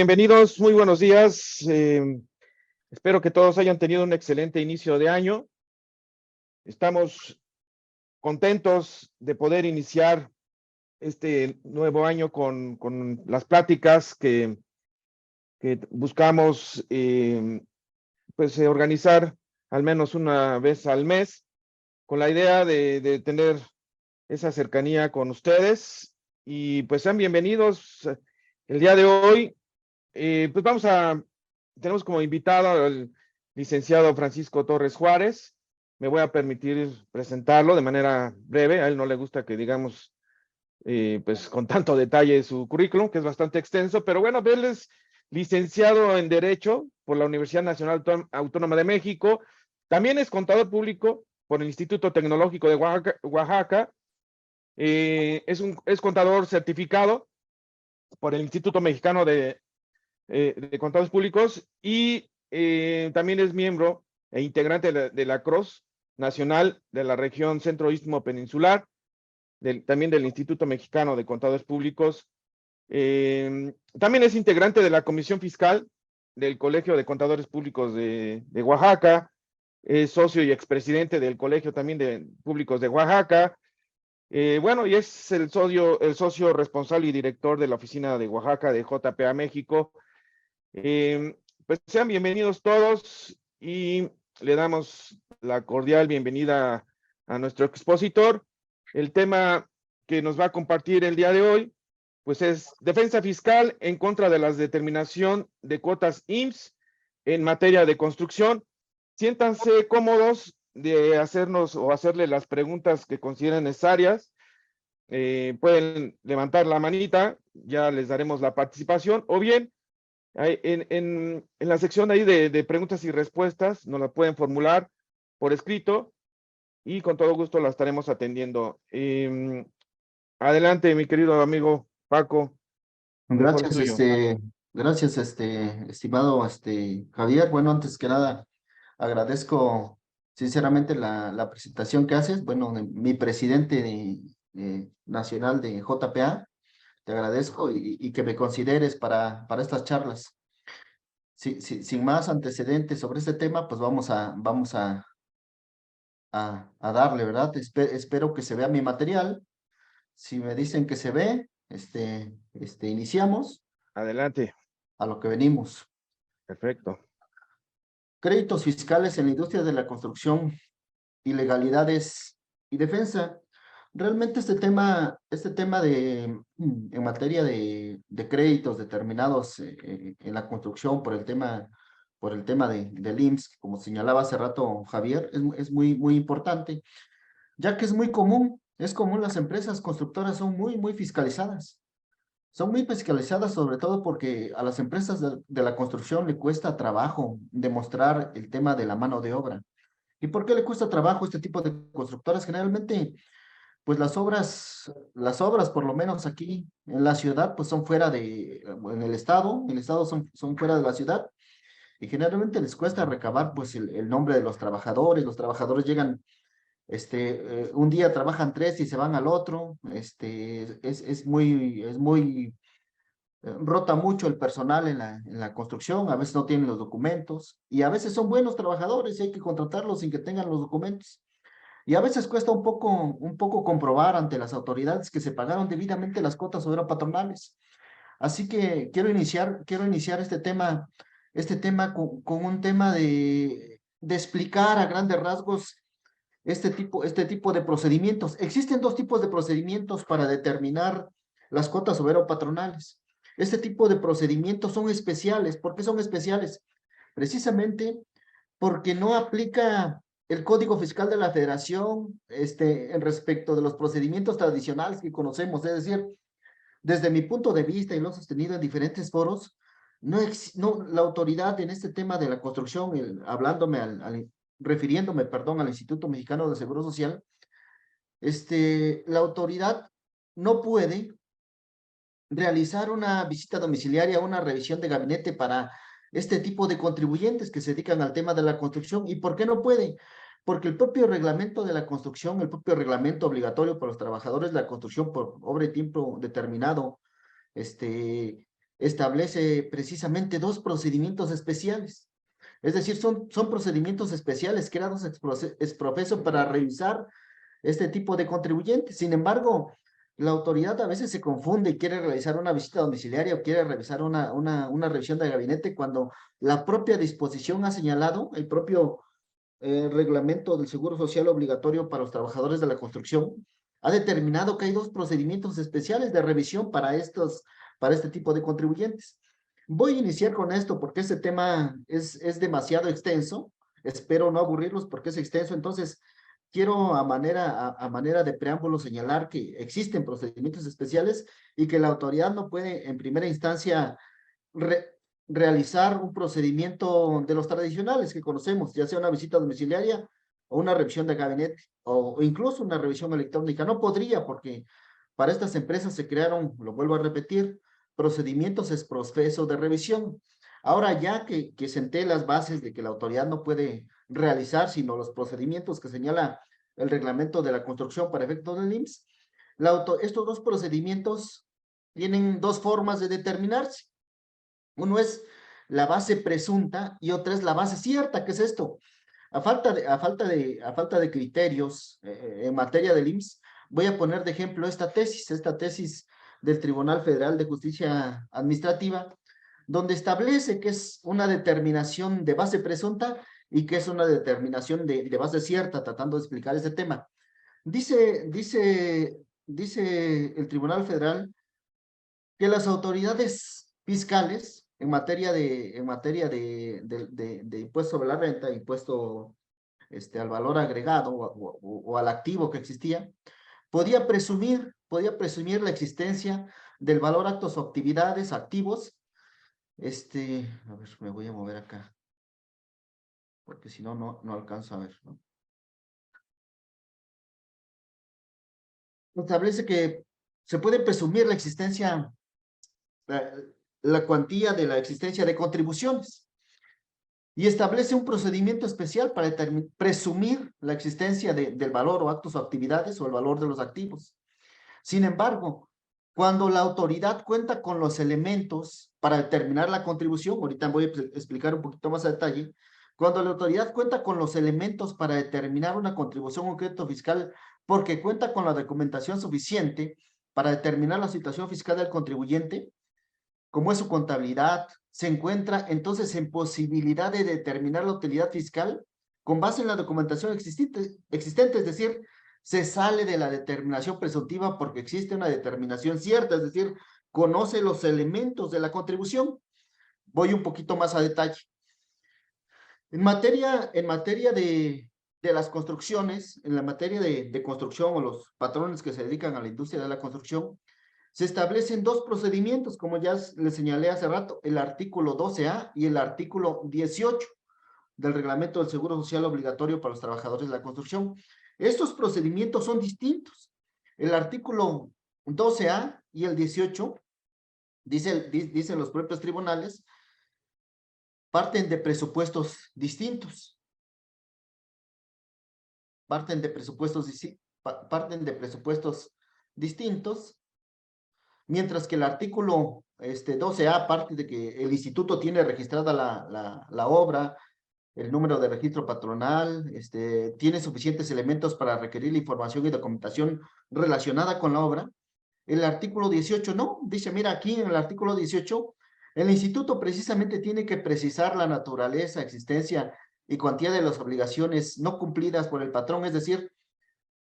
bienvenidos, muy buenos días. Espero que todos hayan tenido un excelente inicio de año. Estamos contentos de poder iniciar este nuevo año con las pláticas que buscamos organizar al menos una vez al mes, con la idea de tener esa cercanía con ustedes. Y pues sean bienvenidos el día de hoy. Tenemos como invitado al licenciado Francisco Torres Juárez. Me voy a permitir presentarlo de manera breve. A él no le gusta que digamos con tanto detalle su currículum, que es bastante extenso, pero bueno, él es licenciado en Derecho por la Universidad Nacional Autónoma de México. También es contador público por el Instituto Tecnológico de Oaxaca. Es contador certificado por el Instituto Mexicano de Contadores Públicos y también es miembro e integrante de la CROS Nacional de la región Centro Istmo Peninsular, también del Instituto Mexicano de Contadores Públicos. También es integrante de la Comisión Fiscal del Colegio de Contadores Públicos de Oaxaca, es socio y expresidente del Colegio también de Públicos de Oaxaca. Y es el socio responsable y director de la oficina de Oaxaca de JPA México. Pues sean bienvenidos todos y le damos la cordial bienvenida a nuestro expositor. El tema que nos va a compartir el día de hoy, pues es defensa fiscal en contra de la determinación de cuotas IMSS en materia de construcción. Siéntanse cómodos de hacernos o hacerle las preguntas que consideren necesarias. Pueden levantar la manita, ya les daremos la participación, o bien en la sección ahí de preguntas y respuestas nos la pueden formular por escrito y con todo gusto la estaremos atendiendo. Adelante, mi querido amigo Paco, el mejor es Gracias, tuyo. gracias, estimado, Javier. Bueno, antes que nada, agradezco sinceramente la presentación que haces. Bueno, de mi presidente nacional de JPA, te agradezco y que me consideres para estas charlas. Sin más antecedentes sobre este tema, pues vamos a darle, ¿verdad? Espero que se vea mi material. Si me dicen que se ve, iniciamos Adelante, a lo que venimos. perfecto. Créditos fiscales en la industria de la construcción, ilegalidades y defensa. Realmente este tema en materia de créditos determinados en la construcción por el tema del IMSS, como señalaba hace rato Javier, es muy importante, ya que es común las empresas constructoras son muy fiscalizadas. Son muy fiscalizadas sobre todo porque a las empresas de la construcción le cuesta trabajo demostrar el tema de la mano de obra. ¿Y por qué le cuesta trabajo este tipo de constructoras? Generalmente, pues las obras, por lo menos aquí en la ciudad, pues son en el estado son fuera de la ciudad y generalmente les cuesta recabar pues el nombre de los trabajadores llegan un día trabajan 3 y se van al otro, rota mucho el personal en la construcción, a veces no tienen los documentos y a veces son buenos trabajadores y hay que contratarlos sin que tengan los documentos. Y a veces cuesta un poco comprobar ante las autoridades que se pagaron debidamente las cuotas obreras patronales. Así que quiero iniciar este tema con un tema de explicar a grandes rasgos este tipo de procedimientos. Existen dos tipos de procedimientos para determinar las cuotas obrero-patronales. Este tipo de procedimientos son especiales. ¿Por qué son especiales? Precisamente porque no aplica el Código Fiscal de la Federación en respecto de los procedimientos tradicionales que conocemos. Es decir, desde mi punto de vista, y lo he sostenido en diferentes foros, no, la autoridad en este tema de la construcción, refiriéndome, perdón, al Instituto Mexicano de Seguro Social, la autoridad no puede realizar una visita domiciliaria, una revisión de gabinete para este tipo de contribuyentes que se dedican al tema de la construcción. ¿Y por qué no puede? Porque el propio reglamento de la construcción, el propio reglamento obligatorio para los trabajadores de la construcción por obra y tiempo determinado, establece precisamente dos procedimientos especiales. Es decir, son procedimientos especiales creados ex profeso para revisar este tipo de contribuyentes. Sin embargo, la autoridad a veces se confunde y quiere realizar una visita domiciliaria o quiere realizar una revisión de gabinete cuando la propia disposición ha señalado, el propio reglamento del Seguro Social obligatorio para los trabajadores de la construcción, ha determinado que hay dos procedimientos especiales de revisión para este tipo de contribuyentes. Voy a iniciar con esto porque este tema es demasiado extenso. Espero no aburrirlos porque es extenso. Entonces, quiero a manera de preámbulo señalar que existen procedimientos especiales y que la autoridad no puede en primera instancia re, realizar un procedimiento de los tradicionales que conocemos, ya sea una visita domiciliaria o una revisión de gabinete o incluso una revisión electrónica. No podría porque para estas empresas se crearon, lo vuelvo a repetir, procedimientos ex profeso de revisión. Ahora ya que senté las bases de que la autoridad no puede realizar sino los procedimientos que señala el reglamento de la construcción para efectos del IMSS, estos dos procedimientos tienen dos formas de determinarse. Uno es la base presunta y otra es la base cierta. ¿Qué es esto? A falta de criterios en materia del IMSS, voy a poner de ejemplo esta tesis del Tribunal Federal de Justicia Administrativa, donde establece que es una determinación de base presunta y que es una determinación de base cierta, tratando de explicar ese tema. Dice el Tribunal Federal que las autoridades fiscales en materia de impuesto sobre la renta, impuesto al valor agregado o al activo que existía, podía presumir la existencia del valor actos o actividades activos. A ver, me voy a mover acá, porque si no, no alcanzo a ver, ¿no? Establece que se puede presumir la existencia, la cuantía de la existencia de contribuciones y establece un procedimiento especial para presumir la existencia del valor o actos o actividades o el valor de los activos. Sin embargo, cuando la autoridad cuenta con los elementos para determinar la contribución, ahorita voy a explicar un poquito más a detalle, cuando la autoridad cuenta con los elementos para determinar una contribución o crédito fiscal porque cuenta con la documentación suficiente para determinar la situación fiscal del contribuyente, como es su contabilidad, se encuentra entonces en posibilidad de determinar la utilidad fiscal con base en la documentación existente, es decir, se sale de la determinación presuntiva porque existe una determinación cierta, es decir, conoce los elementos de la contribución. Voy un poquito más a detalle. En materia de las construcciones, en la materia de construcción o los patrones que se dedican a la industria de la construcción, se establecen dos procedimientos, como ya les señalé hace rato, el artículo 12A y el artículo 18 del Reglamento del Seguro Social Obligatorio para los Trabajadores de la Construcción. Estos procedimientos son distintos. El artículo 12A y el 18, dicen los propios tribunales, parten de presupuestos distintos. Parten de presupuestos distintos, mientras que el artículo 12A parte de que el instituto tiene registrada la obra, el número de registro patronal, tiene suficientes elementos para requerir la información y documentación relacionada con la obra. El artículo 18 no, dice, mira, aquí en el artículo 18, el instituto precisamente tiene que precisar la naturaleza, existencia y cuantía de las obligaciones no cumplidas por el patrón, es decir,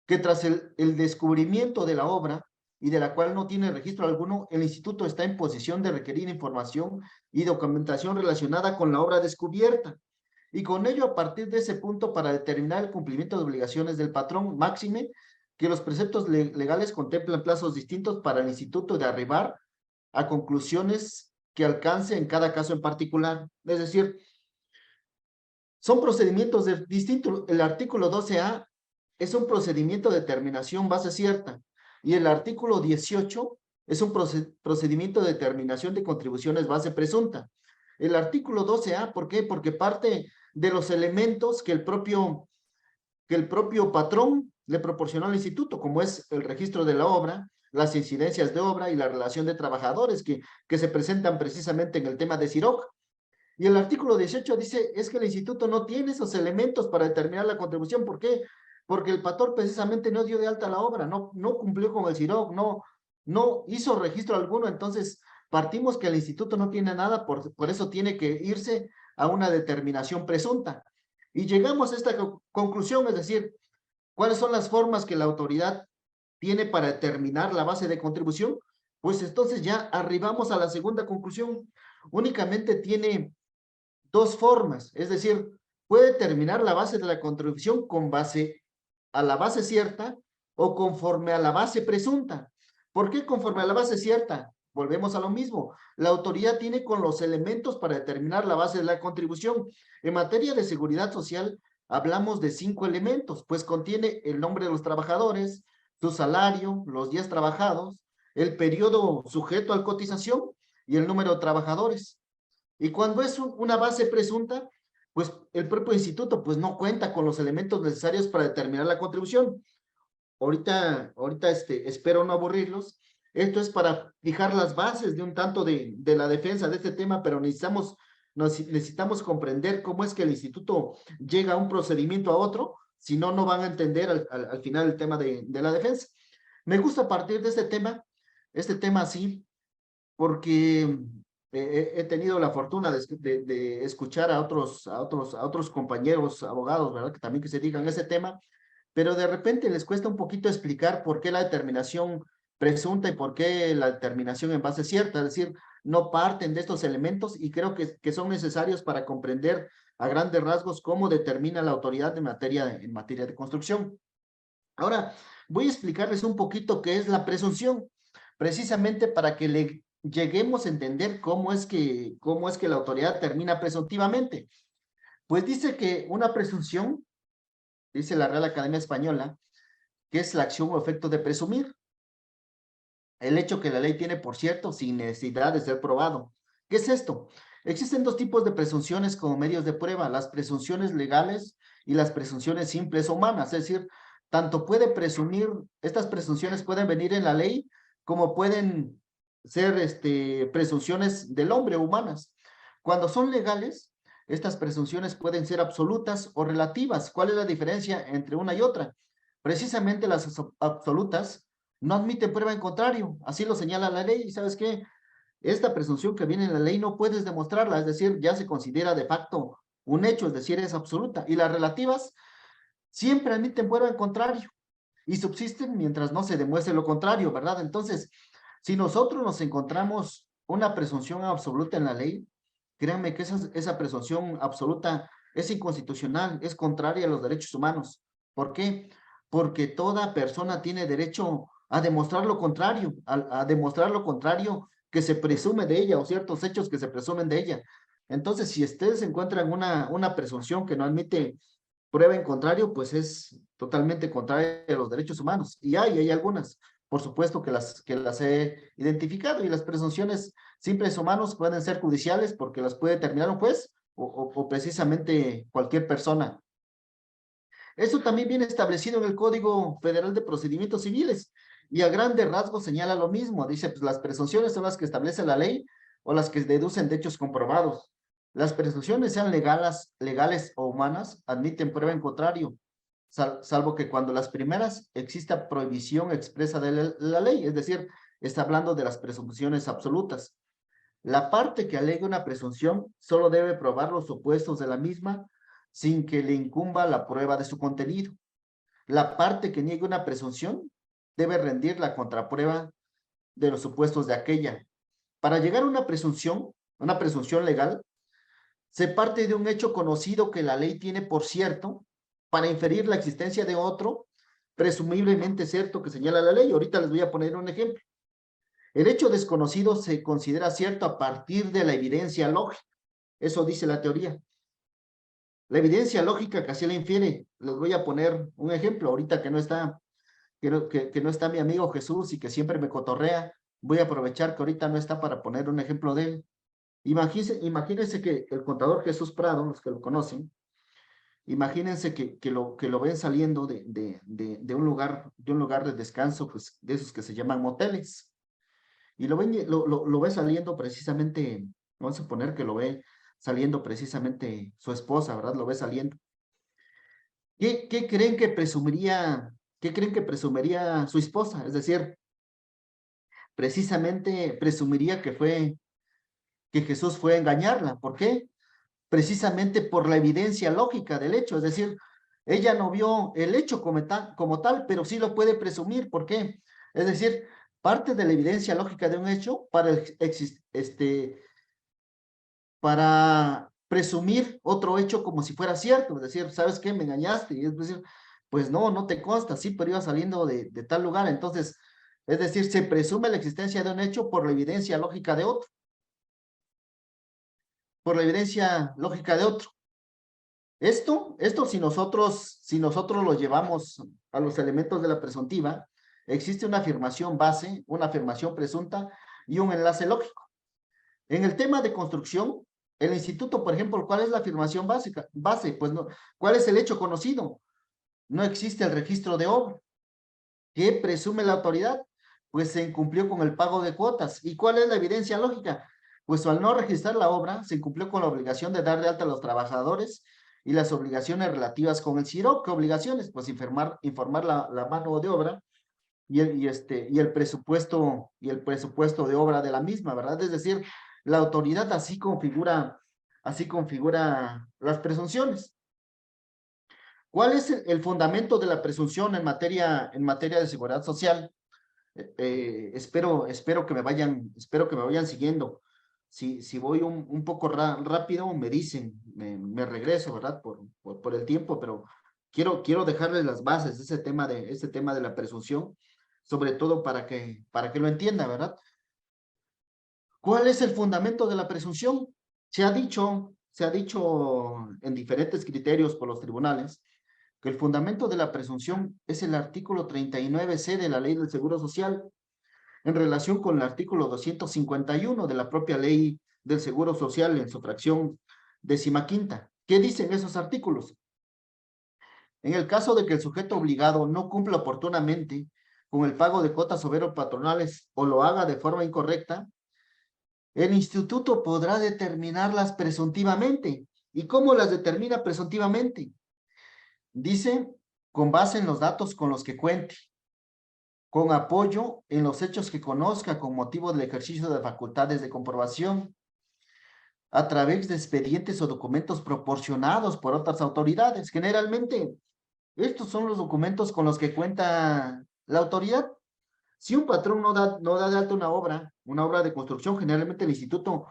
que tras el descubrimiento de la obra y de la cual no tiene registro alguno, el instituto está en posición de requerir información y documentación relacionada con la obra descubierta. Y con ello, a partir de ese punto, para determinar el cumplimiento de obligaciones del patrón, máxime que los preceptos legales contemplan plazos distintos para el instituto de arribar a conclusiones que alcance en cada caso en particular. Es decir, son procedimientos distintos. El artículo 12A es un procedimiento de determinación base cierta y el artículo 18 es un procedimiento de determinación de contribuciones base presunta. El artículo 12A, ¿por qué? Porque parte de los elementos que el propio patrón le proporcionó al instituto, como es el registro de la obra, las incidencias de obra y la relación de trabajadores que se presentan precisamente en el tema de CIROC. Y el artículo 18 dice, es que el instituto no tiene esos elementos para determinar la contribución. ¿Por qué? Porque el patrón precisamente no dio de alta la obra, no cumplió con el CIROC, no hizo registro alguno. Entonces, partimos que el instituto no tiene nada, por eso tiene que irse a una determinación presunta. Y llegamos a esta conclusión, es decir, ¿cuáles son las formas que la autoridad tiene para determinar la base de contribución? Pues entonces ya arribamos a la segunda conclusión. Únicamente tiene dos formas, es decir, puede determinar la base de la contribución con base a la base cierta o conforme a la base presunta. ¿Por qué conforme a la base cierta? Volvemos a lo mismo. La autoridad tiene con los elementos para determinar la base de la contribución. En materia de seguridad social, hablamos de 5 elementos, pues contiene el nombre de los trabajadores, su salario, los días trabajados, el periodo sujeto a cotización y el número de trabajadores. Y cuando es una base presunta, pues el propio instituto pues no cuenta con los elementos necesarios para determinar la contribución. Ahorita espero no aburrirlos. Esto es para fijar las bases de un tanto de la defensa de este tema, pero necesitamos comprender cómo es que el instituto llega a un procedimiento a otro, si no, no van a entender al final el tema de la defensa. Me gusta partir de este tema así, porque he tenido la fortuna de escuchar a otros compañeros abogados, ¿verdad? Que también que se digan ese tema, pero de repente les cuesta un poquito explicar por qué la determinación presunta y por qué la determinación en base cierta, es decir, no parten de estos elementos y creo que son necesarios para comprender a grandes rasgos cómo determina la autoridad en materia de construcción. Ahora, voy a explicarles un poquito qué es la presunción, precisamente para que le lleguemos a entender cómo es que la autoridad termina presuntivamente. Pues dice que una presunción, dice la Real Academia Española, que es la acción o efecto de presumir. El hecho que la ley tiene por cierto sin necesidad de ser probado. ¿Qué es esto? Existen dos tipos de presunciones como medios de prueba, las presunciones legales y las presunciones simples o humanas, es decir, tanto puede presumir, estas presunciones pueden venir en la ley como pueden ser presunciones del hombre humanas. Cuando son legales, estas presunciones pueden ser absolutas o relativas. ¿Cuál es la diferencia entre una y otra? Precisamente las absolutas no admiten prueba en contrario, así lo señala la ley. ¿Y sabes qué? Esta presunción que viene en la ley no puedes demostrarla, es decir, ya se considera de facto un hecho, es decir, es absoluta. Y las relativas siempre admiten prueba en contrario y subsisten mientras no se demuestre lo contrario, ¿verdad? Entonces, si nosotros nos encontramos una presunción absoluta en la ley, créanme que esa presunción absoluta es inconstitucional, es contraria a los derechos humanos. ¿Por qué? Porque toda persona tiene derecho a demostrar lo contrario, a demostrar lo contrario que se presume de ella o ciertos hechos que se presumen de ella. Entonces, si ustedes encuentran una presunción que no admite prueba en contrario, pues es totalmente contraria a los derechos humanos. Y hay algunas, por supuesto que las he identificado, y las presunciones simples humanos pueden ser judiciales porque las puede determinar un juez o precisamente cualquier persona. Eso también viene establecido en el Código Federal de Procedimientos Civiles y a grandes rasgos señala lo mismo. Dice, pues las presunciones son las que establece la ley o las que deducen de hechos comprobados. Las presunciones sean legales o humanas, admiten prueba en contrario, salvo que cuando las primeras exista prohibición expresa de la ley, es decir, está hablando de las presunciones absolutas. La parte que alegue una presunción solo debe probar los supuestos de la misma sin que le incumba la prueba de su contenido. La parte que niegue una presunción debe rendir la contraprueba de los supuestos de aquella. Para llegar a una presunción legal, se parte de un hecho conocido que la ley tiene por cierto para inferir la existencia de otro presumiblemente cierto que señala la ley. Ahorita les voy a poner un ejemplo. El hecho desconocido se considera cierto a partir de la evidencia lógica. Eso dice la teoría. La evidencia lógica que así la infiere. Les voy a poner un ejemplo. Ahorita que no está mi amigo Jesús y que siempre me cotorrea, voy a aprovechar que ahorita no está para poner un ejemplo de él. Imagínense que el contador Jesús Prado, los que lo conocen, Imagínense que lo ven saliendo de un lugar de descanso, pues de esos que se llaman moteles. Y lo ve saliendo precisamente, vamos a suponer que lo ve saliendo precisamente su esposa, ¿verdad? Lo ve saliendo. ¿Qué creen que presumiría su esposa? Es decir, precisamente presumiría que Jesús fue a engañarla. ¿Por qué? Precisamente por la evidencia lógica del hecho. Es decir, ella no vio el hecho como tal, pero sí lo puede presumir. ¿Por qué? Es decir, parte de la evidencia lógica de un hecho para presumir otro hecho como si fuera cierto. Es decir, ¿sabes qué? Me engañaste. Y es decir, pues no te consta, sí, pero iba saliendo de tal lugar. Entonces, es decir, se presume la existencia de un hecho por la evidencia lógica de otro. Por la evidencia lógica de otro. Esto si nosotros lo llevamos a los elementos de la presuntiva, existe una afirmación base, una afirmación presunta y un enlace lógico. En el tema de construcción, el instituto, por ejemplo, ¿cuál es la afirmación base? Pues no, ¿cuál es el hecho conocido? No existe el registro de obra. ¿Qué presume la autoridad? Pues se incumplió con el pago de cuotas. ¿Y cuál es la evidencia lógica? Pues al no registrar la obra, se incumplió con la obligación de dar de alta a los trabajadores y las obligaciones relativas con el CIRO. ¿Qué obligaciones? Pues informar la mano de obra y el presupuesto de obra de la misma, ¿verdad? Es decir, la autoridad así configura las presunciones. ¿Cuál es el fundamento de la presunción en materia de seguridad social? Espero que me vayan siguiendo. Si voy un poco rápido, me dicen, me regreso, ¿verdad? Por el tiempo, pero quiero dejarles las bases de ese tema de la presunción, sobre todo para que lo entienda, ¿verdad? ¿Cuál es el fundamento de la presunción? Se ha dicho en diferentes criterios por los tribunales que el fundamento de la presunción es el artículo 39C de la Ley del Seguro Social, en relación con el artículo 251 de la propia Ley del Seguro Social en su fracción 15ª. ¿Qué dicen esos artículos? En el caso de que el sujeto obligado no cumpla oportunamente con el pago de cuotas overos patronales o lo haga de forma incorrecta, el instituto podrá determinarlas presuntivamente. ¿Y cómo las determina presuntivamente? Dice, con base en los datos con los que cuente, con apoyo en los hechos que conozca con motivo del ejercicio de facultades de comprobación, a través de expedientes o documentos proporcionados por otras autoridades. Generalmente, estos son los documentos con los que cuenta la autoridad. Si un patrón no da de alta una obra de construcción, generalmente el instituto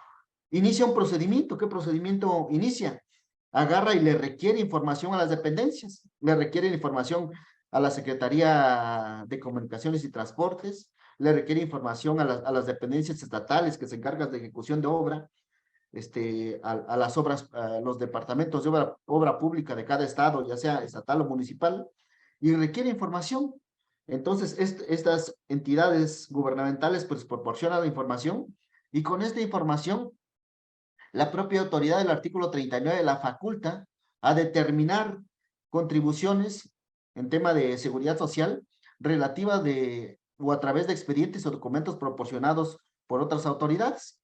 inicia un procedimiento. ¿Qué procedimiento inicia? Agarra y le requiere información a las dependencias, le requiere información a la Secretaría de Comunicaciones y Transportes, le requiere información a las dependencias estatales que se encargan de ejecución de obra, a las obras, a los departamentos de obra pública de cada estado, ya sea estatal o municipal, y requiere información. Entonces, estas entidades gubernamentales pues proporcionan la información y con esta información la propia autoridad del artículo 39 la faculta a determinar contribuciones en tema de seguridad social relativa o a través de expedientes o documentos proporcionados por otras autoridades.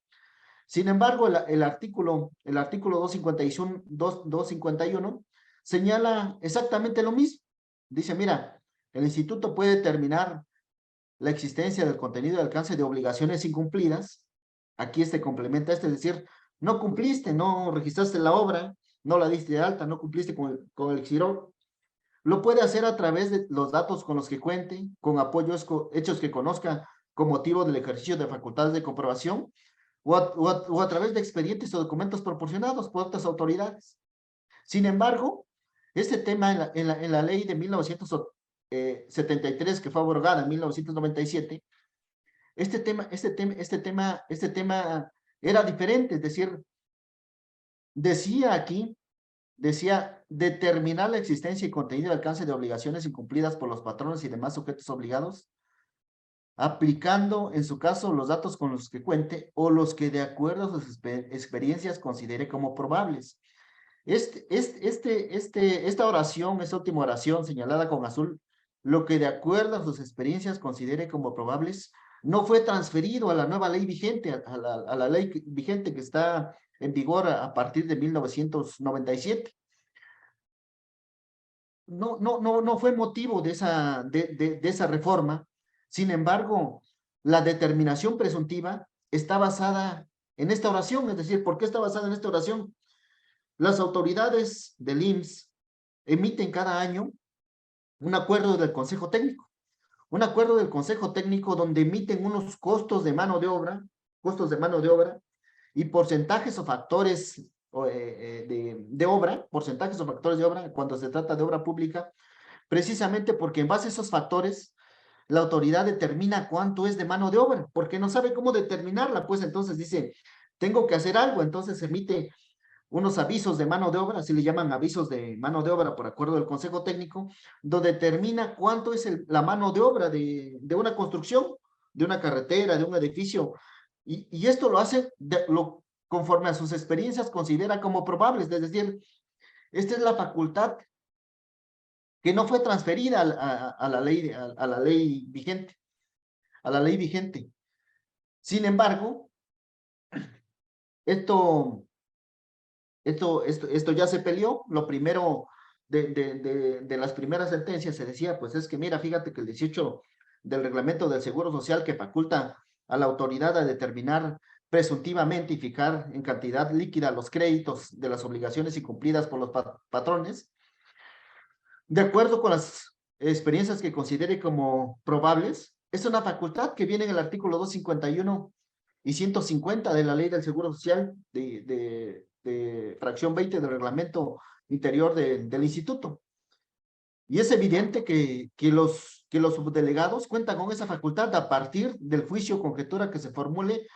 Sin embargo, el artículo 251 señala exactamente lo mismo. Dice, mira, el instituto puede determinar la existencia del contenido y alcance de obligaciones incumplidas. Aquí complementa es decir, no cumpliste, no registraste la obra, no la diste de alta, no cumpliste con el XIRO. Lo puede hacer a través de los datos con los que cuente, con apoyos hechos que conozca con motivo del ejercicio de facultades de comprobación, o a través de expedientes o documentos proporcionados por otras autoridades. Sin embargo, este tema en la ley de 1973, que fue abrogada en 1997, este tema era diferente, es decir, decía determinar la existencia y contenido y alcance de obligaciones incumplidas por los patrones y demás sujetos obligados, aplicando en su caso los datos con los que cuente o los que de acuerdo a sus experiencias considere como probables. Esta oración, esta última oración señalada con azul, lo que de acuerdo a sus experiencias considere como probables, no fue transferido a la nueva ley vigente, a la ley vigente que está en vigor a partir de 1997. No fue motivo de esa reforma. Sin embargo, la determinación presuntiva está basada en esta oración, es decir, ¿por qué está basada en esta oración? Las autoridades del IMSS emiten cada año un acuerdo del Consejo Técnico, donde emiten unos costos de mano de obra y porcentajes o factores de obra, porcentajes o factores de obra cuando se trata de obra pública, precisamente porque en base a esos factores la autoridad determina cuánto es de mano de obra, porque no sabe cómo determinarla, pues entonces dice, tengo que hacer algo, entonces emite unos avisos de mano de obra, así le llaman avisos de mano de obra por acuerdo del Consejo Técnico, donde determina cuánto es la mano de obra de una construcción, de una carretera, de un edificio, y esto lo hace conforme a sus experiencias considera como probables, es decir, esta es la facultad que no fue transferida a la ley vigente, a la ley vigente. Sin embargo, esto ya se peleó. Lo primero de las primeras sentencias se decía, pues es que mira, fíjate que el 18 del reglamento del Seguro Social que faculta a la autoridad a determinar presuntivamente y fijar en cantidad líquida los créditos de las obligaciones incumplidas por los patrones, de acuerdo con las experiencias que considere como probables, es una facultad que viene en el artículo 251 y 150 de la Ley del Seguro Social de fracción 20 del reglamento interior del instituto. Y es evidente que los subdelegados cuentan con esa facultad a partir del juicio o conjetura que se formule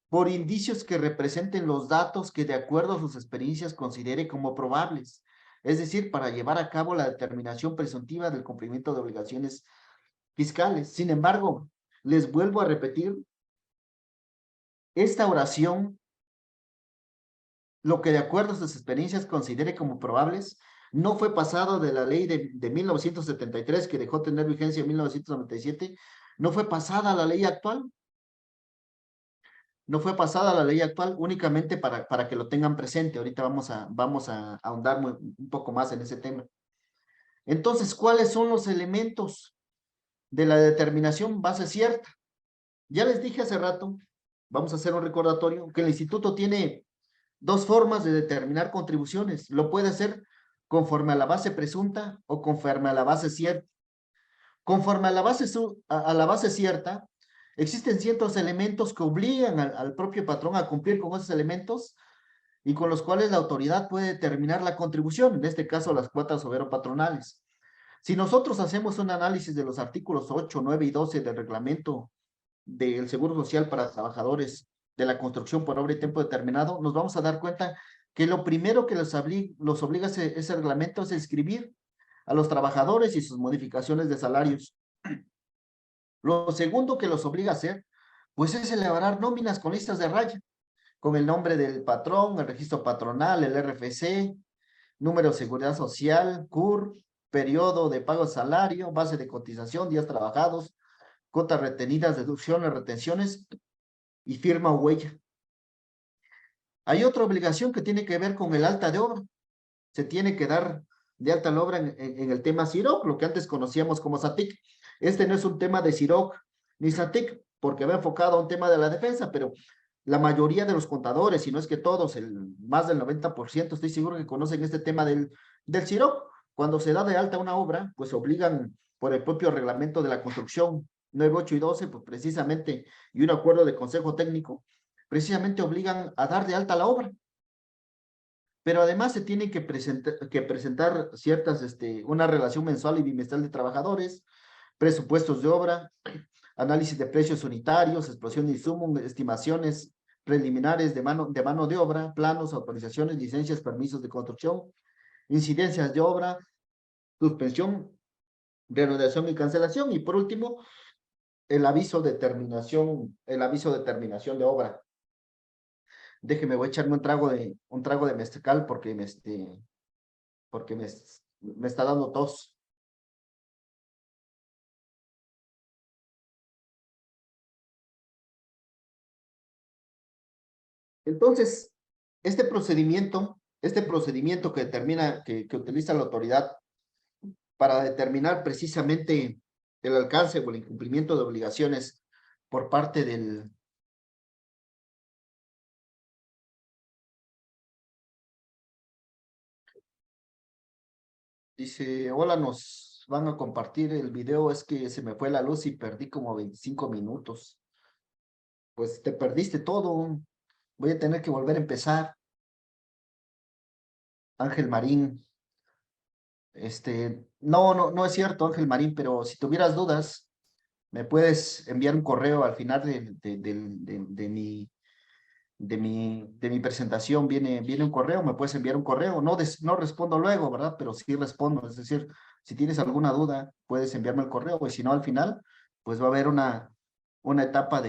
por indicios que representen los datos que de acuerdo a sus experiencias considere como probables. Es decir, para llevar a cabo la determinación presuntiva del cumplimiento de obligaciones fiscales. Sin embargo, les vuelvo a repetir, esta oración, lo que de acuerdo a sus experiencias considere como probables, no fue pasado de la ley de 1973, que dejó tener vigencia en 1997, no fue pasada a la ley actual. No fue pasada la ley actual, únicamente para que lo tengan presente. Ahorita vamos a ahondar un poco más en ese tema. Entonces, ¿cuáles son los elementos de la determinación base cierta? Ya les dije hace rato, vamos a hacer un recordatorio, que el instituto tiene dos formas de determinar contribuciones. Lo puede hacer conforme a la base presunta o conforme a la base cierta. Conforme a la base cierta, existen ciertos elementos que obligan al propio patrón a cumplir con esos elementos y con los cuales la autoridad puede determinar la contribución, en este caso las cuotas obrero-patronales. Si nosotros hacemos un análisis de los artículos 8, 9 y 12 del reglamento del Seguro Social para trabajadores de la construcción por obra y tiempo determinado, nos vamos a dar cuenta que lo primero que los obliga ese reglamento es escribir a los trabajadores y sus modificaciones de salarios. Lo segundo que los obliga a hacer, pues es elaborar nóminas con listas de raya, con el nombre del patrón, el registro patronal, el RFC, número de seguridad social, CUR, periodo de pago de salario, base de cotización, días trabajados, cuotas retenidas, deducciones, retenciones y firma o huella. Hay otra obligación que tiene que ver con el alta de obra. Se tiene que dar de alta la obra en el tema CIROC, lo que antes conocíamos como SATIC. Este no es un tema de CIROC ni SATIC, porque va enfocado a un tema de la defensa, pero la mayoría de los contadores, si no es que todos, más del 90%, estoy seguro que conocen este tema del CIROC. Cuando se da de alta una obra, pues obligan por el propio reglamento de la construcción 9, 8 y 12, pues precisamente, y un acuerdo de consejo técnico, precisamente obligan a dar de alta la obra. Pero además se tiene que presentar una relación mensual y bimestral de trabajadores, presupuestos de obra, análisis de precios unitarios, explosión de insumos, estimaciones preliminares de mano de obra, planos, autorizaciones, licencias, permisos de construcción, incidencias de obra, suspensión, reanudación y cancelación, y por último, el aviso de terminación de obra. Déjeme, voy a echarme un trago de mezcal porque porque me está dando tos. Entonces, este procedimiento que determina, que utiliza la autoridad para determinar precisamente el alcance o el incumplimiento de obligaciones por parte del... Dice, hola, nos van a compartir el video, es que se me fue la luz y perdí como 25 minutos. Pues te perdiste todo, voy a tener que volver a empezar. Ángel Marín, no es cierto, Ángel Marín, pero si tuvieras dudas, me puedes enviar un correo al final de mi presentación, viene un correo, me puedes enviar un correo, no respondo luego, ¿verdad? Pero sí respondo, es decir, si tienes alguna duda, puedes enviarme el correo, y si no, al final, pues va a haber una etapa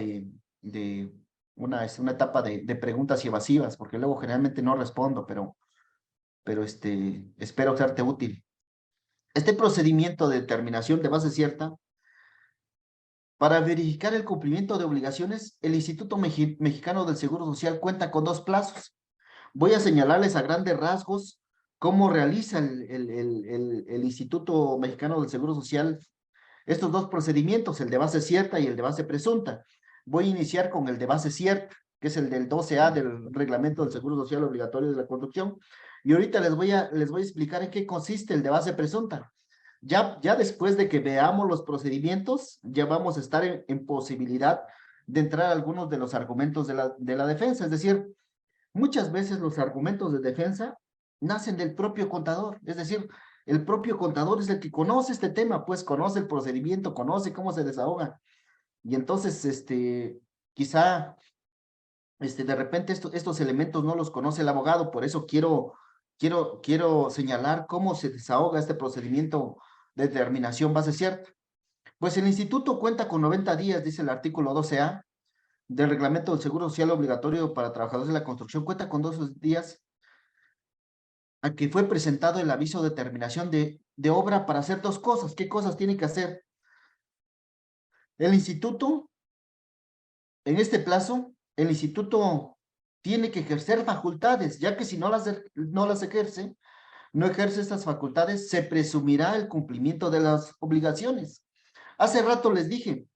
una etapa de preguntas y evasivas, porque luego generalmente no respondo, pero espero serte útil. Este procedimiento de determinación de base cierta, para verificar el cumplimiento de obligaciones, el Instituto Mexicano del Seguro Social cuenta con dos plazos. Voy a señalarles a grandes rasgos cómo realiza el Instituto Mexicano del Seguro Social estos dos procedimientos, el de base cierta y el de base presunta. Voy a iniciar con el de base cierta, que es el del 12A del Reglamento del Seguro Social Obligatorio de la Conducción. Y ahorita les voy a explicar en qué consiste el de base presunta. Ya después de que veamos los procedimientos, ya vamos a estar en posibilidad de entrar a algunos de los argumentos de la defensa. Es decir, muchas veces los argumentos de defensa nacen del propio contador. Es decir, el propio contador es el que conoce este tema, pues conoce el procedimiento, conoce cómo se desahoga. Y entonces, quizá, de repente estos elementos no los conoce el abogado, por eso quiero señalar cómo se desahoga este procedimiento de determinación base cierta. Pues el instituto cuenta con 90 días, dice el artículo 12A del Reglamento del Seguro Social Obligatorio para Trabajadores de la Construcción, cuenta con 2 días a que fue presentado el aviso de terminación de obra para hacer dos cosas. ¿Qué cosas tiene que hacer? El instituto, en este plazo, el instituto tiene que ejercer facultades, ya que si no las ejerce, no ejerce estas facultades, se presumirá el cumplimiento de las obligaciones. Hace rato les dije,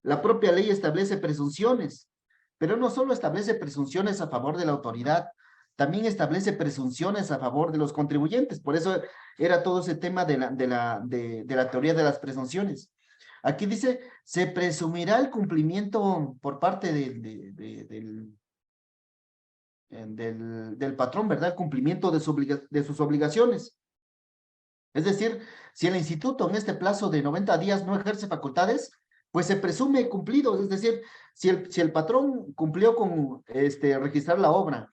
la propia ley establece presunciones, pero no solo establece presunciones a favor de la autoridad, también establece presunciones a favor de los contribuyentes. Por eso era todo ese tema de la teoría de las presunciones. Aquí dice, se presumirá el cumplimiento por parte del patrón, ¿verdad? El cumplimiento de sus obligaciones. Es decir, si el instituto en este plazo de 90 días no ejerce facultades, pues se presume cumplido. Es decir, si el patrón cumplió con registrar la obra,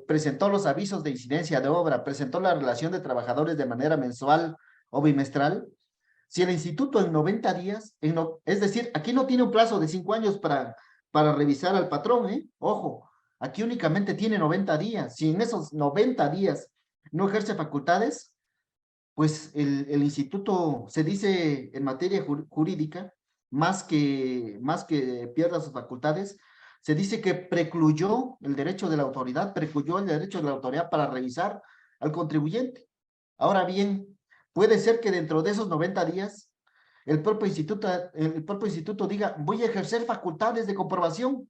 presentó los avisos de incidencia de obra, presentó la relación de trabajadores de manera mensual o bimestral, si el instituto en 90 días, es decir, aquí no tiene un plazo de 5 años para revisar al patrón, ojo, aquí únicamente tiene 90 días. Si en esos 90 días no ejerce facultades, pues el instituto se dice en materia jurídica, más que pierda sus facultades, se dice que precluyó el derecho de la autoridad, precluyó el derecho de la autoridad para revisar al contribuyente. Ahora bien, puede ser que dentro de esos 90 días, el propio instituto diga, voy a ejercer facultades de comprobación.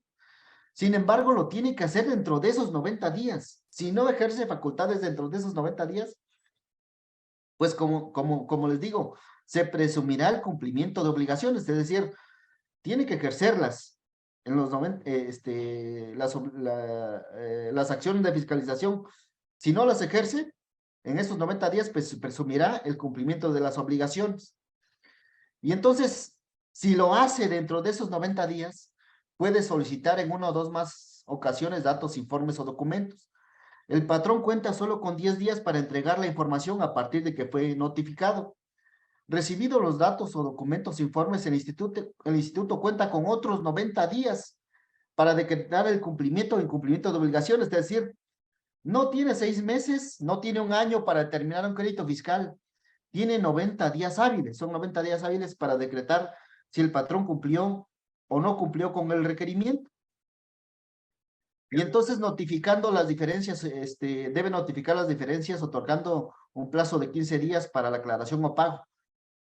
Sin embargo, lo tiene que hacer dentro de esos 90 días. Si no ejerce facultades dentro de esos 90 días, pues como les digo, se presumirá el cumplimiento de obligaciones, es decir, tiene que ejercerlas en los 90, las acciones de fiscalización. Si no las ejerce, en esos 90 días, pues presumirá el cumplimiento de las obligaciones. Y entonces, si lo hace dentro de esos 90 días, puede solicitar en una o dos más ocasiones datos, informes o documentos. El patrón cuenta solo con 10 días para entregar la información a partir de que fue notificado. Recibidos los datos o documentos, informes, el instituto cuenta con otros 90 días para decretar el cumplimiento o incumplimiento de obligaciones, es decir, no tiene 6 meses, no tiene un año para determinar un crédito fiscal, tiene 90 días hábiles, son 90 días hábiles para decretar si el patrón cumplió o no cumplió con el requerimiento. Y entonces notificando las diferencias, debe notificar las diferencias otorgando un plazo de 15 días para la aclaración o pago.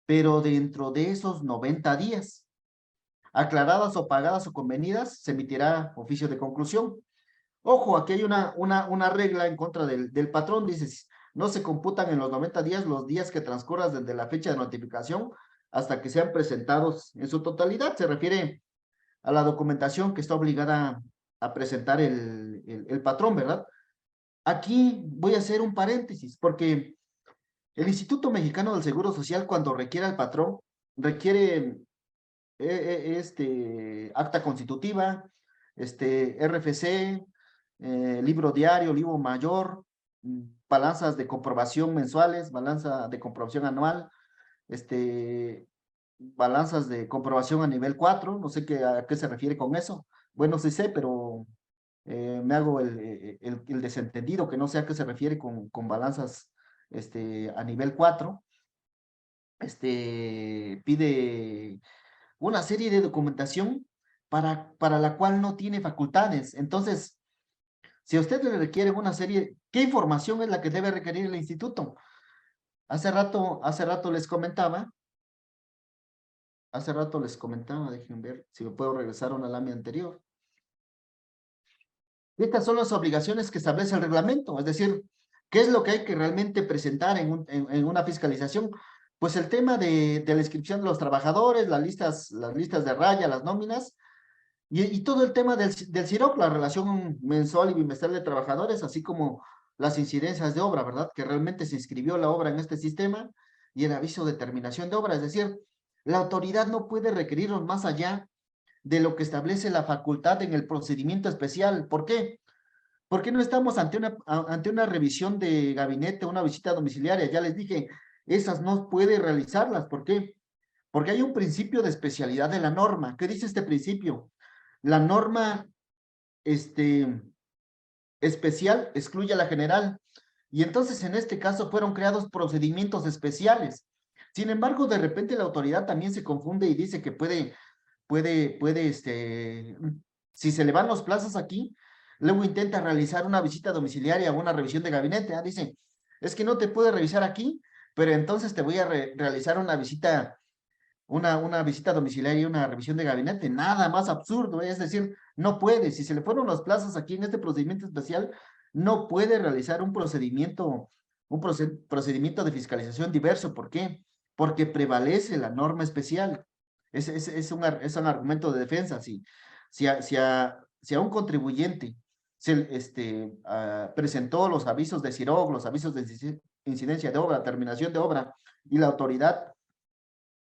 Pero dentro de esos 90 días, aclaradas o pagadas o convenidas, se emitirá oficio de conclusión. Ojo, aquí hay una regla en contra del patrón, dice, no se computan en los 90 días los días que transcurran desde la fecha de notificación hasta que sean presentados en su totalidad. Se refiere a la documentación que está obligada a presentar el patrón, ¿verdad? Aquí voy a hacer un paréntesis, porque el Instituto Mexicano del Seguro Social, cuando requiere al patrón, requiere acta constitutiva, RFC, libro diario, libro mayor, balanzas de comprobación mensuales, balanza de comprobación anual, balanzas de comprobación a nivel 4, no sé a qué se refiere con eso. Bueno, sí sé, pero me hago el desentendido, que no sé a qué se refiere con balanzas a nivel 4. Pide una serie de documentación para la cual no tiene facultades. Entonces, si a usted le requiere una serie, ¿qué información es la que debe requerir el instituto? Hace rato les comentaba, déjenme ver si me puedo regresar a una lámina anterior. Estas son las obligaciones que establece el reglamento, es decir, ¿qué es lo que hay que realmente presentar en una fiscalización? Pues el tema de la inscripción de los trabajadores, las listas de raya, las nóminas, y todo el tema del CIROP, la relación mensual y bimestral de trabajadores, así como las incidencias de obra, ¿verdad? Que realmente se inscribió la obra en este sistema y el aviso de terminación de obra, es decir, la autoridad no puede requerirlos más allá de lo que establece la facultad en el procedimiento especial. ¿Por qué? Porque no estamos ante una revisión de gabinete, una visita domiciliaria. Ya les dije, esas no puede realizarlas. ¿Por qué? Porque hay un principio de especialidad de la norma. ¿Qué dice este principio? La norma especial excluye a la general. Y entonces en este caso fueron creados procedimientos especiales. Sin embargo, de repente la autoridad también se confunde y dice que puede, si se le van los plazos aquí, luego intenta realizar una visita domiciliaria o una revisión de gabinete. Dice, es que no te puede revisar aquí, pero entonces te voy a realizar una visita domiciliaria y una revisión de gabinete. Nada más absurdo, es decir, no puede. Si se le fueron los plazos aquí en este procedimiento especial, no puede realizar un procedimiento de fiscalización diverso. ¿Por qué? Porque prevalece la norma especial. Es un argumento de defensa. Si a un contribuyente presentó los avisos de CIROG, los avisos de incidencia de obra, terminación de obra, y la autoridad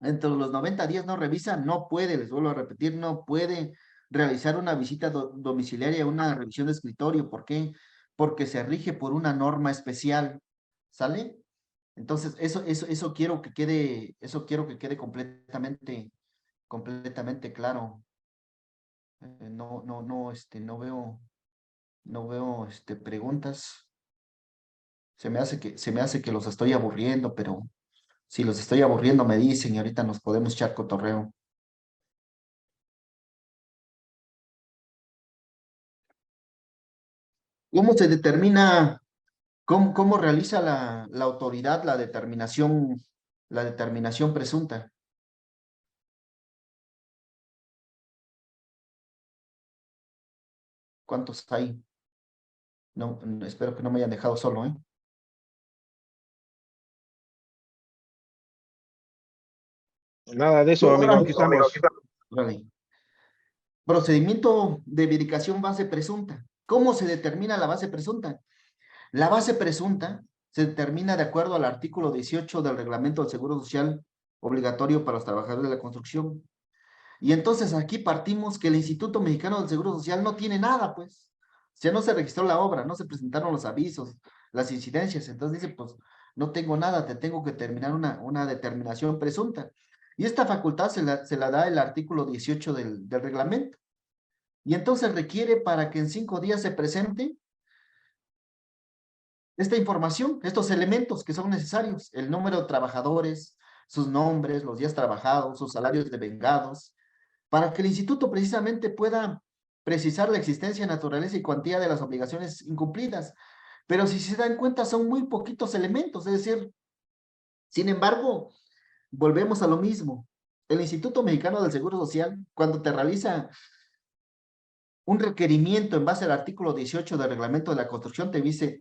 entre los 90 días no revisa, no puede, les vuelvo a repetir, no puede realizar una visita domiciliaria, una revisión de escritorio. ¿Por qué? Porque se rige por una norma especial. ¿Sale? Entonces, eso quiero que quede completamente claro. No veo preguntas. Se me hace que los estoy aburriendo, pero si los estoy aburriendo me dicen y ahorita nos podemos echar cotorreo. ¿Cómo se determina, cómo realiza la autoridad la determinación presunta? ¿Cuántos hay? No, espero que no me hayan dejado solo, ¿eh? Nada de eso, amigo. Aquí estamos. Vale. Procedimiento de verificación base presunta. ¿Cómo se determina la base presunta? La base presunta se determina de acuerdo al artículo 18 del Reglamento del Seguro Social obligatorio para los trabajadores de la construcción. Y entonces aquí partimos que el Instituto Mexicano del Seguro Social no tiene nada, pues. O sea, no se registró la obra, no se presentaron los avisos, las incidencias. Entonces dice, pues, no tengo nada, te tengo que terminar una determinación presunta. Y esta facultad se la da el artículo 18 del reglamento. Y entonces requiere para que en 5 días se presente esta información, estos elementos que son necesarios, el número de trabajadores, sus nombres, los días trabajados, sus salarios devengados, para que el instituto precisamente pueda precisar la existencia, naturaleza y cuantía de las obligaciones incumplidas. Pero si se dan cuenta, son muy poquitos elementos, es decir, sin embargo, volvemos a lo mismo. El Instituto Mexicano del Seguro Social, cuando te realiza un requerimiento en base al artículo 18 del reglamento de la construcción, te dice,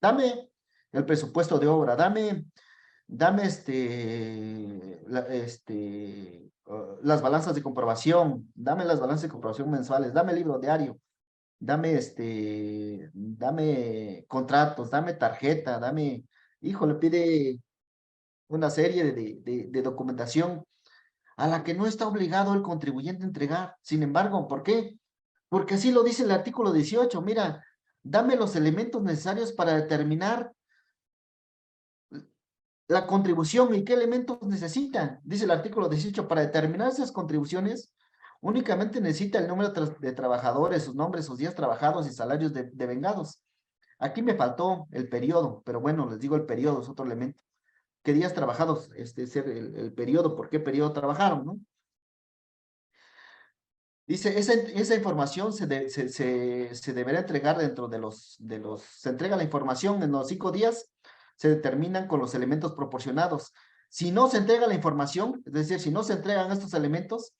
dame el presupuesto de obra, dame las balanzas de comprobación, dame las balanzas de comprobación mensuales, dame el libro diario, dame contratos, dame tarjeta, hijo, le pide una serie de documentación a la que no está obligado el contribuyente a entregar. Sin embargo, ¿por qué? Porque así lo dice el artículo 18. Mira, dame los elementos necesarios para determinar la contribución y qué elementos necesitan. Dice el artículo 18, para determinar esas contribuciones, únicamente necesita el número de trabajadores, sus nombres, sus días trabajados y salarios devengados. Aquí me faltó el periodo, pero bueno, les digo el periodo, es otro elemento. ¿Qué días trabajados? Ser el periodo, ¿por qué periodo trabajaron, no? Dice, esa información se deberá entregar dentro se entrega la información en los 5 días, se determinan con los elementos proporcionados. Si no se entrega la información, es decir, si no se entregan estos elementos,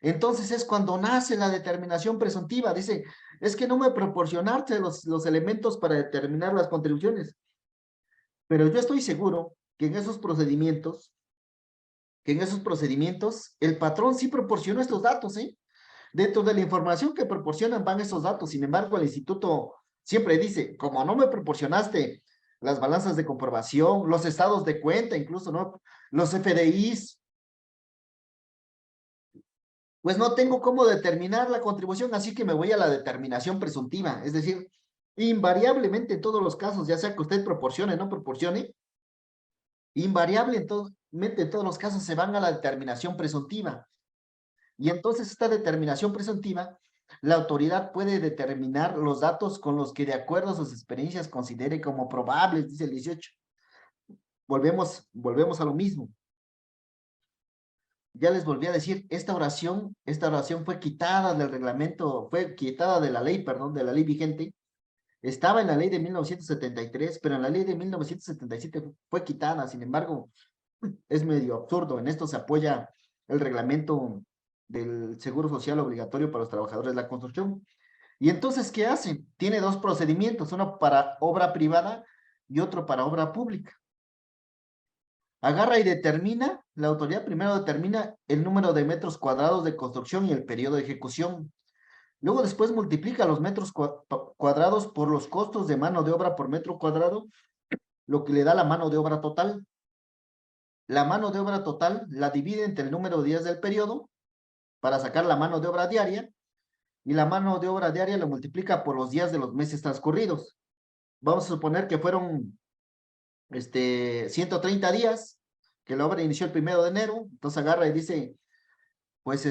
entonces es cuando nace la determinación presuntiva. Dice, es que no me proporcionaste los elementos para determinar las contribuciones. Pero yo estoy seguro que en esos procedimientos, el patrón sí proporcionó estos datos, ¿eh? Dentro de la información que proporcionan van esos datos. Sin embargo, el instituto siempre dice, como no me proporcionaste las balanzas de comprobación, los estados de cuenta, incluso, ¿no? Los FDIs, pues no tengo cómo determinar la contribución, así que me voy a la determinación presuntiva. Es decir, invariablemente en todos los casos, ya sea que usted proporcione o no proporcione, invariablemente en todos los casos se van a la determinación presuntiva. Y entonces esta determinación presuntiva, la autoridad puede determinar los datos con los que de acuerdo a sus experiencias considere como probables, dice el 18. Volvemos a lo mismo. Ya les volví a decir, esta oración fue quitada del reglamento, fue quitada de la ley, perdón, de la ley vigente. Estaba en la ley de 1973, pero en la ley de 1977 fue quitada. Sin embargo, es medio absurdo. En esto se apoya el reglamento del Seguro Social obligatorio para los trabajadores de la construcción. Y entonces, ¿qué hace? Tiene 2 procedimientos, uno para obra privada y otro para obra pública. Agarra y determina, la autoridad primero determina el número de metros cuadrados de construcción y el periodo de ejecución. Luego después multiplica los metros cuadrados por los costos de mano de obra por metro cuadrado, lo que le da la mano de obra total. La mano de obra total la divide entre el número de días del periodo para sacar la mano de obra diaria, y la mano de obra diaria lo multiplica por los días de los meses transcurridos. Vamos a suponer que fueron 130 días, que la obra inició el 1 de enero, entonces agarra y dice, pues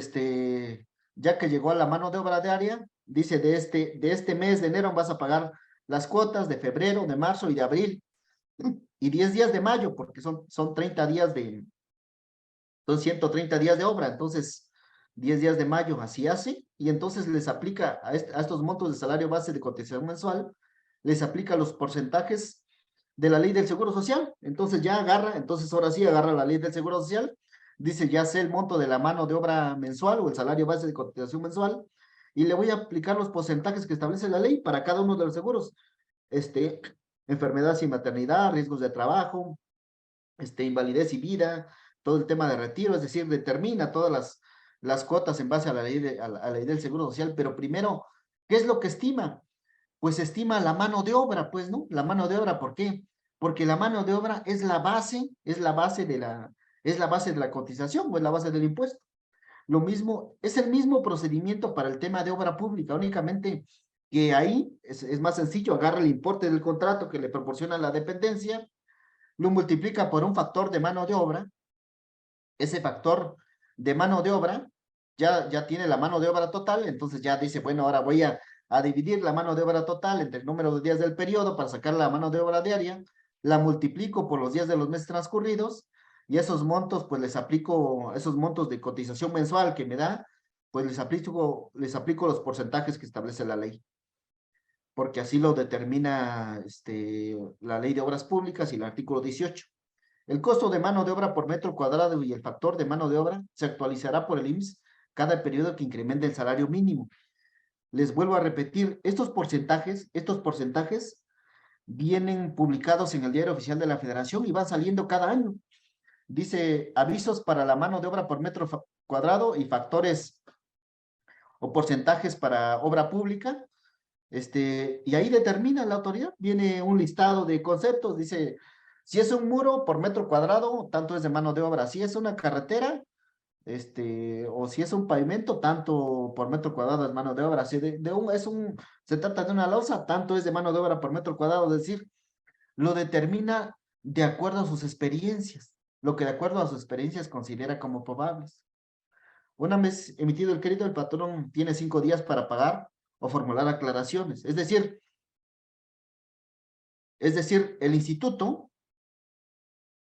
ya que llegó a la mano de obra diaria, dice, de este mes de enero vas a pagar las cuotas de febrero, de marzo y de abril, y 10 días de mayo, porque son 30 días son 130 días de obra, entonces 10 días de mayo, así hace, y entonces les aplica a estos montos de salario base de cotización mensual, les aplica los porcentajes de la ley del Seguro Social. Entonces ahora sí agarra la ley del Seguro Social, dice, ya sé el monto de la mano de obra mensual o el salario base de cotización mensual, y le voy a aplicar los porcentajes que establece la ley para cada uno de los seguros. Enfermedad sin maternidad, riesgos de trabajo, invalidez y vida, todo el tema de retiro, es decir, determina todas las cuotas en base a la ley, a la ley del Seguro Social, pero primero, ¿qué es lo que estima? Pues estima la mano de obra, pues, ¿no? La mano de obra, ¿por qué? Porque la mano de obra es la base de la cotización, o es la base del impuesto. Lo mismo, es el mismo procedimiento para el tema de obra pública, únicamente que ahí es más sencillo, agarra el importe del contrato que le proporciona la dependencia, lo multiplica por un factor de mano de obra, ese factor de mano de obra ya tiene la mano de obra total, entonces ya dice, bueno, ahora voy a dividir la mano de obra total entre el número de días del periodo para sacar la mano de obra diaria, la multiplico por los días de los meses transcurridos, y esos montos, pues les aplico, esos montos de cotización mensual que me da, pues les aplico los porcentajes que establece la ley, porque así lo determina la Ley de Obras Públicas y el artículo 18. El costo de mano de obra por metro cuadrado y el factor de mano de obra se actualizará por el IMSS cada periodo que incremente el salario mínimo. Les vuelvo a repetir, estos porcentajes vienen publicados en el Diario Oficial de la Federación y van saliendo cada año. Dice avisos para la mano de obra por metro cuadrado y factores o porcentajes para obra pública. Y ahí determina la autoridad, viene un listado de conceptos, dice, si es un muro por metro cuadrado, tanto es de mano de obra, si es una carretera, o si es un pavimento, tanto por metro cuadrado es mano de obra, si se trata de una losa, tanto es de mano de obra por metro cuadrado, es decir, lo determina de acuerdo a sus experiencias, lo que de acuerdo a sus experiencias considera como probables. Una vez emitido el crédito, el patrón tiene 5 días para pagar o formular aclaraciones. Es decir, el instituto,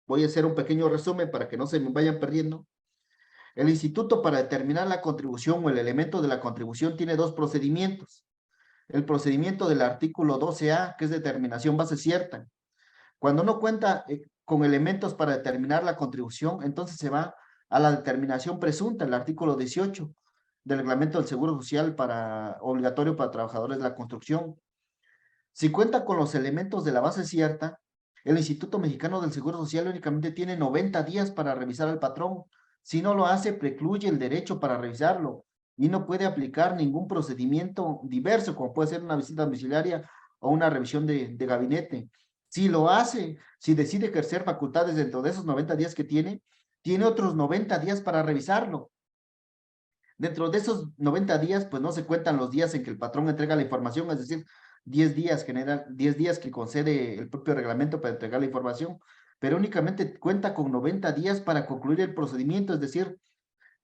voy a hacer un pequeño resumen para que no se me vayan perdiendo. El instituto, para determinar la contribución o el elemento de la contribución, tiene 2 procedimientos. El procedimiento del artículo 12A, que es determinación base cierta. Cuando no cuenta con elementos para determinar la contribución, entonces se va a la determinación presunta, el artículo 18 del reglamento del Seguro Social obligatorio para trabajadores de la construcción. Si cuenta con los elementos de la base cierta, el Instituto Mexicano del Seguro Social únicamente tiene 90 días para revisar al patrón. Si no lo hace, precluye el derecho para revisarlo y no puede aplicar ningún procedimiento diverso, como puede ser una visita domiciliaria o una revisión de gabinete. Si lo hace, si decide ejercer facultades dentro de esos 90 días que tiene otros 90 días para revisarlo. Dentro de esos 90 días, pues no se cuentan los días en que el patrón entrega la información, es decir, 10 días que concede el propio reglamento para entregar la información, pero únicamente cuenta con 90 días para concluir el procedimiento, es decir,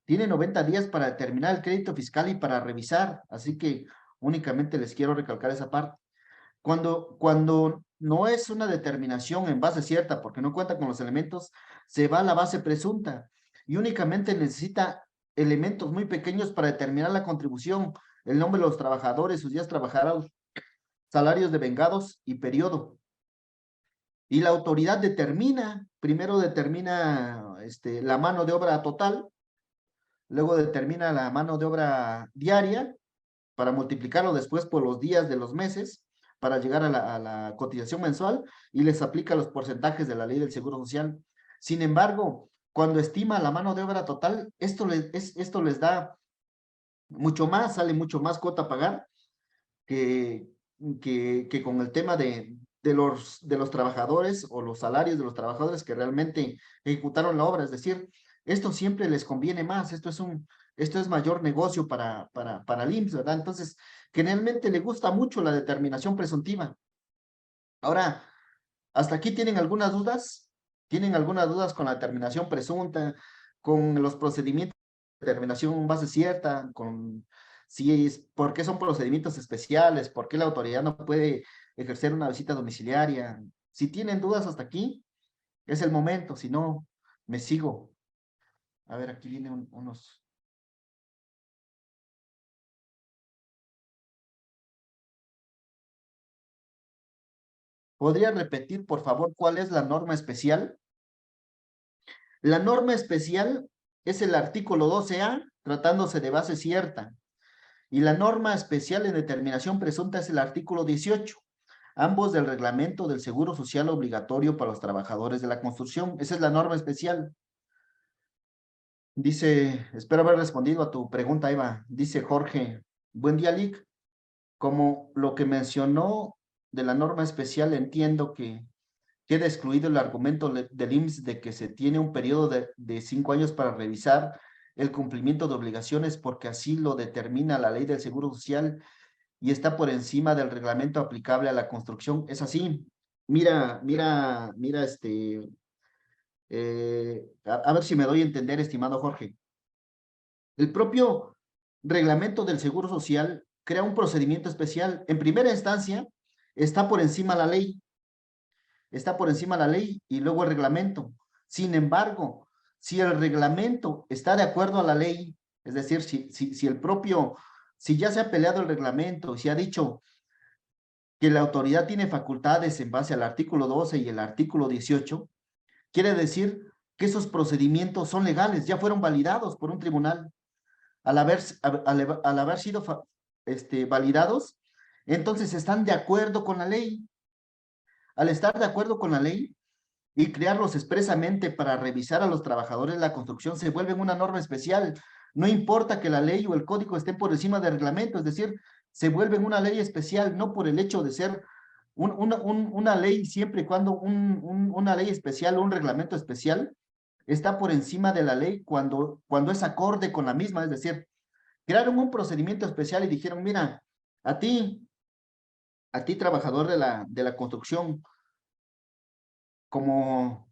tiene 90 días para determinar el crédito fiscal y para revisar, así que únicamente les quiero recalcar esa parte. Cuando no es una determinación en base cierta, porque no cuenta con los elementos, se va a la base presunta y únicamente necesita elementos muy pequeños para determinar la contribución, el nombre de los trabajadores, sus días trabajados, salarios devengados y periodo. Y la autoridad primero determina la mano de obra total, luego determina la mano de obra diaria para multiplicarlo después por los días de los meses para llegar a la cotización mensual y les aplica los porcentajes de la ley del Seguro Social. Sin embargo, cuando estima la mano de obra total, esto les da mucho más, sale mucho más cuota a pagar que con el tema de los trabajadores o los salarios de los trabajadores que realmente ejecutaron la obra. Es decir, esto siempre les conviene más, esto es mayor negocio para el IMSS, ¿verdad? Entonces, generalmente le gusta mucho la determinación presuntiva. Ahora, ¿hasta aquí tienen algunas dudas? ¿Tienen algunas dudas con la determinación presunta, con los procedimientos de determinación base cierta, por qué son procedimientos especiales, por qué la autoridad no puede ejercer una visita domiciliaria? Si tienen dudas hasta aquí, es el momento, si no, me sigo. A ver, aquí vienen unos. ¿Podría repetir, por favor, cuál es la norma especial? La norma especial es el artículo 12A, tratándose de base cierta. Y la norma especial en determinación presunta es el artículo 18, ambos del reglamento del Seguro Social obligatorio para los trabajadores de la construcción. Esa es la norma especial. Dice, espero haber respondido a tu pregunta, Eva. Dice Jorge, buen día, Lic. Como lo que mencionó de la norma especial, entiendo que queda excluido el argumento del IMSS de que se tiene un periodo de 5 años para revisar el cumplimiento de obligaciones porque así lo determina la ley del Seguro Social y está por encima del reglamento aplicable a la construcción. Es así. Mira, a ver si me doy a entender, estimado Jorge. El propio reglamento del Seguro Social crea un procedimiento especial. En primera instancia, está por encima la ley, está por encima la ley y luego el reglamento. Sin embargo, si el reglamento está de acuerdo a la ley, es decir, si ya se ha peleado el reglamento, si ha dicho que la autoridad tiene facultades en base al artículo 12 y el artículo 18, quiere decir que esos procedimientos son legales, ya fueron validados por un tribunal. Al haber sido validados, entonces están de acuerdo con la ley. Al estar de acuerdo con la ley y crearlos expresamente para revisar a los trabajadores de la construcción, se vuelven una norma especial. No importa que la ley o el código estén por encima del reglamento, es decir, se vuelven una ley especial, no por el hecho de ser una ley, siempre y cuando una ley especial o un reglamento especial está por encima de la ley cuando es acorde con la misma, es decir, crearon un procedimiento especial y dijeron, mira, a ti trabajador de la construcción, como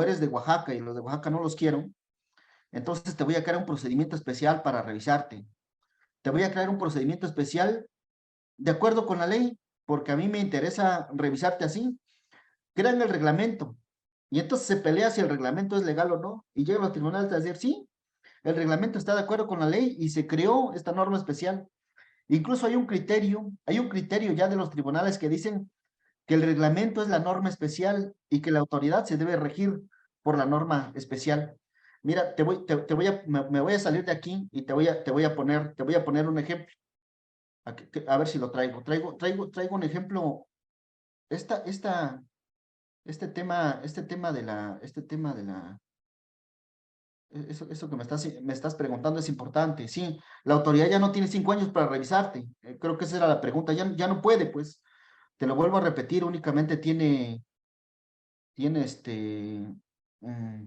eres de Oaxaca y los de Oaxaca no los quiero, entonces te voy a crear un procedimiento especial para revisarte. Te voy a crear un procedimiento especial de acuerdo con la ley, porque a mí me interesa revisarte así. Crean el reglamento y entonces se pelea si el reglamento es legal o no y llegan los tribunales a decir, sí, el reglamento está de acuerdo con la ley y se creó esta norma especial. Incluso hay un criterio ya de los tribunales que dicen que el reglamento es la norma especial y que la autoridad se debe regir por la norma especial. Mira, me voy a salir de aquí y te voy a poner un ejemplo. A ver si lo traigo. Traigo un ejemplo. Este tema de la, eso que me estás preguntando es importante. Sí, la autoridad ya no tiene 5 años para revisarte. Creo que esa era la pregunta. Ya no puede, pues. Te lo vuelvo a repetir, únicamente tiene mm,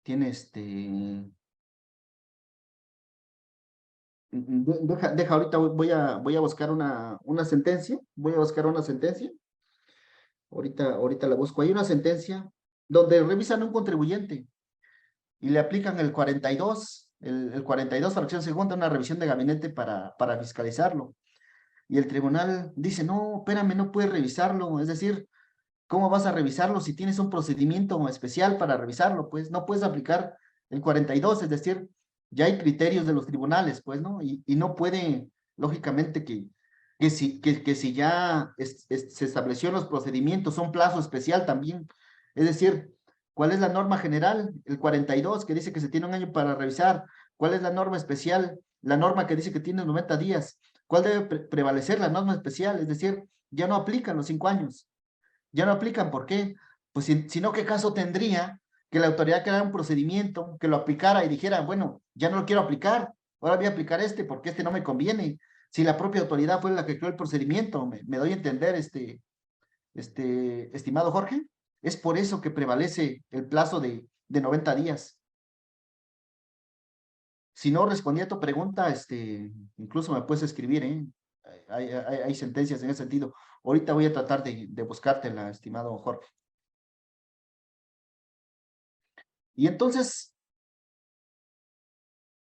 tiene deja ahorita voy a buscar una sentencia, voy a buscar una sentencia, ahorita la busco. Hay una sentencia donde revisan un contribuyente y le aplican el 42, el 42 fracción segunda, una revisión de gabinete para fiscalizarlo. Y el tribunal dice, no, espérame, no puedes revisarlo, es decir, ¿cómo vas a revisarlo si tienes un procedimiento especial para revisarlo? Pues no puedes aplicar el 42, es decir, ya hay criterios de los tribunales, pues, ¿no? Y no puede, lógicamente, que si ya se estableció en los procedimientos un plazo especial también. Es decir, ¿cuál es la norma general? El 42, que dice que se tiene un año para revisar. ¿Cuál es la norma especial? La norma que dice que tiene 90 días. ¿Cuál debe prevalecer? La norma especial, es decir, ya no aplican los 5 años. Ya no aplican, ¿por qué? Pues si no, ¿qué caso tendría que la autoridad creara un procedimiento, que lo aplicara y dijera, bueno, ya no lo quiero aplicar, ahora voy a aplicar porque este no me conviene? Si la propia autoridad fue la que creó el procedimiento, me doy a entender, estimado Jorge, es por eso que prevalece el plazo de 90 días. Si no respondí a tu pregunta, incluso me puedes escribir, ¿eh? Hay sentencias en ese sentido. Ahorita voy a tratar de buscártela, estimado Jorge. Y entonces,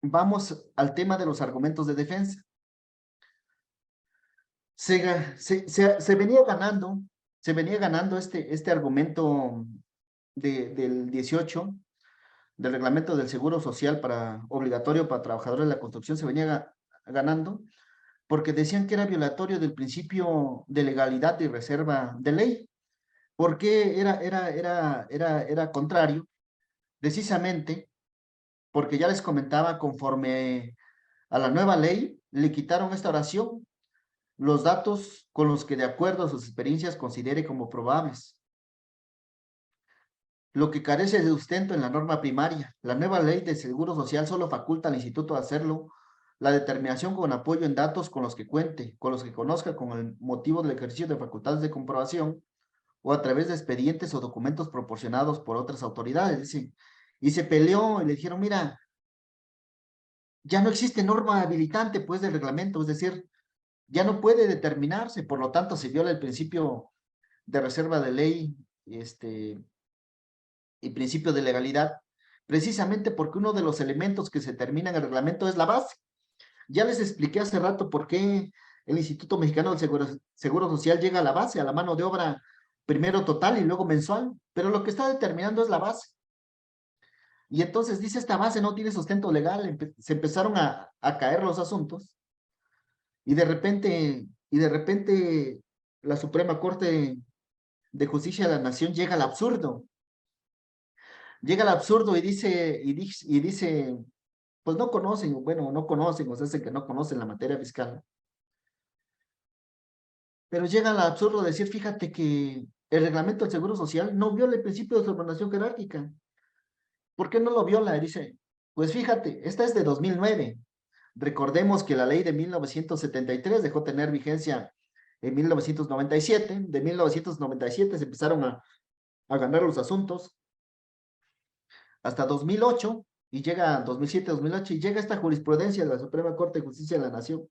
vamos al tema de los argumentos de defensa. Se venía ganando este argumento del 18, del reglamento del Seguro Social obligatorio para trabajadores de la construcción, se venía ganando porque decían que era violatorio del principio de legalidad y reserva de ley. ¿Por qué era contrario? Precisamente porque ya les comentaba, conforme a la nueva ley, le quitaron esta oración, los datos con los que de acuerdo a sus experiencias considere como probables, lo que carece de sustento en la norma primaria. La nueva ley de Seguro Social solo faculta al instituto a hacerlo la determinación con apoyo en datos con los que cuente, con los que conozca con el motivo del ejercicio de facultades de comprobación o a través de expedientes o documentos proporcionados por otras autoridades. Dice, y se peleó y le dijeron, mira, ya no existe norma habilitante pues del reglamento, es decir, ya no puede determinarse, por lo tanto se viola el principio de reserva de ley y principio de legalidad. precisamente porque uno de los elementos que se determina en el reglamento es la base. Ya les expliqué hace rato por qué el Instituto Mexicano del Seguro Social llega a la base, a la mano de obra, primero total y luego mensual, pero lo que está determinando es la base. Y entonces dice, esta base no tiene sustento legal, se empezaron a caer los asuntos y de repente la Suprema Corte de Justicia de la Nación llega al absurdo. Llega al absurdo y dice, pues no conocen, bueno, no conocen, o sea, es que no conocen la materia fiscal. Pero llega al absurdo de decir, fíjate que el reglamento del Seguro Social no viola el principio de subordinación jerárquica. ¿Por qué no lo viola? Dice, pues fíjate, esta es de 2009. Recordemos que la ley de 1973 dejó tener vigencia en 1997. De 1997 se empezaron a ganar los asuntos hasta 2008 y llega 2007-2008 y llega esta jurisprudencia de la Suprema Corte de Justicia de la Nación.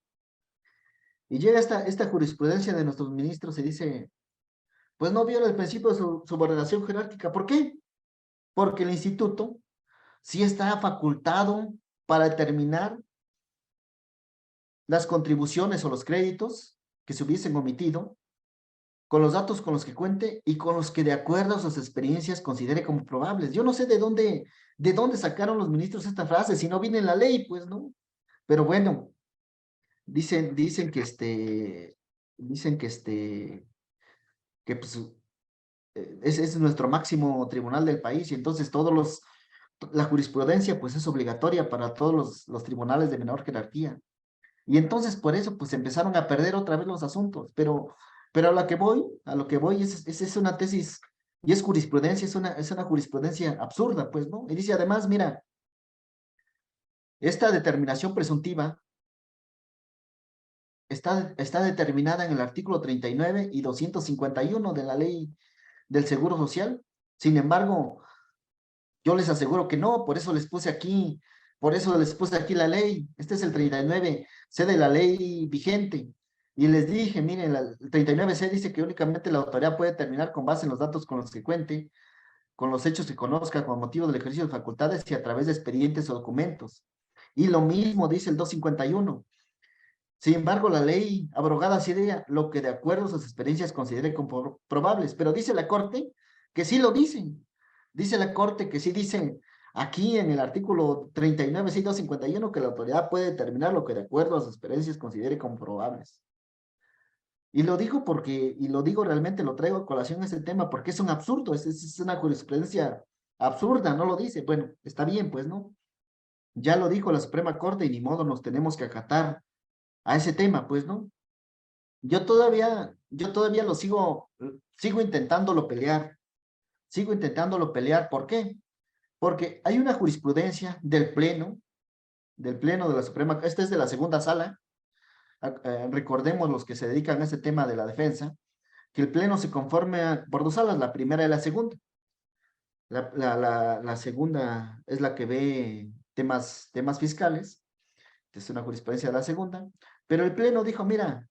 Y llega esta jurisprudencia de nuestros ministros y dice, pues no viola el principio de subordinación jerárquica. ¿Por qué? Porque el instituto sí está facultado para determinar las contribuciones o los créditos que se hubiesen omitido, con los datos con los que cuente y con los que de acuerdo a sus experiencias considere como probables. Yo no sé de dónde sacaron los ministros esta frase, si no viene en la ley, pues, ¿no? Pero bueno, dicen que pues es nuestro máximo tribunal del país y entonces la jurisprudencia pues es obligatoria para todos los tribunales de menor jerarquía. Y entonces por eso pues empezaron a perder otra vez los asuntos, pero a lo que voy es una tesis y es jurisprudencia, es una jurisprudencia absurda, pues, ¿no? Y dice además, mira, esta determinación presuntiva está determinada en el artículo 39 y 251 de la ley del Seguro Social. Sin embargo, yo les aseguro que no, por eso les puse aquí la ley. Este es el 39C de la ley vigente. Y les dije, miren, el 39C dice que únicamente la autoridad puede determinar con base en los datos con los que cuente, con los hechos que conozca, con motivo del ejercicio de facultades y a través de expedientes o documentos. Y lo mismo dice el 251. Sin embargo, la ley abrogada sería lo que de acuerdo a sus experiencias considere como probables, pero dice la Corte que sí lo dicen. Dice la Corte que sí dicen aquí en el artículo 39, 251, que la autoridad puede determinar lo que de acuerdo a sus experiencias considere como probables. Y lo digo y lo digo realmente, lo traigo a colación este tema, porque es un absurdo, es una jurisprudencia absurda, no lo dice. Bueno, está bien, pues, ¿no? Ya lo dijo la Suprema Corte y ni modo nos tenemos que acatar a ese tema, pues, ¿no? Yo todavía sigo intentándolo pelear. ¿Por qué? Porque hay una jurisprudencia del Pleno de la Suprema, esta es de la segunda sala, recordemos los que se dedican a este tema de la defensa, que el Pleno se conforma por dos salas, la primera y la segunda. La segunda es la que ve temas fiscales, es una jurisprudencia de la segunda, pero el Pleno dijo, mira,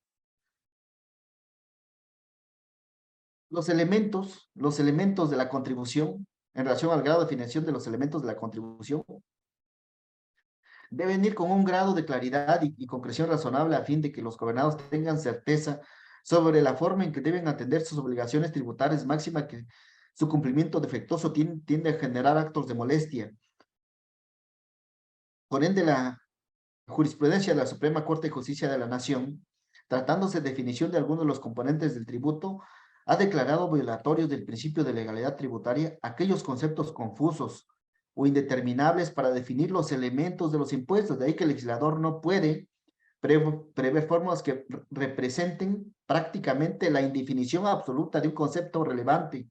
los elementos de la contribución en relación al grado de financiación de los elementos de la contribución deben ir con un grado de claridad y concreción razonable a fin de que los gobernados tengan certeza sobre la forma en que deben atender sus obligaciones tributarias, máxima que su cumplimiento defectuoso tiende a generar actos de molestia. Por ende, la jurisprudencia de la Suprema Corte de Justicia de la Nación, tratándose de definición de algunos de los componentes del tributo, ha declarado violatorios del principio de legalidad tributaria aquellos conceptos confusos o indeterminables para definir los elementos de los impuestos. De ahí que el legislador no puede prever fórmulas que representen prácticamente la indefinición absoluta de un concepto relevante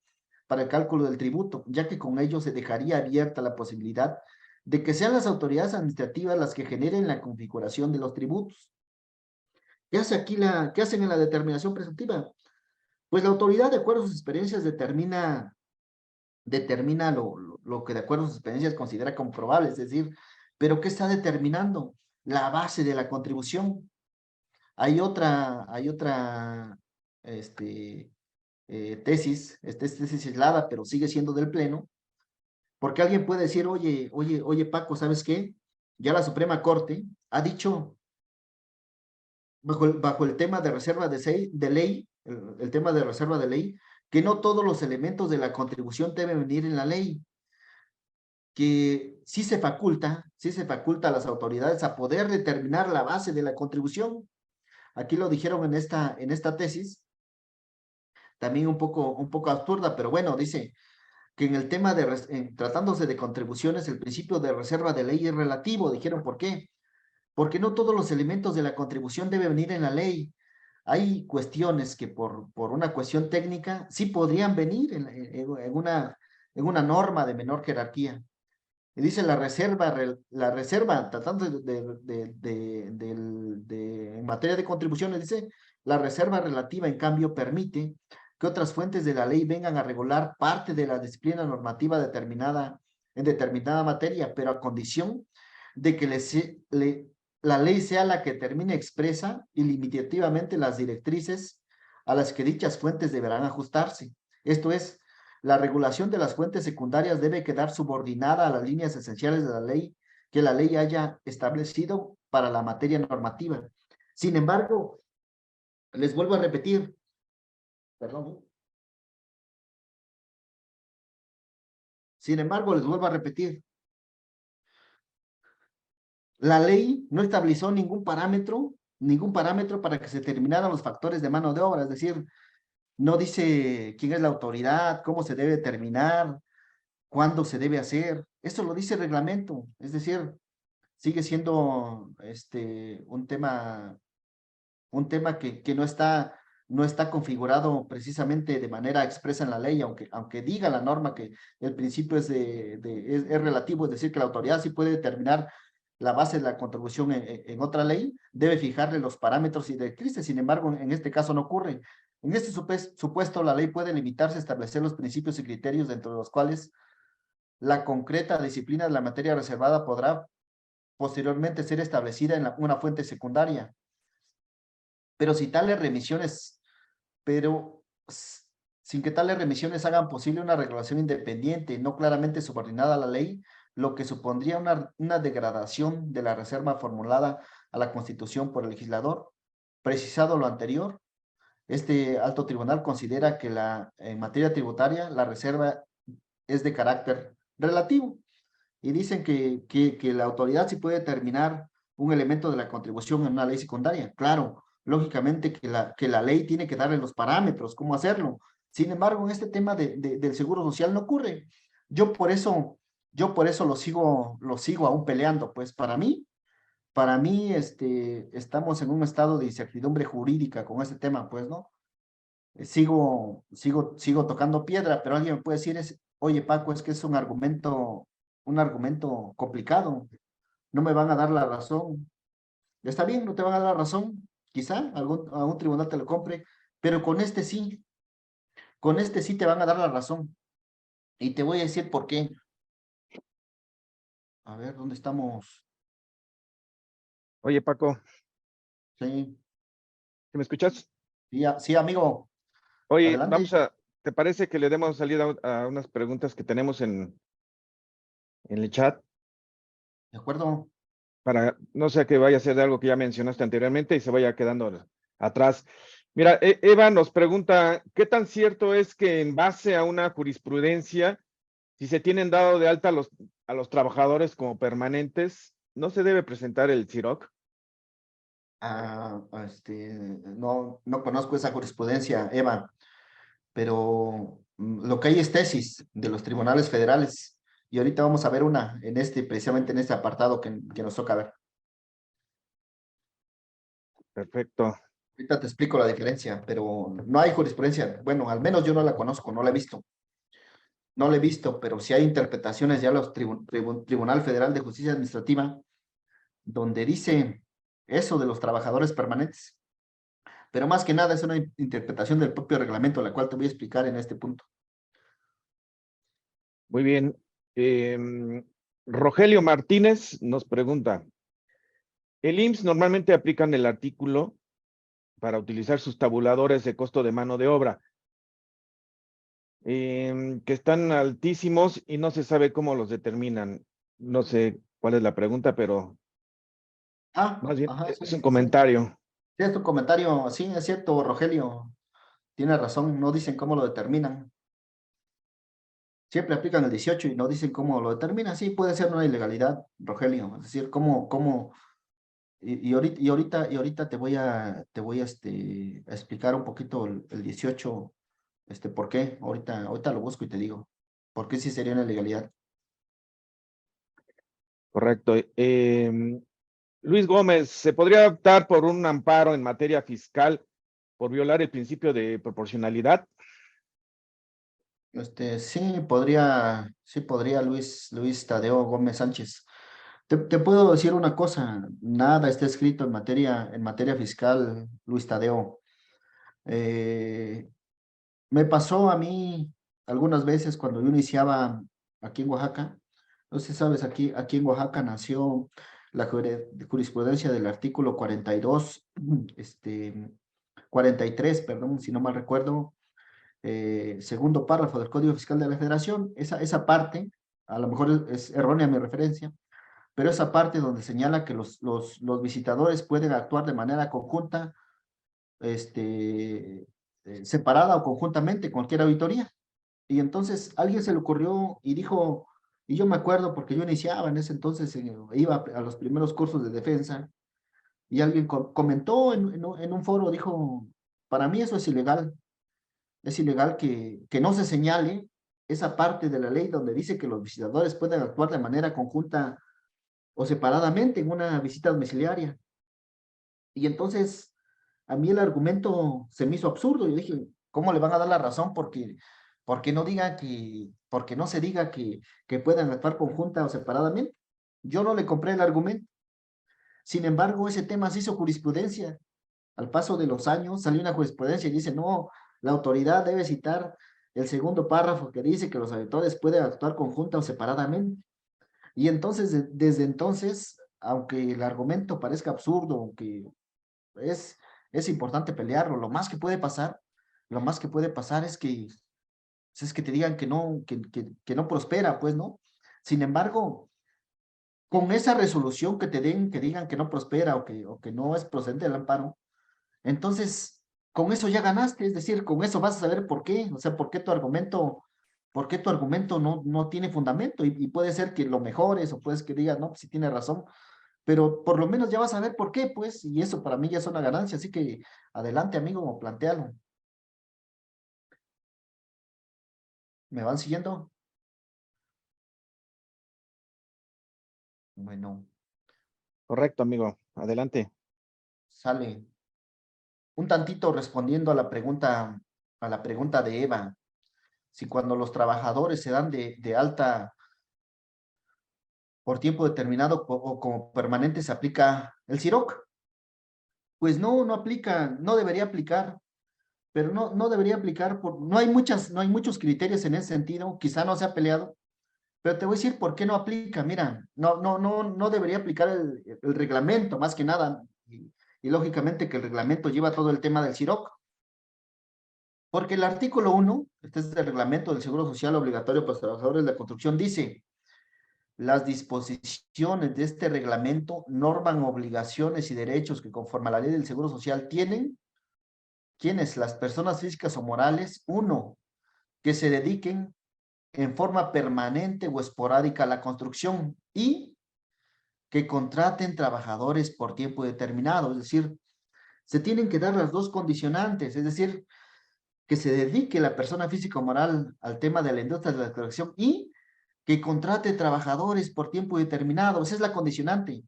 para el cálculo del tributo, ya que con ello se dejaría abierta la posibilidad de que sean las autoridades administrativas las que generen la configuración de los tributos. ¿Qué hacen en la determinación presuntiva? Pues la autoridad, de acuerdo a sus experiencias, determina lo que de acuerdo a sus experiencias considera como probable, es decir, ¿pero qué está determinando? La base de la contribución. Hay otra tesis, esta es tesis aislada, pero sigue siendo del Pleno, Porque alguien puede decir, oye, Paco, ¿sabes qué? Ya la Suprema Corte ha dicho, bajo el tema de reserva de ley, el tema de reserva de ley, que no todos los elementos de la contribución deben venir en la ley, que sí se faculta a las autoridades a poder determinar la base de la contribución. Aquí lo dijeron en esta tesis, también un poco absurda, pero bueno, dice que en el tema tratándose de contribuciones, el principio de reserva de ley es relativo. Dijeron, ¿por qué? Porque no todos los elementos de la contribución deben venir en la ley. Hay cuestiones que por una cuestión técnica sí podrían venir en una norma de menor jerarquía. Y dice la reserva, tratando en materia de contribuciones, dice, la reserva relativa, en cambio, permite que otras fuentes de la ley vengan a regular parte de la disciplina normativa determinada en determinada materia, pero a condición de que la ley sea la que termine expresa y limitativamente las directrices a las que dichas fuentes deberán ajustarse. Esto es, la regulación de las fuentes secundarias debe quedar subordinada a las líneas esenciales de la ley que la ley haya establecido para la materia normativa. Sin embargo, les vuelvo a repetir, perdón, sin embargo, les vuelvo a repetir, la ley no estableció ningún parámetro para que se determinaran los factores de mano de obra, es decir, no dice quién es la autoridad, cómo se debe determinar, cuándo se debe hacer. Eso lo dice el reglamento, es decir, sigue siendo un tema que no está configurado precisamente de manera expresa en la ley, aunque diga la norma que el principio es relativo, es decir, que la autoridad sí puede determinar la base de la contribución en otra ley, debe fijarle los parámetros y directrices. Sin embargo, en este caso no ocurre. En este supuesto, la ley puede limitarse a establecer los principios y criterios dentro de los cuales la concreta disciplina de la materia reservada podrá posteriormente ser establecida en una fuente secundaria. Pero si tales remisiones, pero sin que tales remisiones hagan posible una regulación independiente, no claramente subordinada a la ley, lo que supondría una degradación de la reserva formulada a la Constitución por el legislador. Precisado lo anterior, este alto tribunal considera que en materia tributaria la reserva es de carácter relativo y dicen que la autoridad sí puede determinar un elemento de la contribución en una ley secundaria. Claro, lógicamente que la ley tiene que darle los parámetros, cómo hacerlo. Sin embargo, en este tema del seguro social no ocurre. Yo por eso, lo sigo aún peleando, pues para mí, estamos en un estado de incertidumbre jurídica con este tema, pues, ¿no? Sigo tocando piedra, pero alguien me puede decir, oye, Paco, es que es un argumento complicado, no me van a dar la razón. Está bien, no te van a dar la razón, quizá algún tribunal te lo compre, pero con este sí te van a dar la razón. Y te voy a decir por qué. A ver, ¿dónde estamos? Oye, Paco, Sí, ¿sí me escuchas? sí, amigo, Oye, adelante, ¿te parece que le demos salida a unas preguntas que tenemos en el chat? ¿de acuerdo? Para, no sea que vaya a ser de algo que ya mencionaste anteriormente y se vaya quedando atrás. Mira, Eva nos pregunta, ¿qué tan cierto es que en base a una jurisprudencia, si se tienen dado de alta a los trabajadores como permanentes, no se debe presentar el CIROC? No conozco esa jurisprudencia, Eva, pero lo que hay es tesis de los tribunales federales y ahorita vamos a ver una precisamente en este apartado que nos toca ver. Perfecto. Ahorita te explico la diferencia, pero no hay jurisprudencia. Bueno, al menos yo no la conozco, no la he visto. No la he visto, pero sí hay interpretaciones ya los Tribunal Federal de Justicia Administrativa, donde dice eso de los trabajadores permanentes. Pero más que nada es una interpretación del propio reglamento, la cual te voy a explicar en este punto. Muy bien. Rogelio Martínez nos pregunta, el IMSS normalmente aplican el artículo para utilizar sus tabuladores de costo de mano de obra. que están altísimos y no se sabe cómo los determinan. No sé cuál es la pregunta, pero más bien Ajá, es un sí, sí. comentario. Sí, es tu comentario, sí, es cierto, Rogelio. Tiene razón, no dicen cómo lo determinan. Siempre aplican el 18 y no dicen cómo lo determinan. Sí, puede ser una ilegalidad, Rogelio. Es decir, y ahorita te voy a explicar un poquito el 18, por qué. Ahorita lo busco y te digo. ¿Por qué sí sería una ilegalidad? Correcto. Luis Gómez, ¿se podría optar por un amparo en materia fiscal por violar el principio de proporcionalidad? Sí podría Luis Tadeo Gómez Sánchez. Te puedo decir una cosa, nada está escrito en materia fiscal, Luis Tadeo. Eh, Me pasó a mí algunas veces cuando yo iniciaba aquí en Oaxaca. No sé si sabes, aquí en Oaxaca nació la jurisprudencia del artículo 42, 43, perdón, si no mal recuerdo, segundo párrafo del Código Fiscal de la Federación. Esa parte, a lo mejor es errónea mi referencia, pero esa parte donde señala que los visitadores pueden actuar de manera conjunta, separada o conjuntamente, cualquier auditoría. Y entonces alguien se le ocurrió y dijo, y yo me acuerdo porque yo iniciaba en ese entonces, iba a los primeros cursos de defensa, y alguien comentó en un foro, dijo, para mí eso es ilegal que no se señale esa parte de la ley donde dice que los visitadores pueden actuar de manera conjunta o separadamente en una visita domiciliaria. Y entonces a mí el argumento se me hizo absurdo. Yo dije, ¿cómo le van a dar la razón? Porque no se diga que puedan actuar conjunta o separadamente. Yo no le compré el argumento. Sin embargo, ese tema se hizo jurisprudencia. Al paso de los años salió una jurisprudencia y dice, no, la autoridad debe citar el segundo párrafo que dice que los auditores pueden actuar conjunta o separadamente. Y entonces, desde entonces, aunque el argumento parezca absurdo, aunque es, es importante pelearlo. Lo más que puede pasar es que te digan que no prospera, pues, ¿no? Sin embargo, con esa resolución que te den, que digan que no prospera o que no es procedente del amparo, entonces, con eso ya ganaste, es decir, con eso vas a saber por qué, o sea, por qué tu argumento no tiene fundamento, y puede ser que lo mejores, o puedes que digas, no, pues sí tiene razón, pero por lo menos ya vas a ver por qué, pues, y eso para mí ya es una ganancia, así que adelante, amigo, plantéalo. ¿Me van siguiendo? Bueno, Correcto, amigo. Adelante. sale un tantito respondiendo a la pregunta de Eva, si cuando los trabajadores se dan de alta por tiempo determinado o como permanente se aplica el CIROC. Pues no, no aplica, no debería aplicar, pero no debería aplicar, no hay muchos criterios en ese sentido, quizá no se ha peleado. Pero te voy a decir por qué no aplica. Mira, no debería aplicar el reglamento, más que nada. Y lógicamente que el reglamento lleva todo el tema del CIROC. Porque el artículo 1, este es el reglamento del Seguro Social obligatorio para los trabajadores de la construcción, dice: las disposiciones de este reglamento norman obligaciones y derechos que conforme a la ley del Seguro Social tienen quienes, las personas físicas o morales, uno, que se dediquen en forma permanente o esporádica a la construcción, y que contraten trabajadores por tiempo determinado. Es decir, se tienen que dar las dos condicionantes, es decir, que se dedique la persona física o moral al tema de la industria de la construcción y que contrate trabajadores por tiempo determinado. Esa es la condicionante.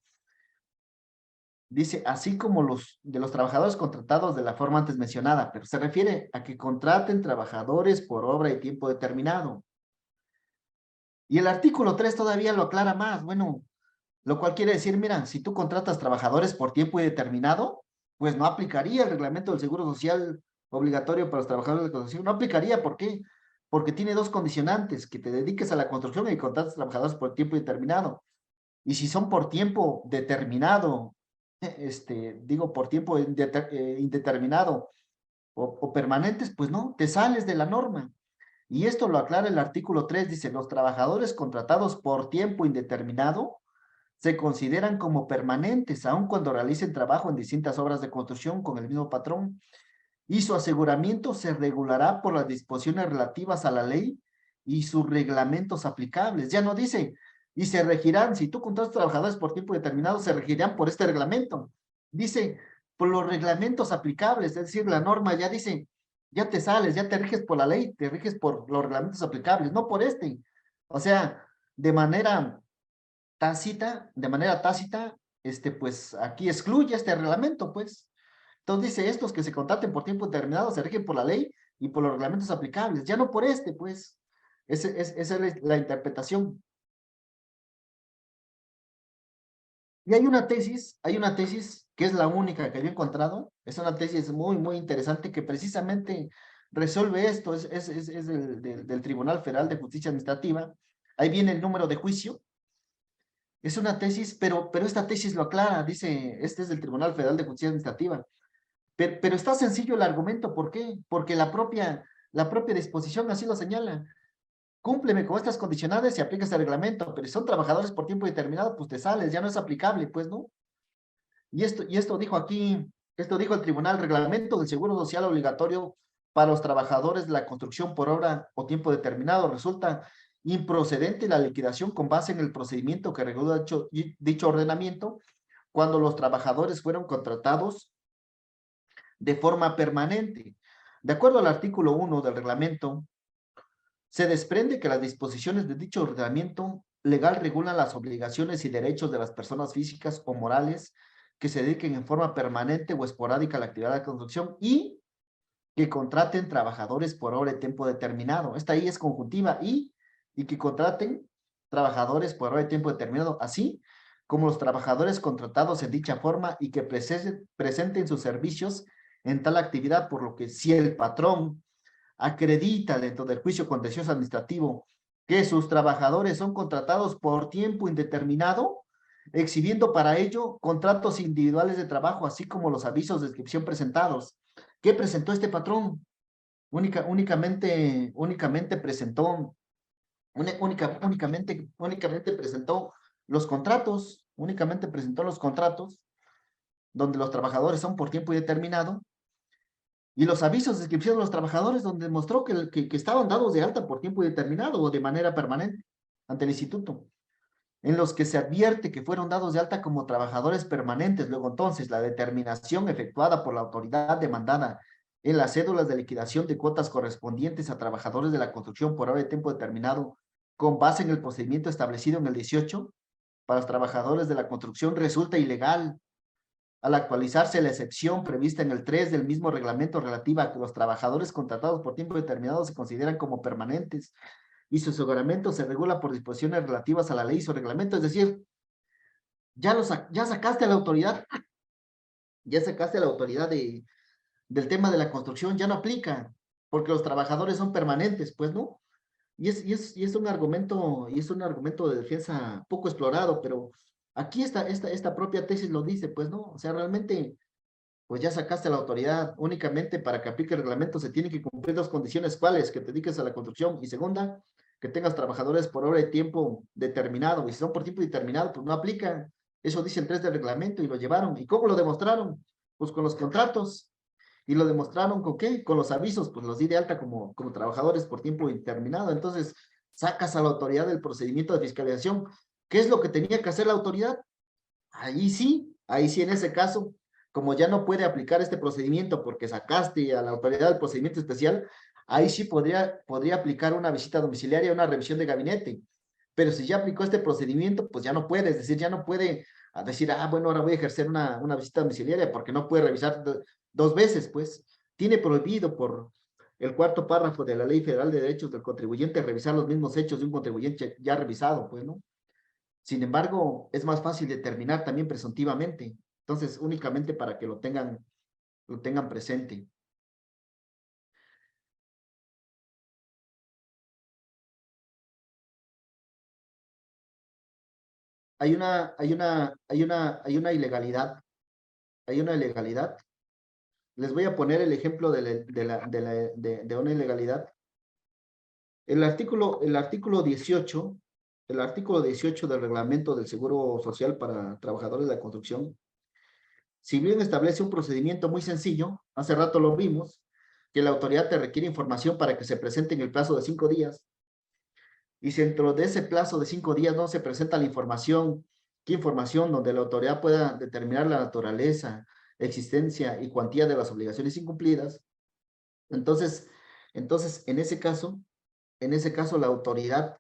Dice, así como los de los trabajadores contratados de la forma antes mencionada, pero se refiere a que contraten trabajadores por obra y tiempo determinado. Y el artículo 3 todavía lo aclara más. Bueno, lo cual quiere decir, mira, si tú contratas trabajadores por tiempo indeterminado, pues no aplicaría el reglamento del Seguro Social obligatorio para los trabajadores de construcción. No aplicaría, ¿por qué? Porque tiene dos condicionantes: que te dediques a la construcción y contrates trabajadores por tiempo indeterminado. Y si son por tiempo determinado, digo, por tiempo indeterminado o permanentes, pues no, te sales de la norma. Y esto lo aclara el artículo 3, dice, los trabajadores contratados por tiempo indeterminado se consideran como permanentes, aun cuando realicen trabajo en distintas obras de construcción con el mismo patrón, y su aseguramiento se regulará por las disposiciones relativas a la ley y sus reglamentos aplicables. Ya no dice, y se regirán, si tú contratas trabajadores por tiempo determinado, se regirán por este reglamento. Dice, por los reglamentos aplicables, es decir, la norma ya dice, ya te sales, ya te riges por la ley, te riges por los reglamentos aplicables, no por este. O sea, de manera tácita, pues aquí excluye este reglamento, pues. Entonces dice, estos que se contraten por tiempo determinado se rigen por la ley y por los reglamentos aplicables, ya no por este, pues. Esa es la interpretación. Y hay una tesis que es la única que yo he encontrado, es una tesis muy, muy interesante que precisamente resuelve esto, es del Tribunal Federal de Justicia Administrativa, ahí viene el número de juicio, es una tesis, pero esta tesis lo aclara, dice, este es del Tribunal Federal de Justicia Administrativa, pero está sencillo el argumento, ¿por qué? Porque la propia disposición así lo señala. Cúmpleme con estas condicionantes y aplica este reglamento, pero si son trabajadores por tiempo determinado, pues te sales, ya no es aplicable, pues, ¿no? Y esto dijo aquí, esto dijo el tribunal, reglamento del seguro social obligatorio para los trabajadores de la construcción por obra o tiempo determinado. Resulta improcedente la liquidación con base en el procedimiento que regula dicho ordenamiento cuando los trabajadores fueron contratados de forma permanente. De acuerdo al artículo 1 del reglamento, se desprende que las disposiciones de dicho ordenamiento legal regulan las obligaciones y derechos de las personas físicas o morales que se dediquen en forma permanente o esporádica a la actividad de construcción y que contraten trabajadores por hora de tiempo determinado. Esta ahí es conjuntiva y que contraten trabajadores por hora de tiempo determinado, así como los trabajadores contratados en dicha forma y que presenten sus servicios en tal actividad, por lo que si el patrón acredita dentro del juicio contencioso administrativo que sus trabajadores son contratados por tiempo indeterminado, exhibiendo para ello contratos individuales de trabajo, así como los avisos de inscripción presentados. ¿Qué presentó este patrón? Únicamente presentó, únicamente presentó los contratos, únicamente presentó los contratos donde los trabajadores son por tiempo indeterminado y los avisos de inscripción de los trabajadores donde demostró que estaban dados de alta por tiempo indeterminado o de manera permanente ante el instituto, en los que se advierte que fueron dados de alta como trabajadores permanentes. Luego entonces la determinación efectuada por la autoridad demandada en las cédulas de liquidación de cuotas correspondientes a trabajadores de la construcción por hora de tiempo determinado con base en el procedimiento establecido en el 18 para los trabajadores de la construcción resulta ilegal al actualizarse la excepción prevista en el 3 del mismo reglamento relativa a que los trabajadores contratados por tiempo determinado se consideran como permanentes y su aseguramiento se regula por disposiciones relativas a la ley y su reglamento, es decir, ya sacaste a la autoridad, del tema de la construcción, ya no aplica, porque los trabajadores son permanentes, pues, ¿no? Y es un argumento de defensa poco explorado, pero aquí esta propia tesis lo dice, pues, ¿no? O sea, realmente pues ya sacaste a la autoridad. Únicamente para que aplique el reglamento se tienen que cumplir dos condiciones. ¿Cuáles? Que te dediques a la construcción y segunda, que tengas trabajadores por hora de tiempo determinado. Y si son por tiempo determinado, pues no aplica. Eso dice el 3 del reglamento y lo llevaron. ¿Y cómo lo demostraron? Pues con los contratos. ¿Y lo demostraron con qué? Con los avisos, pues los di de alta como trabajadores por tiempo indeterminado. Entonces, sacas a la autoridad del procedimiento de fiscalización. ¿Qué es lo que tenía que hacer la autoridad? Ahí sí, en ese caso, como ya no puede aplicar este procedimiento porque sacaste a la autoridad del procedimiento especial, ahí sí podría aplicar una visita domiciliaria, una revisión de gabinete. Pero si ya aplicó este procedimiento, pues ya no puede, es decir, ya no puede decir, bueno, ahora voy a ejercer una visita domiciliaria porque no puede revisar dos veces, pues. Tiene prohibido por el cuarto párrafo de la Ley Federal de Derechos del Contribuyente revisar los mismos hechos de un contribuyente ya revisado, pues, ¿no? Sin embargo, es más fácil determinar también presuntivamente. Entonces, únicamente para que lo tengan presente. Hay una ilegalidad. Hay una ilegalidad. Les voy a poner el ejemplo de una ilegalidad el artículo 18 del reglamento del Seguro Social para trabajadores de la construcción, si bien establece un procedimiento muy sencillo, hace rato lo vimos, que la autoridad te requiere información para que se presente en el plazo de 5 días, y si dentro de ese plazo de 5 días no se presenta la información, ¿qué información? Donde la autoridad pueda determinar la naturaleza, existencia y cuantía de las obligaciones incumplidas. Entonces, en ese caso la autoridad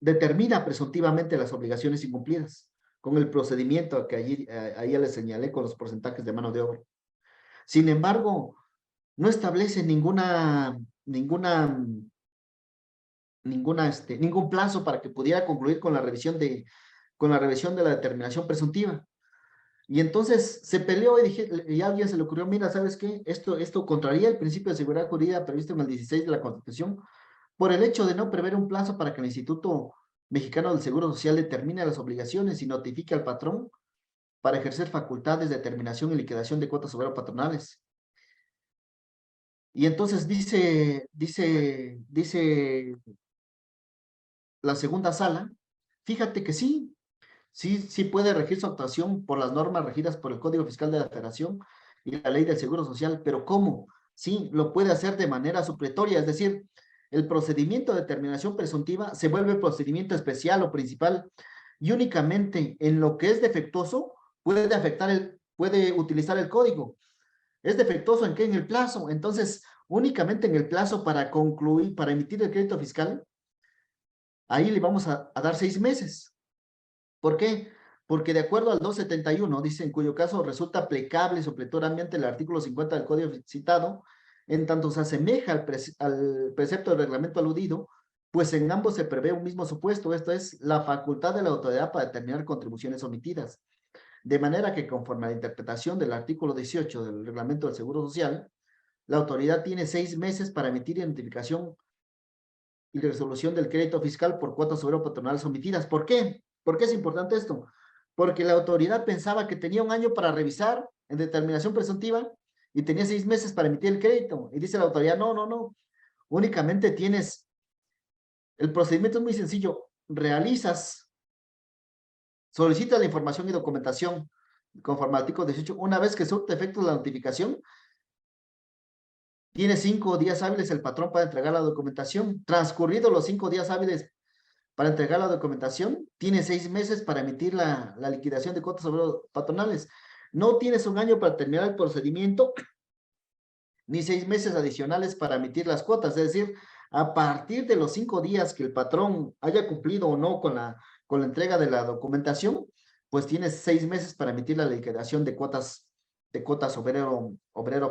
determina presuntivamente las obligaciones incumplidas con el procedimiento que ahí ya les señalé con los porcentajes de mano de obra. Sin embargo, no establece ningún plazo para que pudiera concluir con la revisión de la determinación presuntiva. Y entonces se peleó y a alguien se le ocurrió, mira, ¿sabes qué? Esto contraría el principio de seguridad jurídica previsto en el 16 de la Constitución por el hecho de no prever un plazo para que el Instituto Mexicano del Seguro Social determine las obligaciones y notifique al patrón para ejercer facultades de determinación y liquidación de cuotas obrero-patronales. Y entonces dice la segunda sala, fíjate que sí puede regir su actuación por las normas regidas por el Código Fiscal de la Federación y la Ley del Seguro Social, pero ¿cómo? Sí, lo puede hacer de manera supletoria, es decir, el procedimiento de determinación presuntiva se vuelve procedimiento especial o principal y únicamente en lo que es defectuoso puede utilizar el código. ¿Es defectuoso en qué? En el plazo. Entonces, únicamente en el plazo para concluir, para emitir el crédito fiscal, ahí le vamos a dar 6 meses. ¿Por qué? Porque de acuerdo al 271, dice, en cuyo caso resulta aplicable supletoriamente el artículo 50 del Código citado, en tanto se asemeja al precepto del reglamento aludido, pues en ambos se prevé un mismo supuesto, esto es, la facultad de la autoridad para determinar contribuciones omitidas. De manera que conforme a la interpretación del artículo 18 del reglamento del Seguro Social, la autoridad tiene 6 meses para emitir identificación y resolución del crédito fiscal por cuotas obrero-patronales omitidas. ¿Por qué? ¿Por qué es importante esto? Porque la autoridad pensaba que tenía un año para revisar en determinación presuntiva y tenía 6 meses para emitir el crédito. Y dice la autoridad, no. Únicamente el procedimiento es muy sencillo. Solicitas la información y documentación conforme al artículo 18. Una vez que surte efecto la notificación, tiene 5 días hábiles el patrón para entregar la documentación. Transcurridos los 5 días hábiles para entregar la documentación, tiene 6 meses para emitir la liquidación de cuotas patronales. No tienes un año para terminar el procedimiento, ni 6 meses adicionales para emitir las cuotas. Es decir, a partir de los 5 días que el patrón haya cumplido o no con la entrega de la documentación, pues tienes 6 meses para emitir la liquidación de cuotas obrero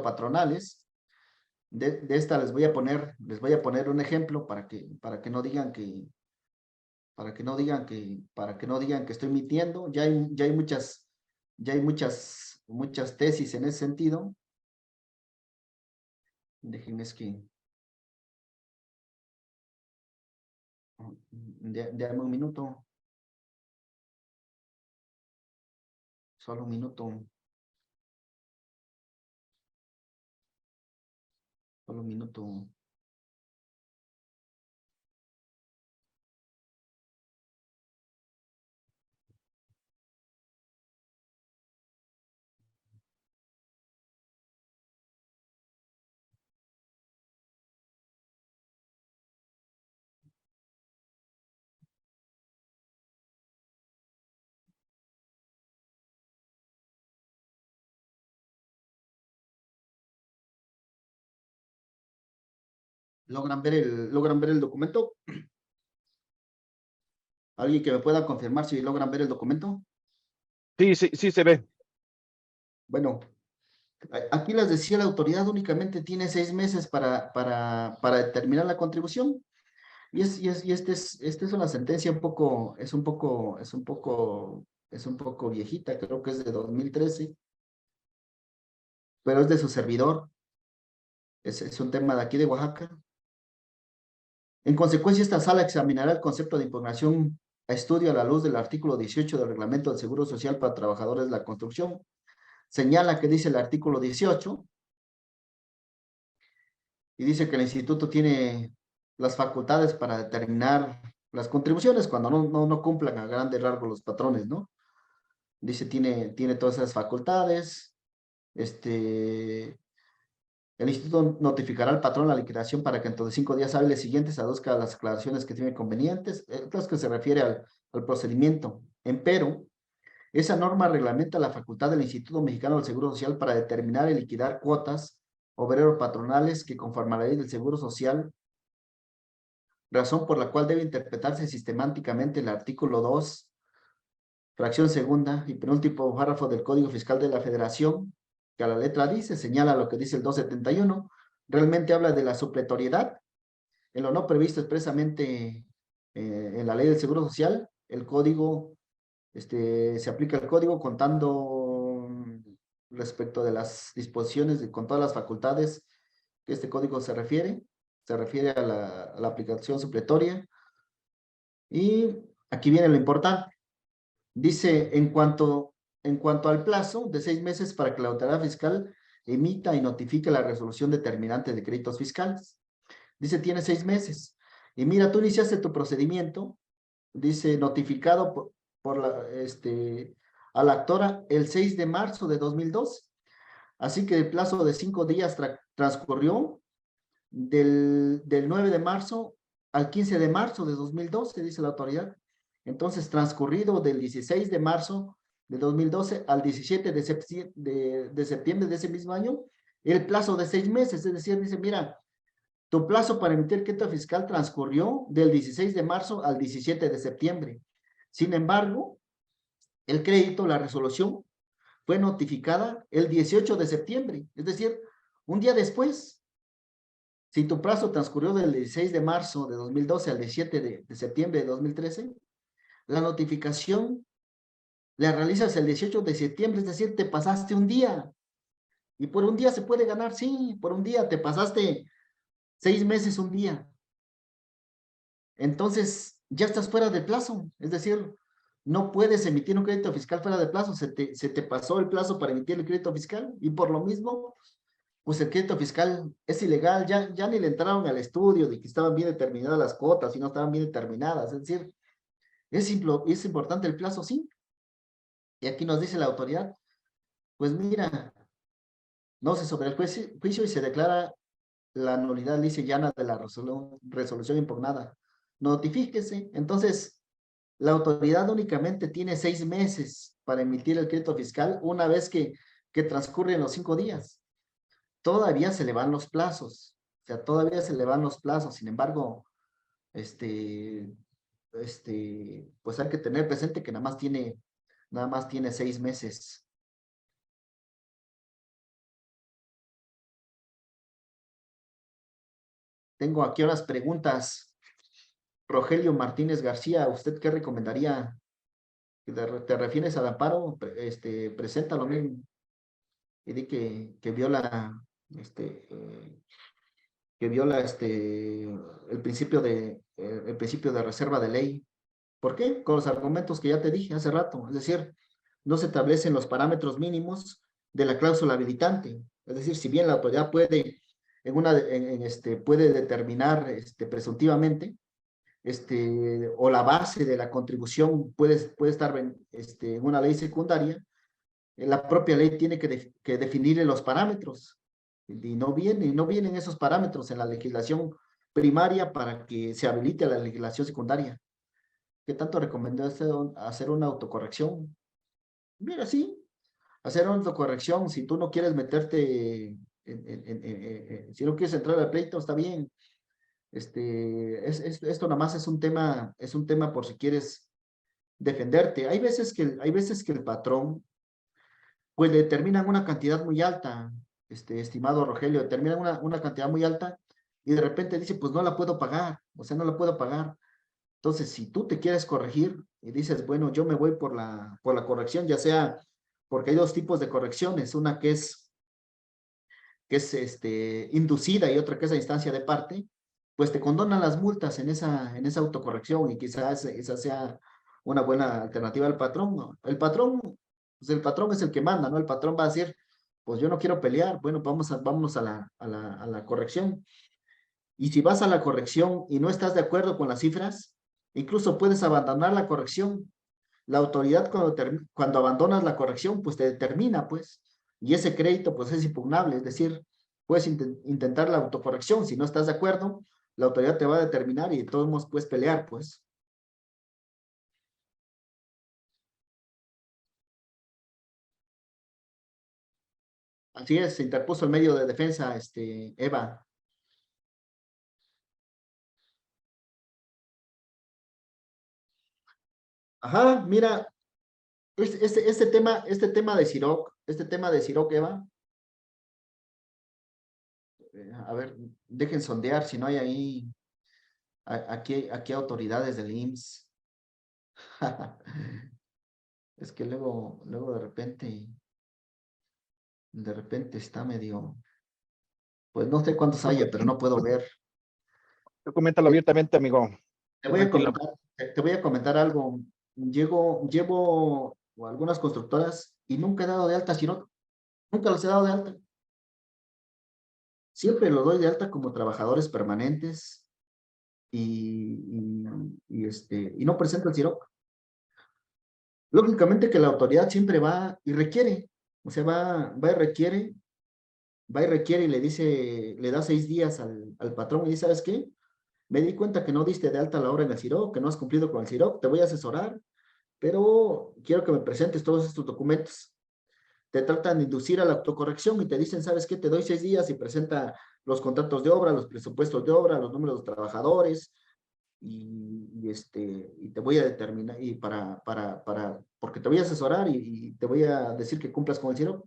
patronales. De esta les voy a poner un ejemplo para que no digan que estoy mintiendo. Ya hay muchas tesis en ese sentido. Déjenme déjame un minuto. Solo un minuto. Solo un minuto. ¿Logran ver el documento? ¿Alguien que me pueda confirmar si logran ver el documento? Sí se ve. Bueno, aquí les decía, la autoridad únicamente tiene 6 meses para determinar la contribución. Y esta es una sentencia es un poco viejita, creo que es de 2013, pero es de su servidor. Es un tema de aquí de Oaxaca. En consecuencia, esta sala examinará el concepto de impugnación a estudio a la luz del artículo 18 del Reglamento del Seguro Social para Trabajadores de la Construcción. Señala que dice el artículo 18 y dice que el instituto tiene las facultades para determinar las contribuciones cuando no cumplan a grandes rasgos los patrones, ¿no? Dice, tiene todas esas facultades. El instituto notificará al patrón la liquidación para que dentro de 5 días hábiles siguientes adozca las declaraciones que tiene convenientes. Esto es que se refiere al procedimiento. Empero, esa norma reglamenta la facultad del Instituto Mexicano del Seguro Social para determinar y liquidar cuotas obreros patronales que conforme a la ley del Seguro Social, razón por la cual debe interpretarse sistemáticamente el artículo 2, fracción segunda y penúltimo párrafo del Código Fiscal de la Federación, que a la letra dice, señala lo que dice el 271, realmente habla de la supletoriedad, en lo no previsto expresamente en la ley del Seguro Social, el código, se aplica el código contando respecto de las disposiciones con todas las facultades que este código se refiere a la aplicación supletoria. Y aquí viene lo importante. Dice, en cuanto al plazo de 6 meses para que la autoridad fiscal emita y notifique la resolución determinante de créditos fiscales. Dice, tiene 6 meses. Y mira, tú iniciaste tu procedimiento, dice, notificado a la actora el 6 de marzo de 2012. Así que el plazo de 5 días transcurrió del 9 de marzo al 15 de marzo de 2012, dice la autoridad. Entonces, transcurrido del 16 de marzo de 2012 al 17 de septiembre de ese mismo año, el plazo de 6 meses, es decir, dice, mira, tu plazo para emitir crédito fiscal transcurrió del 16 de marzo al 17 de septiembre. Sin embargo, el crédito, la resolución, fue notificada el 18 de septiembre, es decir, un día después. Si tu plazo transcurrió del 16 de marzo de 2012 al 17 de septiembre de 2013, la notificación la realizas el 18 de septiembre, es decir, te pasaste un día. Y por un día se puede ganar, sí, por un día te pasaste 6 meses un día. Entonces, ya estás fuera de plazo, es decir, no puedes emitir un crédito fiscal fuera de plazo, se te pasó el plazo para emitir el crédito fiscal y por lo mismo pues el crédito fiscal es ilegal, ya ni le entraron al estudio de que estaban bien determinadas las cuotas y no estaban bien determinadas, es decir, es importante el plazo, sí, y aquí nos dice la autoridad, pues mira, no se sobre el juicio y se declara la nulidad lisa y llana de la resolución impugnada, notifíquese, entonces, la autoridad únicamente tiene 6 meses para emitir el crédito fiscal una vez que transcurren los 5 días. Todavía se le van los plazos, o sea, todavía se le van los plazos, sin embargo, pues hay que tener presente que nada más tiene 6 meses. Tengo aquí unas preguntas. Rogelio Martínez García, ¿usted qué recomendaría? ¿Te refieres al amparo? Preséntalo mismo y di que viola el principio de reserva de ley. ¿Por qué? Con los argumentos que ya te dije hace rato, es decir, no se establecen los parámetros mínimos de la cláusula habilitante. Es decir, si bien la autoridad puede puede determinar presuntivamente o la base de la contribución puede estar en una ley secundaria, la propia ley tiene que definir los parámetros y no vienen esos parámetros en la legislación primaria para que se habilite la legislación secundaria. ¿Qué tanto recomendó hacer una autocorrección? Mira, sí, hacer una autocorrección. Si tú no quieres meterte, si no quieres entrar al pleito, está bien. Esto nada más es un tema por si quieres defenderte. Hay veces que el patrón, pues le determinan una cantidad muy alta, estimado Rogelio, determinan una cantidad muy alta y de repente dice, pues no la puedo pagar, o sea, no la puedo pagar. Entonces, si tú te quieres corregir y dices, bueno, yo me voy por la corrección, ya sea porque hay 2 tipos de correcciones, una que es inducida y otra que es a instancia de parte, pues te condonan las multas en esa autocorrección y quizás esa sea una buena alternativa al patrón, ¿no? El patrón es el que manda, ¿no? El patrón va a decir, pues yo no quiero pelear, bueno, vámonos a la corrección. Y si vas a la corrección y no estás de acuerdo con las cifras, incluso puedes abandonar la corrección. La autoridad cuando abandonas la corrección, pues te determina, pues, y ese crédito, pues, es impugnable, es decir, puedes intentar la autocorrección, si no estás de acuerdo, la autoridad te va a determinar y de todos modos puedes pelear, pues. Así es, se interpuso el medio de defensa, Eva. Ajá, mira, este tema de Siroc, Eva, a ver, dejen sondear si no hay ahí, aquí autoridades del IMSS. Es que luego de repente está medio, pues no sé cuántos haya, pero no puedo ver. Coméntalo abiertamente, amigo. Te voy a Tranquilo. comentar, te voy a comentar algo. Llevo algunas constructoras y nunca he dado de alta, sino nunca los he dado de alta. Siempre los doy de alta como trabajadores permanentes y no presento el CIROC. Lógicamente que la autoridad siempre va y requiere, o sea, va y requiere y le dice, le da 6 días al patrón y dice, ¿sabes qué? Me di cuenta que no diste de alta la obra en el CIROC, que no has cumplido con el CIROC, te voy a asesorar, pero quiero que me presentes todos estos documentos. Te tratan de inducir a la autocorrección y te dicen, ¿sabes qué? Te doy 6 días y presenta los contratos de obra, los presupuestos de obra, los números de trabajadores y te voy a determinar porque te voy a asesorar y te voy a decir que cumplas con el CIROC.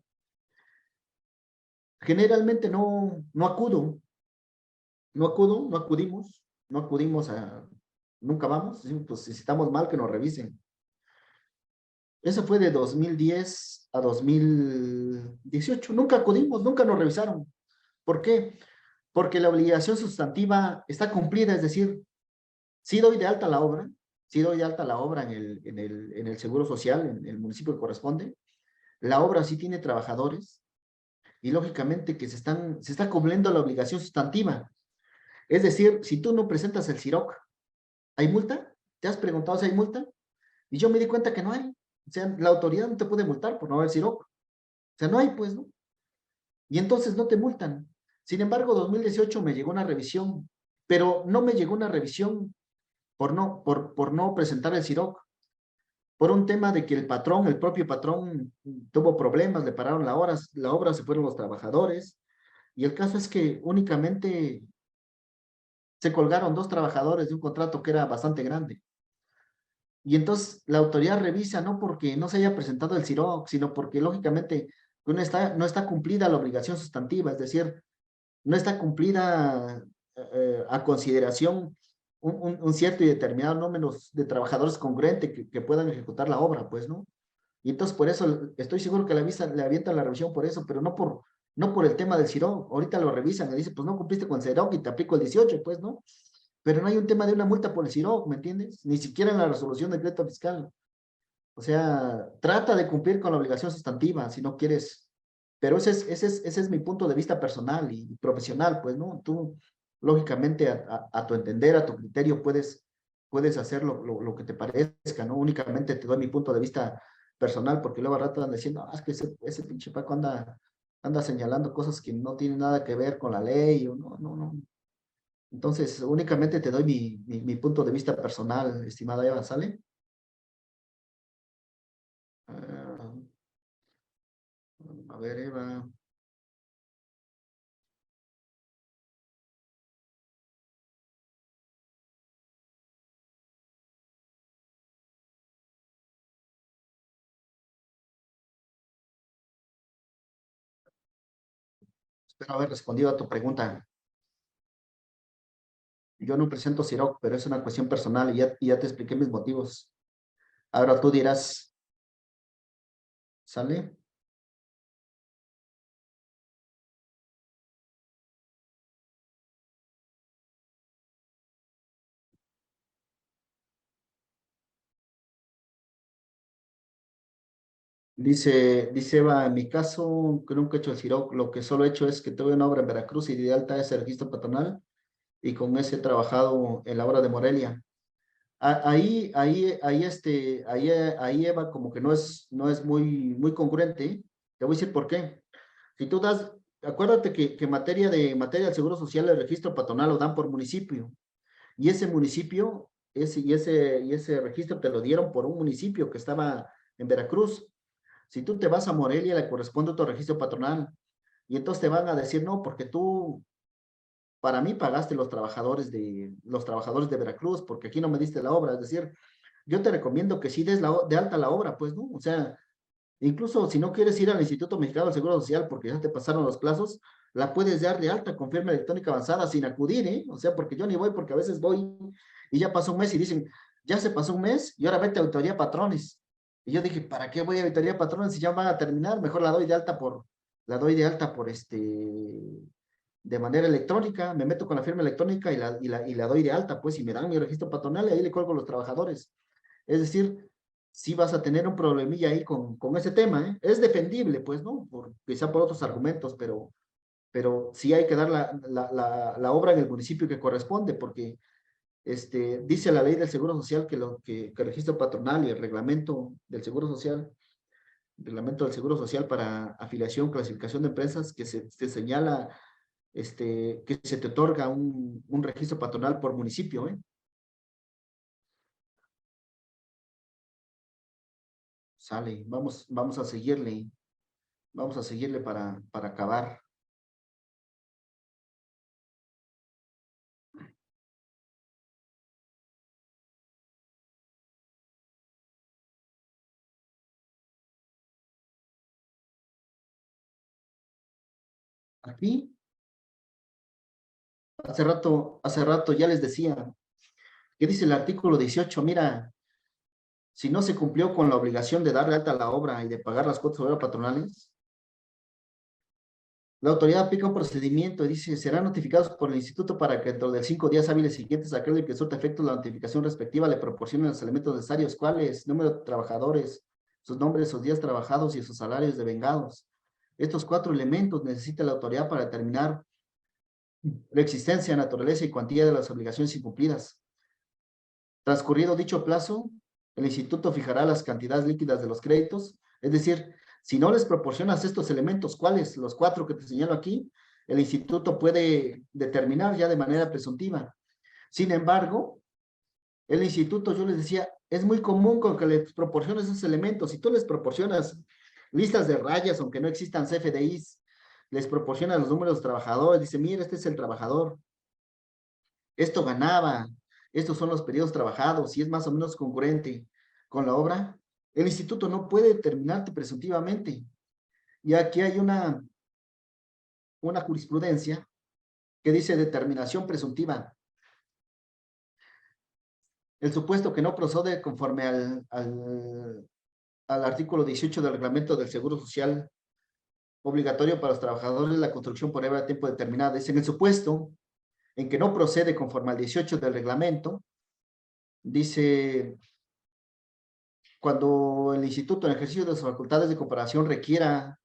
Generalmente no acudo, no acudimos nunca vamos, pues si estamos mal que nos revisen. Eso fue de 2010 a 2018. Nunca acudimos, nunca nos revisaron. ¿Por qué? Porque la obligación sustantiva está cumplida, es decir, sí doy de alta la obra, sí doy de alta la obra en el Seguro Social, en el municipio que corresponde. La obra sí tiene trabajadores y lógicamente que se está cumpliendo la obligación sustantiva. Es decir, si tú no presentas el CIROC, ¿hay multa? ¿Te has preguntado si hay multa? Y yo me di cuenta que no hay. O sea, la autoridad no te puede multar por no haber CIROC. O sea, no hay, pues, ¿no? Y entonces no te multan. Sin embargo, 2018 me llegó una revisión, pero no me llegó una revisión por no presentar el CIROC, por un tema de que el propio patrón, tuvo problemas, le pararon la obra, se fueron los trabajadores, y el caso es que únicamente se colgaron 2 trabajadores de un contrato que era bastante grande. Y entonces la autoridad revisa no porque no se haya presentado el CIROC, sino porque lógicamente no está cumplida la obligación sustantiva, es decir, no está cumplida a consideración un cierto y determinado número de trabajadores congruente que puedan ejecutar la obra, pues, ¿no? Y entonces por eso estoy seguro que le avientan la revisión por eso, pero no por el tema del CIROC. Ahorita lo revisan y dicen, pues no cumpliste con el CIROC y te aplico el 18, pues, ¿no? Pero no hay un tema de una multa por el CIROC, ¿me entiendes? Ni siquiera en la resolución de crédito fiscal. O sea, trata de cumplir con la obligación sustantiva si no quieres, pero ese es mi punto de vista personal y profesional, pues, ¿no? Tú, lógicamente, a tu entender, a tu criterio, puedes hacer lo que te parezca, ¿no? Únicamente te doy mi punto de vista personal, porque luego al rato andan diciendo, es que ese pinche Paco anda señalando cosas que no tienen nada que ver con la ley, o no. Entonces, únicamente te doy mi punto de vista personal, estimada Eva, ¿sale? Ah, a ver, Eva. Espero haber respondido a tu pregunta. Yo no presento CIROC, pero es una cuestión personal y ya te expliqué mis motivos. Ahora tú dirás, ¿sale? Dice Eva, en mi caso, que nunca he hecho el CIROC, lo que solo he hecho es que tuve una obra en Veracruz y di de alta ese registro patronal y con ese he trabajado en la obra de Morelia. Ahí, Eva, como que no es muy congruente. Te voy a decir por qué. Si tú das, acuérdate que materia del Seguro Social, el registro patronal lo dan por municipio. Y ese municipio, ese registro te lo dieron por un municipio que estaba en Veracruz. Si tú te vas a Morelia, le corresponde otro registro patronal. Y entonces te van a decir, no, porque tú, para mí pagaste los trabajadores de Veracruz, porque aquí no me diste la obra. Es decir, yo te recomiendo que sí des de alta la obra, pues, ¿no? O sea, incluso si no quieres ir al Instituto Mexicano del Seguro Social porque ya te pasaron los plazos, la puedes dar de alta con firma electrónica avanzada sin acudir, ¿eh? O sea, porque yo ni voy, porque a veces voy y ya pasó un mes y dicen, ya se pasó un mes y ahora vete a auditoría patrones. Y yo dije, ¿para qué voy a auditoría patrones si ya van a terminar? Mejor la doy de alta por de manera electrónica, me meto con la firma electrónica y la doy de alta, pues, y me dan mi registro patronal y ahí le cuelgo a los trabajadores. Es decir, sí vas a tener un problemilla ahí con ese tema, ¿eh? Es defendible, pues, ¿no? Quizá por otros argumentos, pero sí hay que dar la obra en el municipio que corresponde, porque dice la ley del Seguro Social que el registro patronal y el reglamento del Seguro Social para afiliación, clasificación de empresas, que se señala que se te otorga un registro patronal por municipio, ¿eh? Sale, vamos a seguirle para acabar. Aquí, hace rato ya les decía, ¿qué dice el artículo 18? Mira, si no se cumplió con la obligación de darle alta a la obra y de pagar las cuotas obreras patronales, la autoridad aplica un procedimiento y dice, serán notificados por el instituto para que dentro de 5 días hábiles siguientes a aquel que surta efecto la notificación respectiva le proporcionen los elementos necesarios, cuáles, número de trabajadores, sus nombres, sus días trabajados y sus salarios devengados. Estos 4 elementos necesita la autoridad para determinar la existencia, naturaleza y cuantía de las obligaciones incumplidas. Transcurrido dicho plazo, el instituto fijará las cantidades líquidas de los créditos, es decir, si no les proporcionas estos elementos, ¿cuáles? Los 4 que te señalo aquí, el instituto puede determinar ya de manera presuntiva. Sin embargo, el instituto, yo les decía, es muy común con que les proporciones esos elementos. Si tú les proporcionas listas de rayas, aunque no existan CFDIs, les proporcionas los números de trabajadores, dice, mira, este es el trabajador, esto ganaba, estos son los periodos trabajados, y es más o menos congruente con la obra, el instituto no puede determinarte presuntivamente. Y aquí hay una jurisprudencia que dice determinación presuntiva. El supuesto que no procede conforme al artículo 18 del reglamento del Seguro Social obligatorio para los trabajadores de la construcción por obra de tiempo determinado. Dice, en el supuesto en que no procede conforme al 18 del reglamento, dice, cuando el instituto en ejercicio de sus facultades de comparación requiera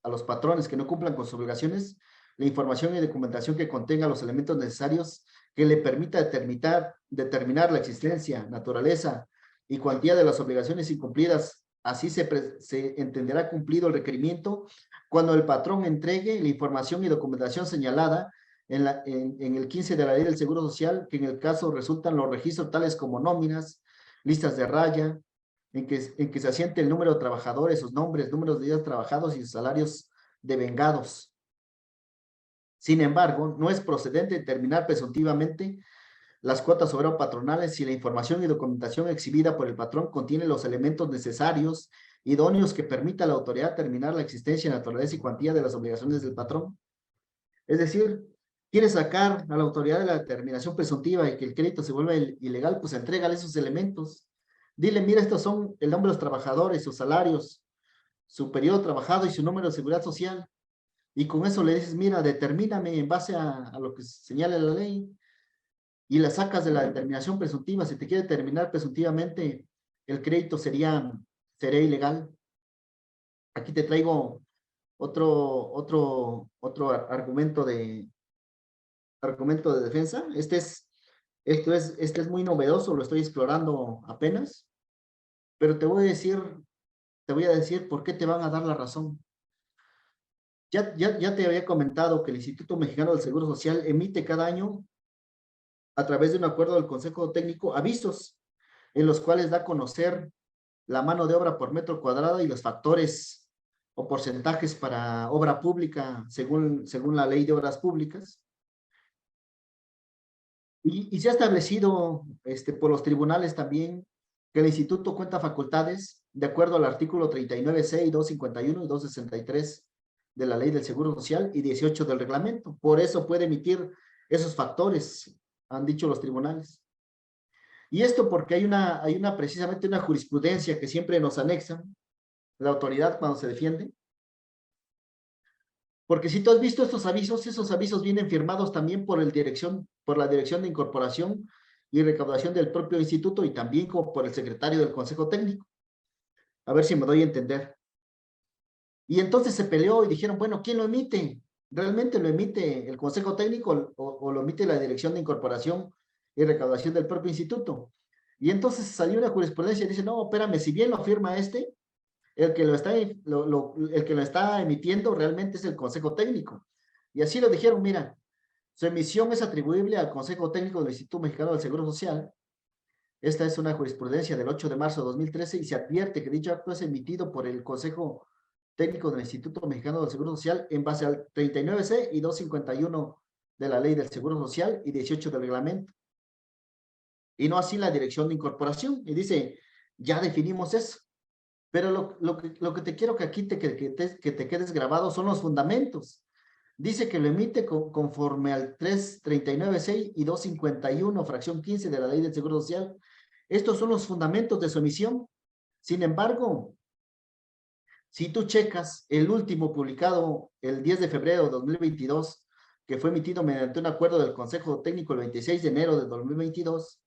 a los patrones que no cumplan con sus obligaciones, la información y documentación que contenga los elementos necesarios que le permita determinar la existencia, naturaleza y cuantía de las obligaciones incumplidas. Así se entenderá cumplido el requerimiento cuando el patrón entregue la información y documentación señalada en el 15 de la Ley del Seguro Social, que en el caso resultan los registros tales como nóminas, listas de raya, en que se asiente el número de trabajadores, sus nombres, números de días trabajados y sus salarios devengados. Sin embargo, no es procedente determinar presuntivamente las cuotas obreras patronales si la información y documentación exhibida por el patrón contiene los elementos necesarios, idóneos que permita a la autoridad determinar la existencia, naturaleza y cuantía de las obligaciones del patrón. Es decir, quiere sacar a la autoridad de la determinación presuntiva y que el crédito se vuelva ilegal, pues entrégale esos elementos. Dile, mira, estos son el nombre de los trabajadores, sus salarios, su periodo trabajado y su número de seguridad social. Y con eso le dices, mira, determíname en base a lo que señala la ley y la sacas de la determinación presuntiva. Si te quiere determinar presuntivamente, el crédito sería ilegal. Aquí te traigo otro argumento argumento de defensa. Este es muy novedoso, lo estoy explorando apenas, pero te voy a decir por qué te van a dar la razón. Ya te había comentado que el Instituto Mexicano del Seguro Social emite cada año, a través de un acuerdo del Consejo Técnico, avisos en los cuales da a conocer la mano de obra por metro cuadrado y los factores o porcentajes para obra pública según la ley de obras públicas. Y se ha establecido por los tribunales también que el instituto cuenta facultades de acuerdo al artículo 39C y 251 y 263 de la ley del Seguro Social y 18 del reglamento. Por eso puede emitir esos factores, han dicho los tribunales. Y esto porque hay precisamente una jurisprudencia que siempre nos anexa la autoridad cuando se defiende. Porque si tú has visto estos avisos, esos avisos vienen firmados también por la Dirección de Incorporación y Recaudación del propio instituto y también como por el secretario del Consejo Técnico. A ver si me doy a entender. Y entonces se peleó y dijeron, bueno, ¿quién lo emite? ¿Realmente lo emite el Consejo Técnico o lo emite la Dirección de Incorporación y Recaudación del propio instituto? Y entonces salió una jurisprudencia y dice, no, espérame, si bien lo firma el que lo está emitiendo realmente es el Consejo Técnico. Y así lo dijeron, mira, su emisión es atribuible al Consejo Técnico del Instituto Mexicano del Seguro Social. Esta es una jurisprudencia del 8 de marzo de 2013 y se advierte que dicho acto es emitido por el Consejo Técnico del Instituto Mexicano del Seguro Social en base al 39C y 251 de la Ley del Seguro Social y 18 del reglamento. Y no así la Dirección de Incorporación. Y dice, ya definimos eso. Pero lo que te quiero que aquí te quedes grabado son los fundamentos. Dice que lo emite conforme al 339.6 y 251, fracción 15 de la Ley del Seguro Social. Estos son los fundamentos de su emisión. Sin embargo, si tú checas el último publicado el 10 de febrero de 2022, que fue emitido mediante un acuerdo del Consejo Técnico el 26 de enero de 2022,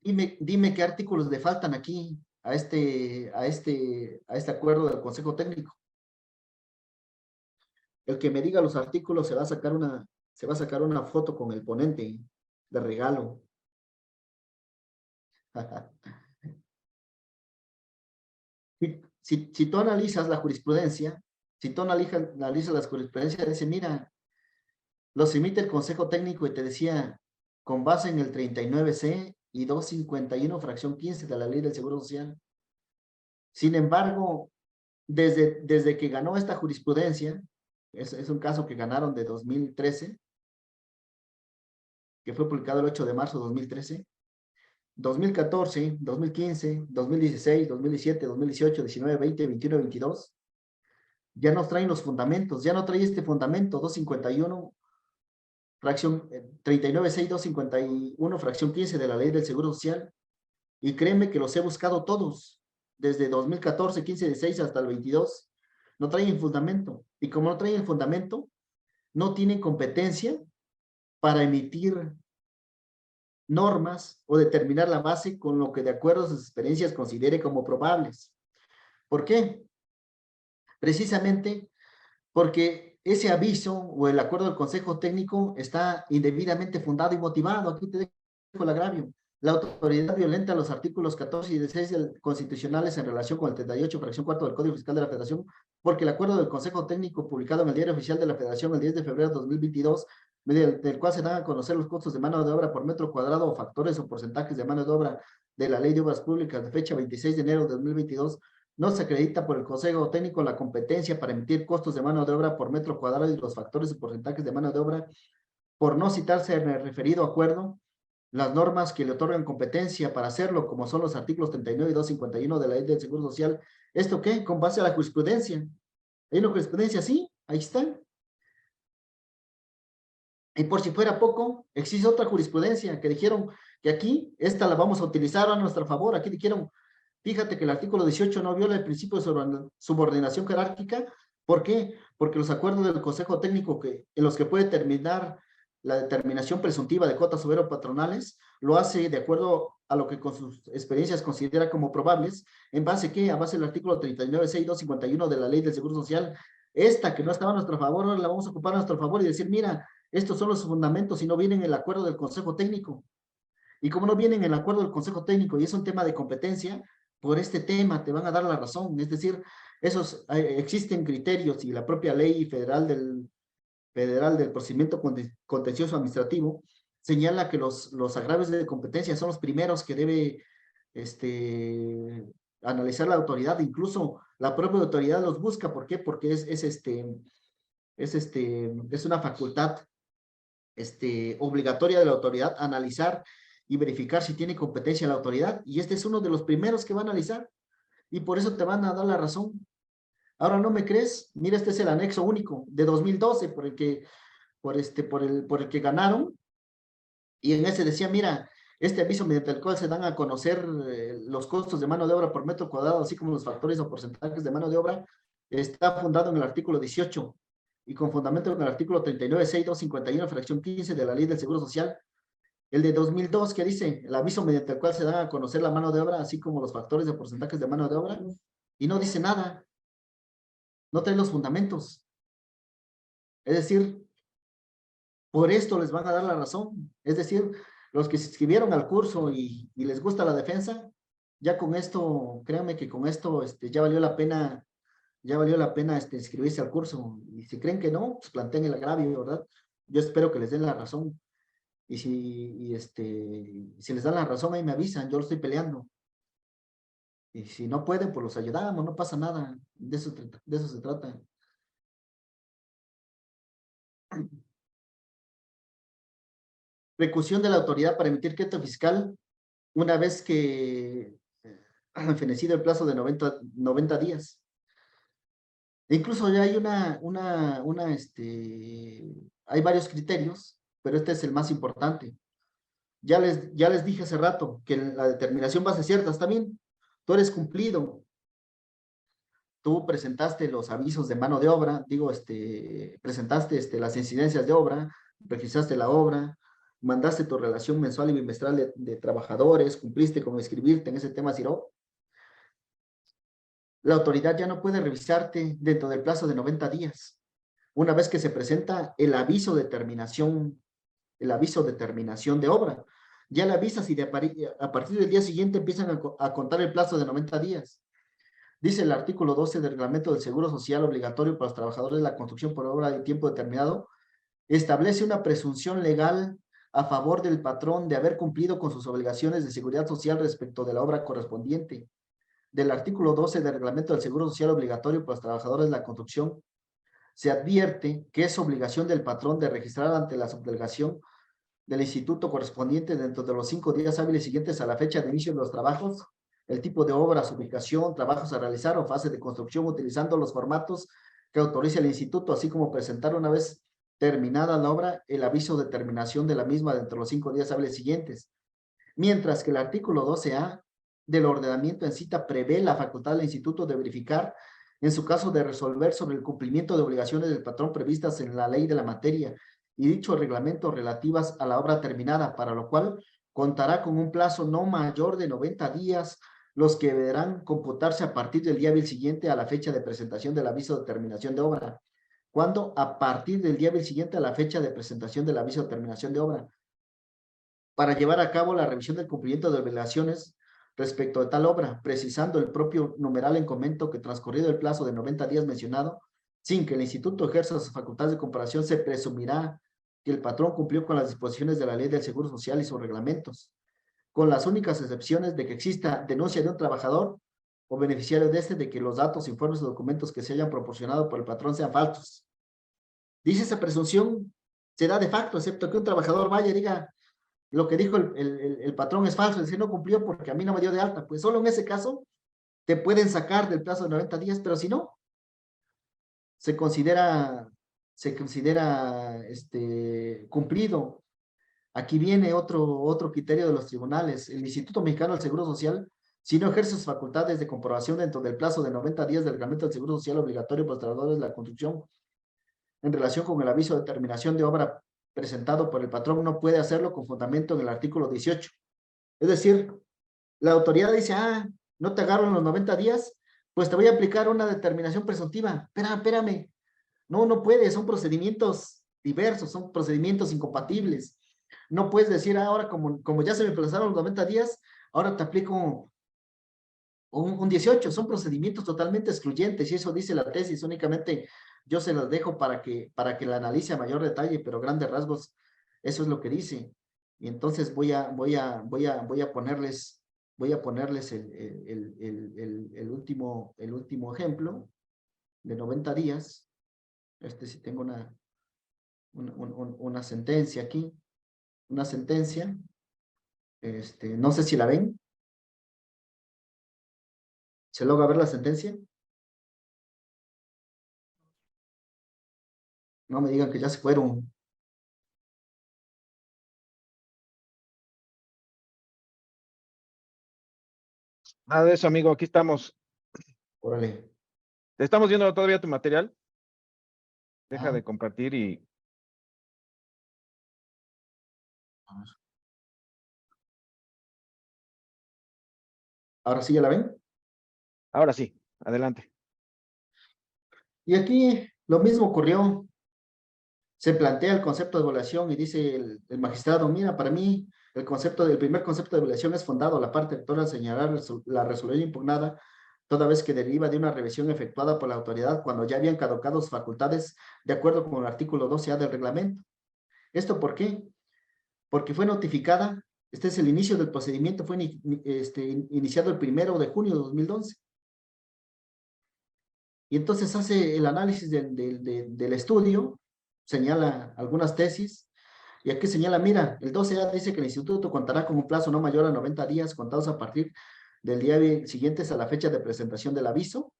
dime qué artículos le faltan aquí a este acuerdo del Consejo Técnico. El que me diga los artículos se va a sacar una foto con el ponente de regalo. Si tú analizas la jurisprudencia, las jurisprudencias, dice, mira, los emite el Consejo Técnico y te decía, con base en el 39C y 251, fracción 15 de la Ley del Seguro Social. Sin embargo, desde que ganó esta jurisprudencia, es un caso que ganaron de 2013, que fue publicado el 8 de marzo de 2013, 2014, 2015, 2016, 2017, 2018, 19, 20, 21, 22, ya nos traen los fundamentos, ya no trae este fundamento 251, fracción 39, 6, 251, fracción 15 de la Ley del Seguro Social, y créeme que los he buscado todos, desde 2014, 15, 16 hasta el 22, no traen fundamento, y como no traen fundamento, no tienen competencia para emitir normas o determinar la base con lo que de acuerdo a sus experiencias considere como probables. ¿Por qué? Precisamente porque ese aviso o el acuerdo del Consejo Técnico está indebidamente fundado y motivado. Aquí te dejo el agravio. La autoridad violenta los artículos 14 y 16 constitucionales en relación con el 38, fracción 4 del Código Fiscal de la Federación, porque el acuerdo del Consejo Técnico publicado en el Diario Oficial de la Federación el 10 de febrero de 2022, del cual se dan a conocer los costos de mano de obra por metro cuadrado o factores o porcentajes de mano de obra de la Ley de Obras Públicas de fecha 26 de enero de 2022, no se acredita por el Consejo Técnico la competencia para emitir costos de mano de obra por metro cuadrado y los factores y porcentajes de mano de obra, por no citarse en el referido acuerdo las normas que le otorgan competencia para hacerlo, como son los artículos 39 y 251 de la Ley del Seguro Social. ¿Esto qué? Con base a la jurisprudencia. ¿Hay una jurisprudencia? Sí, ahí está. Y por si fuera poco, existe otra jurisprudencia que dijeron que aquí, esta la vamos a utilizar a nuestro favor. Aquí dijeron, fíjate que el artículo 18 no viola el principio de subordinación jerárquica. ¿Por qué? Porque los acuerdos del Consejo Técnico en los que puede terminar la determinación presuntiva de cuotas obrero-patronales, lo hace de acuerdo a lo que con sus experiencias considera como probables, en base ¿qué? A base del artículo 39.6.251 de la Ley del Seguro Social, esta que no estaba a nuestro favor, ahora la vamos a ocupar a nuestro favor y decir, mira, estos son los fundamentos y no vienen en el acuerdo del Consejo Técnico. Y como no vienen en el acuerdo del Consejo Técnico y es un tema de competencia, por este tema te van a dar la razón. Es decir, existen criterios y la propia ley federal del procedimiento contencioso administrativo señala que los agravios de competencia son los primeros que debe analizar la autoridad. Incluso la propia autoridad los busca. ¿Por qué? Porque es una facultad obligatoria de la autoridad analizar y verificar si tiene competencia la autoridad, y este es uno de los primeros que va a analizar, y por eso te van a dar la razón. Ahora, ¿no me crees? Mira, este es el anexo único de 2012 por el que ganaron, y en ese decía, mira, este aviso mediante el cual se dan a conocer los costos de mano de obra por metro cuadrado, así como los factores o porcentajes de mano de obra, está fundado en el artículo 18 y con fundamento en el artículo 39.6.251, fracción 15 de la Ley del Seguro Social. El de 2002, que dice, el aviso mediante el cual se dan a conocer la mano de obra, así como los factores de porcentajes de mano de obra, y no dice nada, no trae los fundamentos. Es decir, por esto les van a dar la razón. Es decir, los que se inscribieron al curso y les gusta la defensa, ya con esto, créanme que con esto ya valió la pena inscribirse al curso. Y si creen que no, pues planteen el agravio, ¿verdad? Yo espero que les den la razón. Y si les dan la razón, ahí me avisan, yo lo estoy peleando. Y si no pueden, pues los ayudamos, no pasa nada. De eso se trata. Recusión de la autoridad para emitir crédito fiscal una vez que fenecido el plazo de 90 días. Incluso ya hay hay varios criterios, pero este es el más importante. Ya les dije hace rato que la determinación base cierta, está bien, tú eres cumplido, tú presentaste los avisos de mano de obra, presentaste las incidencias de obra, registraste la obra, mandaste tu relación mensual y bimestral de trabajadores, cumpliste con escribirte en ese tema CIRO. La autoridad ya no puede revisarte dentro del plazo de 90 días. Una vez que se presenta el aviso de terminación de obra, ya le avisas y a partir del día siguiente empiezan a contar el plazo de 90 días. Dice el artículo 12 del Reglamento del Seguro Social obligatorio para los trabajadores de la construcción por obra de tiempo determinado, establece una presunción legal a favor del patrón de haber cumplido con sus obligaciones de seguridad social respecto de la obra correspondiente. Del artículo 12 del Reglamento del Seguro Social obligatorio para los trabajadores de la construcción, se advierte que es obligación del patrón de registrar ante la subdelegación del instituto correspondiente dentro de los 5 días hábiles siguientes a la fecha de inicio de los trabajos, el tipo de obra, su ubicación, trabajos a realizar o fase de construcción utilizando los formatos que autorice el instituto, así como presentar una vez terminada la obra el aviso de terminación de la misma dentro de los 5 días hábiles siguientes. Mientras que el artículo 12A del ordenamiento en cita prevé la facultad del instituto de verificar, en su caso de resolver sobre el cumplimiento de obligaciones del patrón previstas en la ley de la materia y dicho reglamento relativas a la obra terminada, para lo cual contará con un plazo no mayor de 90 días, los que deberán computarse a partir del día hábil siguiente a la fecha de presentación del aviso de terminación de obra. ¿Cuándo? A partir del día hábil siguiente a la fecha de presentación del aviso de terminación de obra, para llevar a cabo la revisión del cumplimiento de obligaciones respecto de tal obra, precisando el propio numeral en comento que transcurrido el plazo de 90 días mencionado, sin que el instituto ejerza sus facultades de comparación, se presumirá que el patrón cumplió con las disposiciones de la Ley del Seguro Social y sus reglamentos, con las únicas excepciones de que exista denuncia de un trabajador o beneficiario de este de que los datos, informes o documentos que se hayan proporcionado por el patrón sean falsos. Dice esa presunción se da de facto, excepto que un trabajador vaya y diga lo que dijo el patrón es falso, es decir, no cumplió porque a mí no me dio de alta. Pues solo en ese caso te pueden sacar del plazo de 90 días, pero si no, se considera cumplido. Aquí viene otro criterio de los tribunales. El Instituto Mexicano del Seguro Social, si no ejerce sus facultades de comprobación dentro del plazo de 90 días del reglamento del Seguro Social obligatorio para los trabajadores de la construcción, en relación con el aviso de terminación de obra presentado por el patrón, no puede hacerlo con fundamento en el artículo 18. Es decir, la autoridad dice, no te agarro en los 90 días, pues te voy a aplicar una determinación presuntiva. Espérame, No, no puede, son procedimientos diversos, son procedimientos incompatibles. No puedes decir ahora, como ya se me pasaron los 90 días, ahora te aplico un 18, son procedimientos totalmente excluyentes y eso dice la tesis, únicamente yo se las dejo para que la analice a mayor detalle, pero grandes rasgos, eso es lo que dice. Y entonces voy a ponerles el último ejemplo de 90 días. Si tengo una sentencia aquí, una sentencia, no sé si la ven. ¿Se logra ver la sentencia? No me digan que ya se fueron. Nada de eso, amigo. Aquí estamos. Órale. Te estamos viendo todavía tu material. Deja Ah, de compartir y a ver. Ahora sí ya la ven. ahora sí, adelante. Y aquí lo mismo ocurrió. Se plantea el concepto de evaluación y dice el magistrado, mira, para mí el primer concepto de evaluación es fundado a la parte actora al señalar la resolución impugnada, toda vez que deriva de una revisión efectuada por la autoridad cuando ya habían caducado sus facultades de acuerdo con el artículo 12A del reglamento. ¿Esto por qué? Porque fue notificada, este es el inicio del procedimiento, fue iniciado el 1 de junio de 2011. Y entonces hace el análisis del estudio, señala algunas tesis, y aquí señala, mira, el 12A dice que el instituto contará con un plazo no mayor a 90 días contados a partir del día siguiente a la fecha de presentación del aviso.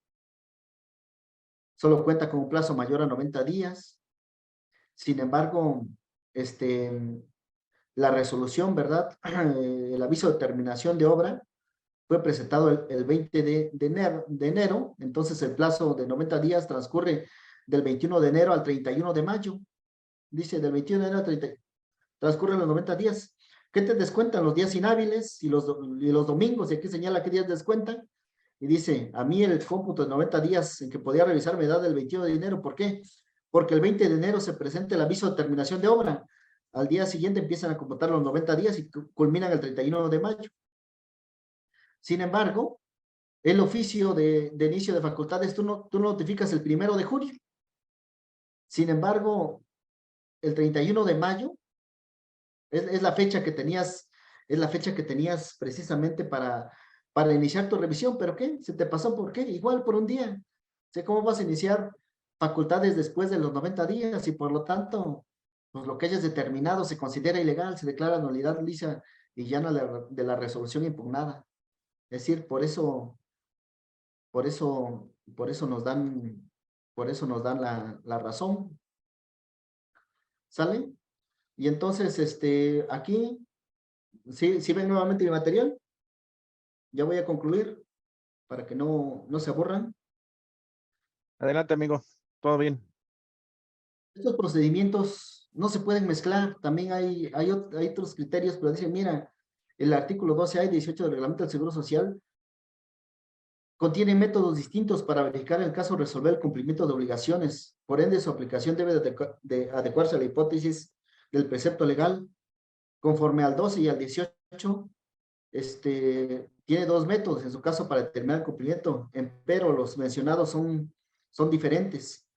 Solo cuenta con un plazo mayor a 90 días. Sin embargo, la resolución, ¿verdad? El aviso de terminación de obra fue presentado el 20 de enero, entonces el plazo de 90 días transcurre del 21 de enero al 31 de mayo. Dice, del 21 de enero al 30, transcurren los 90 días. ¿Qué te descuentan? Los días inhábiles y los domingos, y aquí señala qué días descuentan. Y dice, a mí el cómputo de 90 días en que podía revisar me da del 21 de enero. ¿Por qué? Porque el 20 de enero se presenta el aviso de terminación de obra. Al día siguiente empiezan a computar los 90 días y culminan el 31 de mayo. Sin embargo, el oficio de inicio de facultades, tú notificas el 1 de junio. Sin embargo, el 31 de mayo es la fecha que tenías, precisamente para iniciar tu revisión. ¿Pero qué? ¿Se te pasó por qué? Igual por un día. ¿Sí? ¿Cómo vas a iniciar facultades después de los 90 días? Y por lo tanto, pues lo que hayas determinado se considera ilegal, se declara nulidad lisa y llana de la resolución impugnada. Es decir, por eso nos dan la razón. ¿Sale? Y entonces, aquí, ¿sí ven nuevamente mi material? Ya voy a concluir para que no se aburran. Adelante, amigo. Todo bien. Estos procedimientos no se pueden mezclar. También hay otros criterios, pero dice, mira, el artículo 12A y 18 del Reglamento del Seguro Social contiene métodos distintos para verificar el caso, resolver el cumplimiento de obligaciones. Por ende, su aplicación debe de adecuarse a la hipótesis del precepto legal. Conforme al 12 y al 18, tiene dos métodos, en su caso, para determinar el cumplimiento, pero los mencionados son diferentes.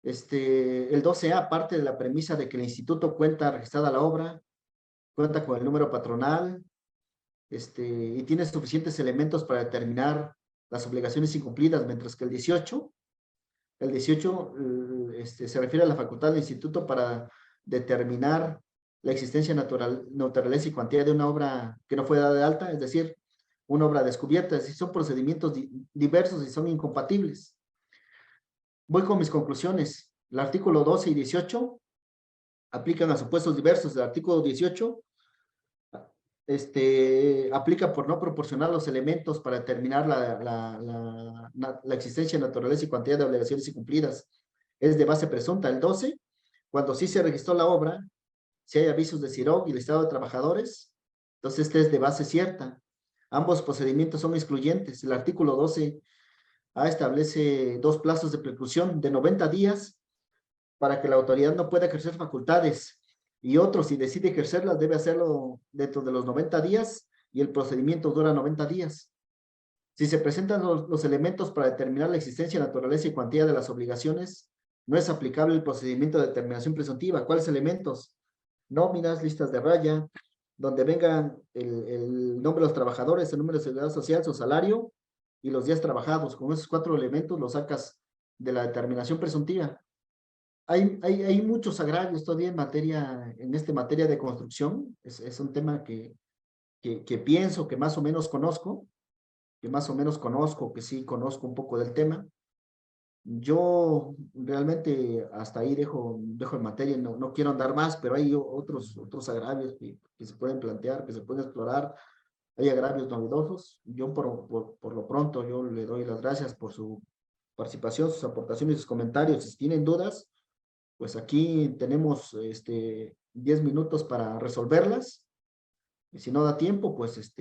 El 12A parte de la premisa de que el instituto cuenta registrada la obra, cuenta con el número patronal, y tiene suficientes elementos para determinar las obligaciones incumplidas, mientras que el 18 se refiere a la facultad del instituto para determinar la existencia, naturaleza y cuantía de una obra que no fue dada de alta, es decir, una obra descubierta. Es decir, son procedimientos diversos y son incompatibles. Voy con mis conclusiones. El artículo 12 y 18 aplican a supuestos diversos. El artículo 18 aplica por no proporcionar los elementos para determinar la existencia, naturaleza y cuantía de obligaciones incumplidas. Es de base presunta. El 12, cuando sí se registró la obra, si hay avisos de CIROC y listado de trabajadores, entonces este es de base cierta. Ambos procedimientos son excluyentes. El artículo 12A establece dos plazos de preclusión de 90 días para que la autoridad no pueda ejercer facultades. Y otro, si decide ejercerlas, debe hacerlo dentro de los 90 días y el procedimiento dura 90 días. Si se presentan los elementos para determinar la existencia, naturaleza y cuantía de las obligaciones, no es aplicable el procedimiento de determinación presuntiva. ¿Cuáles elementos? Nóminas, listas de raya, donde vengan el nombre de los trabajadores, el número de seguridad social, su salario y los días trabajados. Con esos 4 elementos los sacas de la determinación presuntiva. Hay muchos agravios todavía en esta materia de construcción. Es un tema que pienso que más o menos conozco, que sí conozco un poco del tema. Yo realmente hasta ahí dejo en materia, no quiero andar más, pero hay otros agravios que se pueden plantear, que se pueden explorar. Hay agravios novedosos. Yo por lo pronto, yo le doy las gracias por su participación, sus aportaciones, sus comentarios. Si tienen dudas, pues aquí tenemos 10 minutos para resolverlas. Y si no da tiempo, pues Nos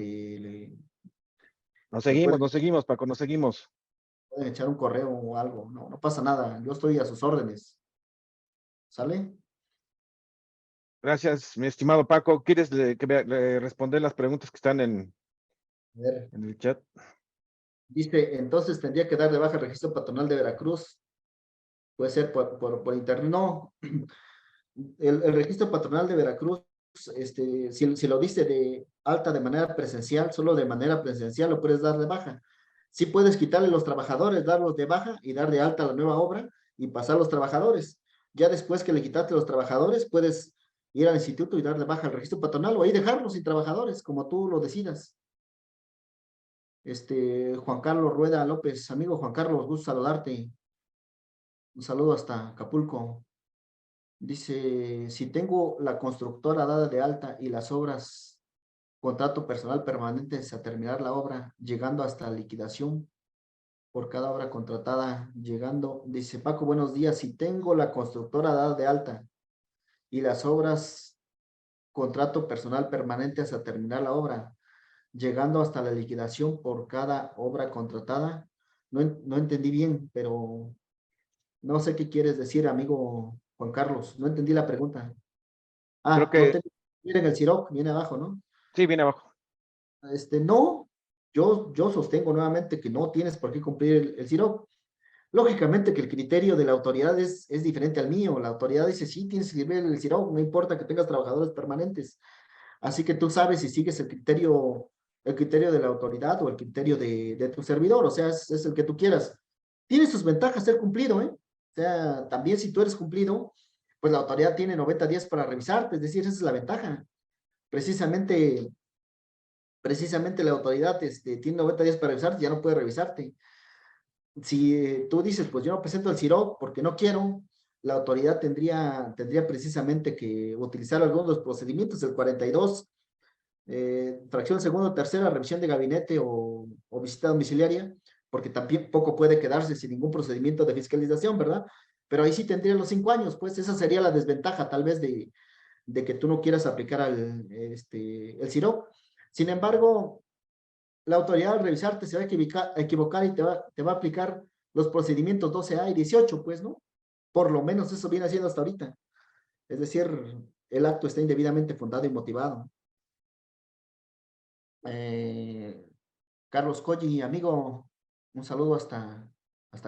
pueden seguimos, Paco, nos seguimos. echar un correo o algo. No pasa nada. Yo estoy a sus órdenes. ¿Sale? Gracias, mi estimado Paco. ¿Quieres responder las preguntas que están A ver. en el chat? Dice, entonces tendría que dar de baja el registro patronal de Veracruz. Puede ser por internet. No, el registro patronal de Veracruz, si lo dice de alta de manera presencial, solo de manera presencial lo puedes dar de baja. Sí puedes quitarle los trabajadores, darlos de baja y dar de alta la nueva obra y pasar los trabajadores. Ya después que le quitaste los trabajadores, puedes ir al instituto y dar de baja el registro patronal o ahí dejarlos sin trabajadores, como tú lo decidas. Juan Carlos Rueda López, amigo Juan Carlos, gusto saludarte. Un saludo hasta Acapulco. Dice, si tengo la constructora dada de alta y las obras, contrato personal permanente a terminar la obra, llegando hasta liquidación por cada obra contratada, llegando, dice Paco, buenos días, si tengo la constructora dada de alta y las obras, contrato personal permanente hasta terminar la obra, llegando hasta la liquidación por cada obra contratada, no entendí bien, pero no sé qué quieres decir, amigo Juan Carlos, no entendí la pregunta. Creo Ah, que miren el CIROC, viene abajo, ¿no? sí, viene abajo. No, yo sostengo nuevamente que no tienes por qué cumplir el CIROC. Lógicamente que el criterio de la autoridad es diferente al mío. La autoridad dice, sí, tienes que cumplir el CIROC, no importa que tengas trabajadores permanentes. Así que tú sabes si sigues el criterio de la autoridad o el criterio de tu servidor, o sea, es el que tú quieras. Tiene sus ventajas ser cumplido, ¿eh? O sea, también si tú eres cumplido, pues la autoridad tiene 90 días para revisarte, es decir, esa es la ventaja. Precisamente la autoridad tiene 90 días para revisarte, ya no puede revisarte. Si tú dices, pues yo no presento el CIROC porque no quiero, la autoridad tendría precisamente que utilizar algunos de los procedimientos, el 42, fracción segundo, tercera, revisión de gabinete o visita domiciliaria, porque también poco puede quedarse sin ningún procedimiento de fiscalización, ¿verdad? Pero ahí sí tendría los 5 años, pues esa sería la desventaja tal vez de que tú no quieras aplicar el CIROC. Sin embargo, la autoridad al revisarte se va a equivocar y te va a aplicar los procedimientos 12A y 18, pues, ¿no? Por lo menos eso viene haciendo hasta ahorita. Es decir, el acto está indebidamente fundado y motivado. Carlos Colli, amigo, un saludo hasta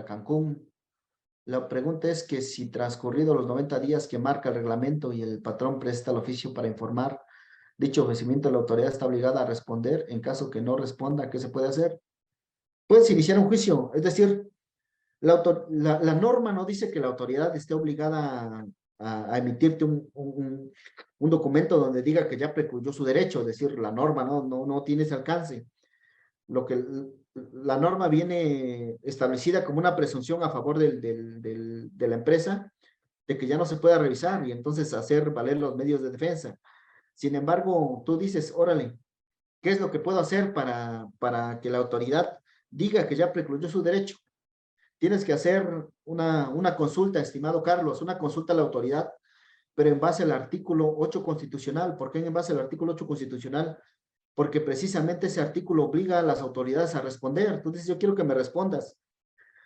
Cancún. La pregunta es que si transcurrido los 90 días que marca el reglamento y el patrón presta el oficio para informar dicho ofrecimiento, la autoridad está obligada a responder. En caso que no responda, ¿qué se puede hacer? Puedes iniciar un juicio, es decir, la norma no dice que la autoridad esté obligada a emitirte un documento donde diga que ya precluyó su derecho, es decir, la norma no tiene ese alcance. La norma viene establecida como una presunción a favor de la empresa de que ya no se pueda revisar y entonces hacer valer los medios de defensa. Sin embargo, tú dices, órale, ¿qué es lo que puedo hacer para que la autoridad diga que ya precluyó su derecho? Tienes que hacer una consulta, estimado Carlos, una consulta a la autoridad, pero en base al artículo 8 constitucional. ¿Por qué en base al artículo 8 constitucional? Porque precisamente ese artículo obliga a las autoridades a responder. Tú dices, yo quiero que me respondas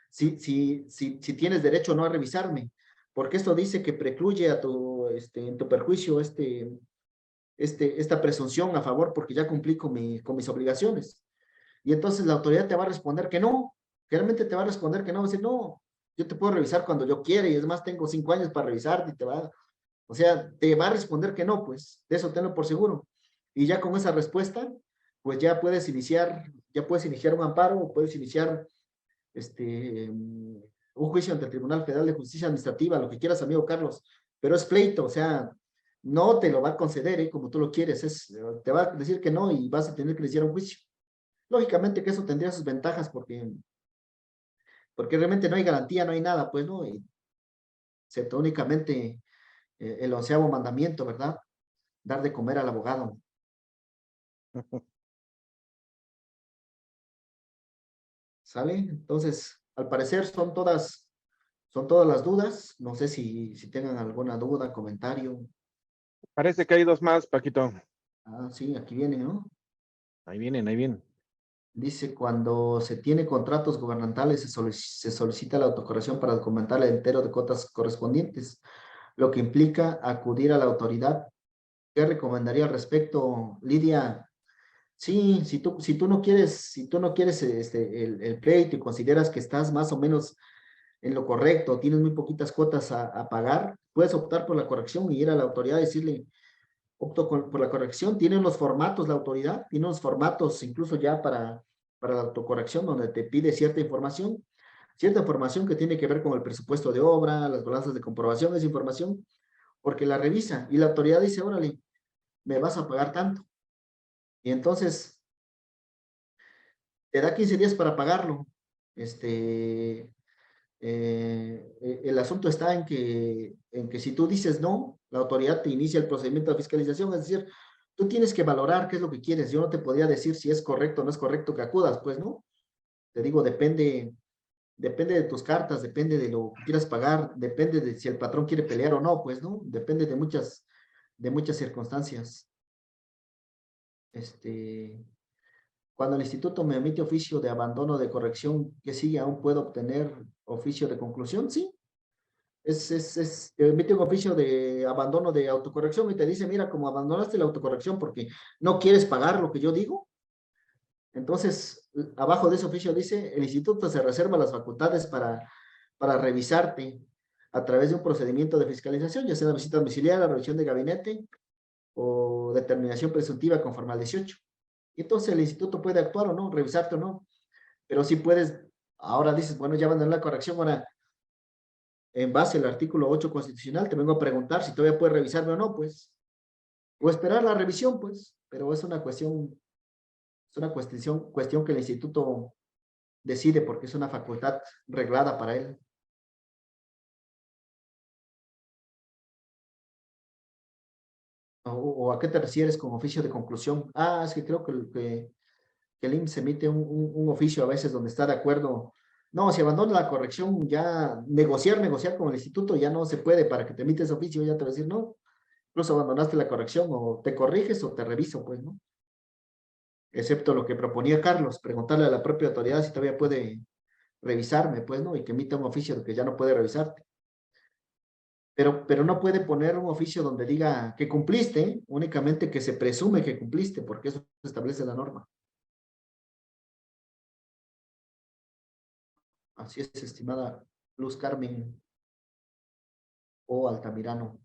si tienes derecho o no a revisarme. porque esto dice que precluye a tu, en tu perjuicio esta presunción a favor porque ya cumplí con mis obligaciones. Y entonces la autoridad te va a responder que no, que realmente te va a responder que no, va a decir, no, yo te puedo revisar cuando yo quiera y es más, tengo 5 años para revisarte y te va, o sea, te va a responder que no, pues, de eso tenlo por seguro. Y ya con esa respuesta, pues ya puedes iniciar un amparo o puedes iniciar un juicio ante el Tribunal Federal de Justicia Administrativa, lo que quieras, amigo Carlos, pero es pleito, o sea, no te lo va a conceder, como tú lo quieres, te va a decir que no y vas a tener que iniciar un juicio. Lógicamente que eso tendría sus ventajas porque realmente no hay garantía, no hay nada, pues, ¿no? Y excepto únicamente el 11º mandamiento, ¿verdad? Dar de comer al abogado. ¿Sale? Entonces, al parecer son todas las dudas. No sé si tengan alguna duda, comentario. Parece que hay dos más, Paquito. Ah, sí, aquí viene, ¿no? Ahí vienen, ahí vienen. Dice, cuando se tiene contratos gubernamentales, se solicita la autocorrección para documentar el entero de cuotas correspondientes, lo que implica acudir a la autoridad. ¿Qué recomendaría al respecto, Lidia? Sí, si tú no quieres el pleito y consideras que estás más o menos en lo correcto, tienes muy poquitas cuotas a pagar, puedes optar por la corrección y ir a la autoridad y decirle, por la corrección, tienen los formatos, la autoridad tiene los formatos incluso ya para la autocorrección, donde te pide cierta información que tiene que ver con el presupuesto de obra, las balanzas de comprobación, esa información, porque la revisa y la autoridad dice, órale, me vas a pagar tanto. Y entonces te da 15 días para pagarlo. El asunto está en que si tú dices no, la autoridad te inicia el procedimiento de fiscalización, es decir, tú tienes que valorar qué es lo que quieres. Yo no te podría decir si es correcto o no es correcto que acudas, pues no. Te digo, depende de tus cartas, depende de lo que quieras pagar, depende de si el patrón quiere pelear o no, pues no. Depende de muchas circunstancias. Cuando el instituto me emite oficio de abandono de corrección, ¿qué sigue? ¿Aún puedo obtener oficio de conclusión? Sí, emite un oficio de abandono de autocorrección y te dice, mira, como abandonaste la autocorrección porque no quieres pagar lo que yo digo, entonces abajo de ese oficio dice, el instituto se reserva las facultades para revisarte a través de un procedimiento de fiscalización, ya sea una visita domiciliaria, revisión de gabinete o determinación presuntiva conforme al 18. Y entonces el instituto puede actuar o no, revisarte o no, pero sí puedes, ahora dices, bueno, ya van a dar la corrección, ahora en base al artículo 8 constitucional, te vengo a preguntar si todavía puedes revisarme o no, pues, o esperar la revisión, pues, pero es una cuestión que el instituto decide porque es una facultad reglada para él. ¿O a qué te refieres con oficio de conclusión? Ah, es que creo que el IMSS emite un oficio a veces donde está de acuerdo. No, si abandona la corrección, ya negociar con el instituto ya no se puede para que te emites oficio, ya te va a decir, no, incluso abandonaste la corrección o te corriges o te reviso, pues, ¿no? Excepto lo que proponía Carlos, preguntarle a la propia autoridad si todavía puede revisarme, pues, ¿no? Y que emita un oficio de que ya no puede revisarte. Pero no puede poner un oficio donde diga que cumpliste, únicamente que se presume que cumpliste, porque eso establece la norma. Así es, estimada Luz Carmen o Altamirano.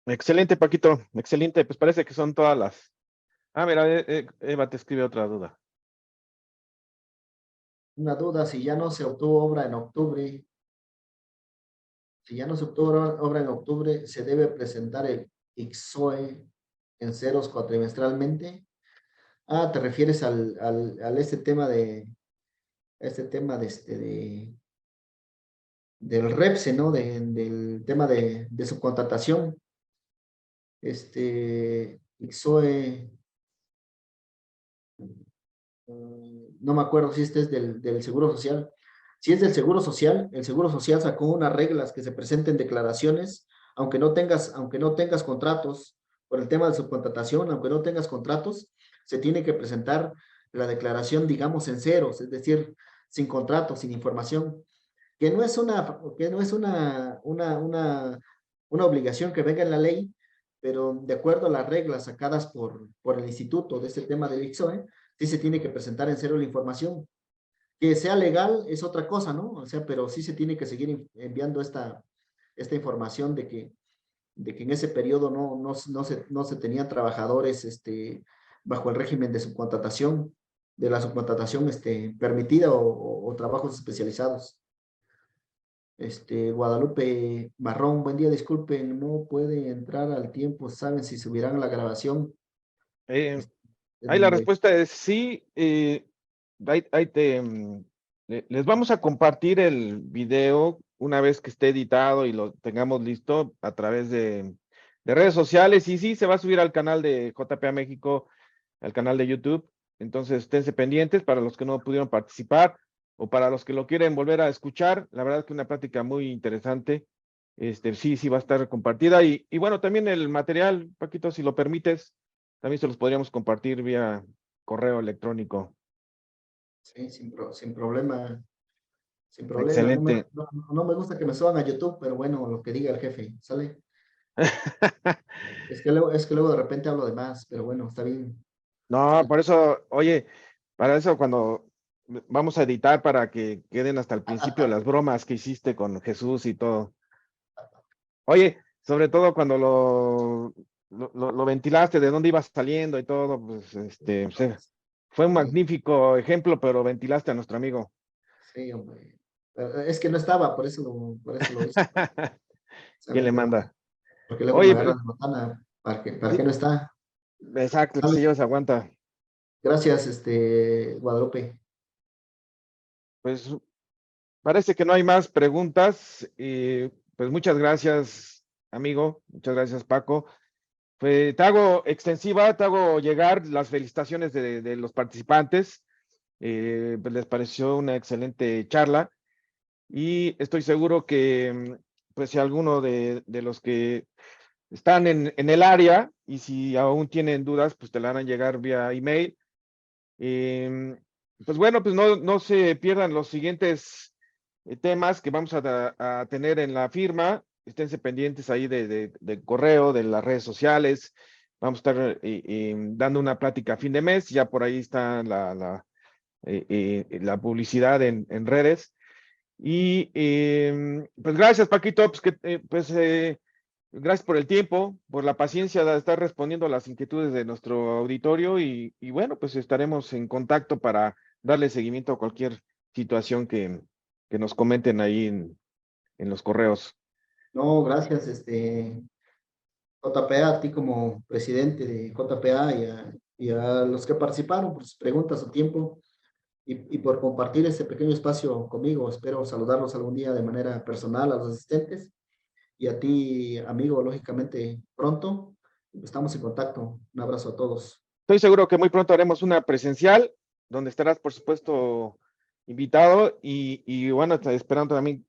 Excelente, Paquito. Excelente. Pues parece que son todas las. Ah, mira, Eva te escribe otra duda. Una duda, si ya no se obtuvo obra en octubre, ¿se debe presentar el IXOE en ceros cuatrimestralmente? Ah, te refieres al del REPSE, ¿no? Del tema de subcontratación. IXOE, no me acuerdo si este es del Seguro Social. Si es del Seguro Social, el Seguro Social sacó unas reglas que se presenten declaraciones, aunque no tengas contratos, por el tema de subcontratación, aunque no tengas contratos, se tiene que presentar la declaración, digamos, en ceros, es decir, sin contratos, sin información. que no es una obligación que venga en la ley, pero de acuerdo a las reglas sacadas por el instituto de este tema del ICSOE, sí se tiene que presentar en cero la información. Que sea legal es otra cosa, ¿no? O sea, pero sí se tiene que seguir enviando esta información de que en ese periodo no se tenían trabajadores bajo el régimen de subcontratación, de la subcontratación permitida o trabajos especializados. Guadalupe Marrón, buen día, disculpen, no puede entrar al tiempo, ¿saben si subirán la grabación? Eh, Es ahí la donde, respuesta es sí. Les vamos a compartir el video una vez que esté editado y lo tengamos listo a través de redes sociales. Y sí, se va a subir al canal de JPA México, al canal de YouTube. Entonces, esténse pendientes para los que no pudieron participar o para los que lo quieren volver a escuchar. La verdad es que una plática muy interesante. Sí va a estar compartida. Y bueno, también el material, Paquito, si lo permites, también se los podríamos compartir vía correo electrónico. sí, sin problema, sin problema. Excelente. No me gusta que me suban a YouTube, pero bueno, lo que diga el jefe, ¿sale? Es que luego de repente hablo de más, pero bueno, está bien. No, por eso, oye, para eso cuando vamos a editar para que queden hasta el principio las bromas que hiciste con Jesús y todo. Oye, sobre todo cuando lo ventilaste, de dónde ibas saliendo y todo, pues fue un Sí, magnífico ejemplo, pero ventilaste a nuestro amigo. sí, hombre. Es que no estaba, por eso lo hice, ¿Quién ¿sale? le Pero manda? porque luego me Oye, agarra pues, la botana, para sí, que no está? exacto, que ¿Sale? si yo se aguanta. Gracias, Guadalupe. Pues parece que no hay más preguntas. Pues muchas gracias, amigo. Muchas gracias, Paco. Te hago extensiva, te hago llegar las felicitaciones de los participantes. Pues les pareció una excelente charla y estoy seguro que, pues si alguno de los que están en el área y si aún tienen dudas, pues te la van a llegar vía email. Em, pues bueno, pues no se pierdan los siguientes temas que vamos a tener en la firma. Esténse pendientes ahí de correo, de las redes sociales. Vamos a estar dando una plática a fin de mes. Ya por ahí está la publicidad en redes. Y pues gracias, Paquito. Gracias por el tiempo, por la paciencia de estar respondiendo a las inquietudes de nuestro auditorio y bueno, pues estaremos en contacto para darle seguimiento a cualquier situación que nos comenten ahí en los correos. No, gracias, JPA, a ti como presidente de JPA y a los que participaron por sus preguntas, su tiempo y por compartir este pequeño espacio conmigo. Espero saludarlos algún día de manera personal a los asistentes y a ti, amigo, lógicamente pronto. Estamos en contacto. Un abrazo a todos. Estoy seguro que muy pronto haremos una presencial, donde estarás, por supuesto, invitado y bueno, esperando también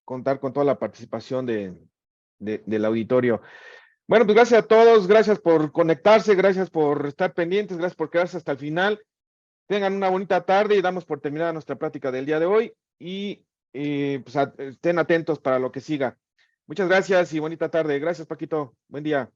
contar con toda la participación del auditorio. Bueno, pues gracias a todos, gracias por conectarse, gracias por estar pendientes, gracias por quedarse hasta el final. Tengan una bonita tarde y damos por terminada nuestra plática del día de hoy y pues estén atentos para lo que siga. Muchas gracias y bonita tarde. Gracias, Paquito. Buen día.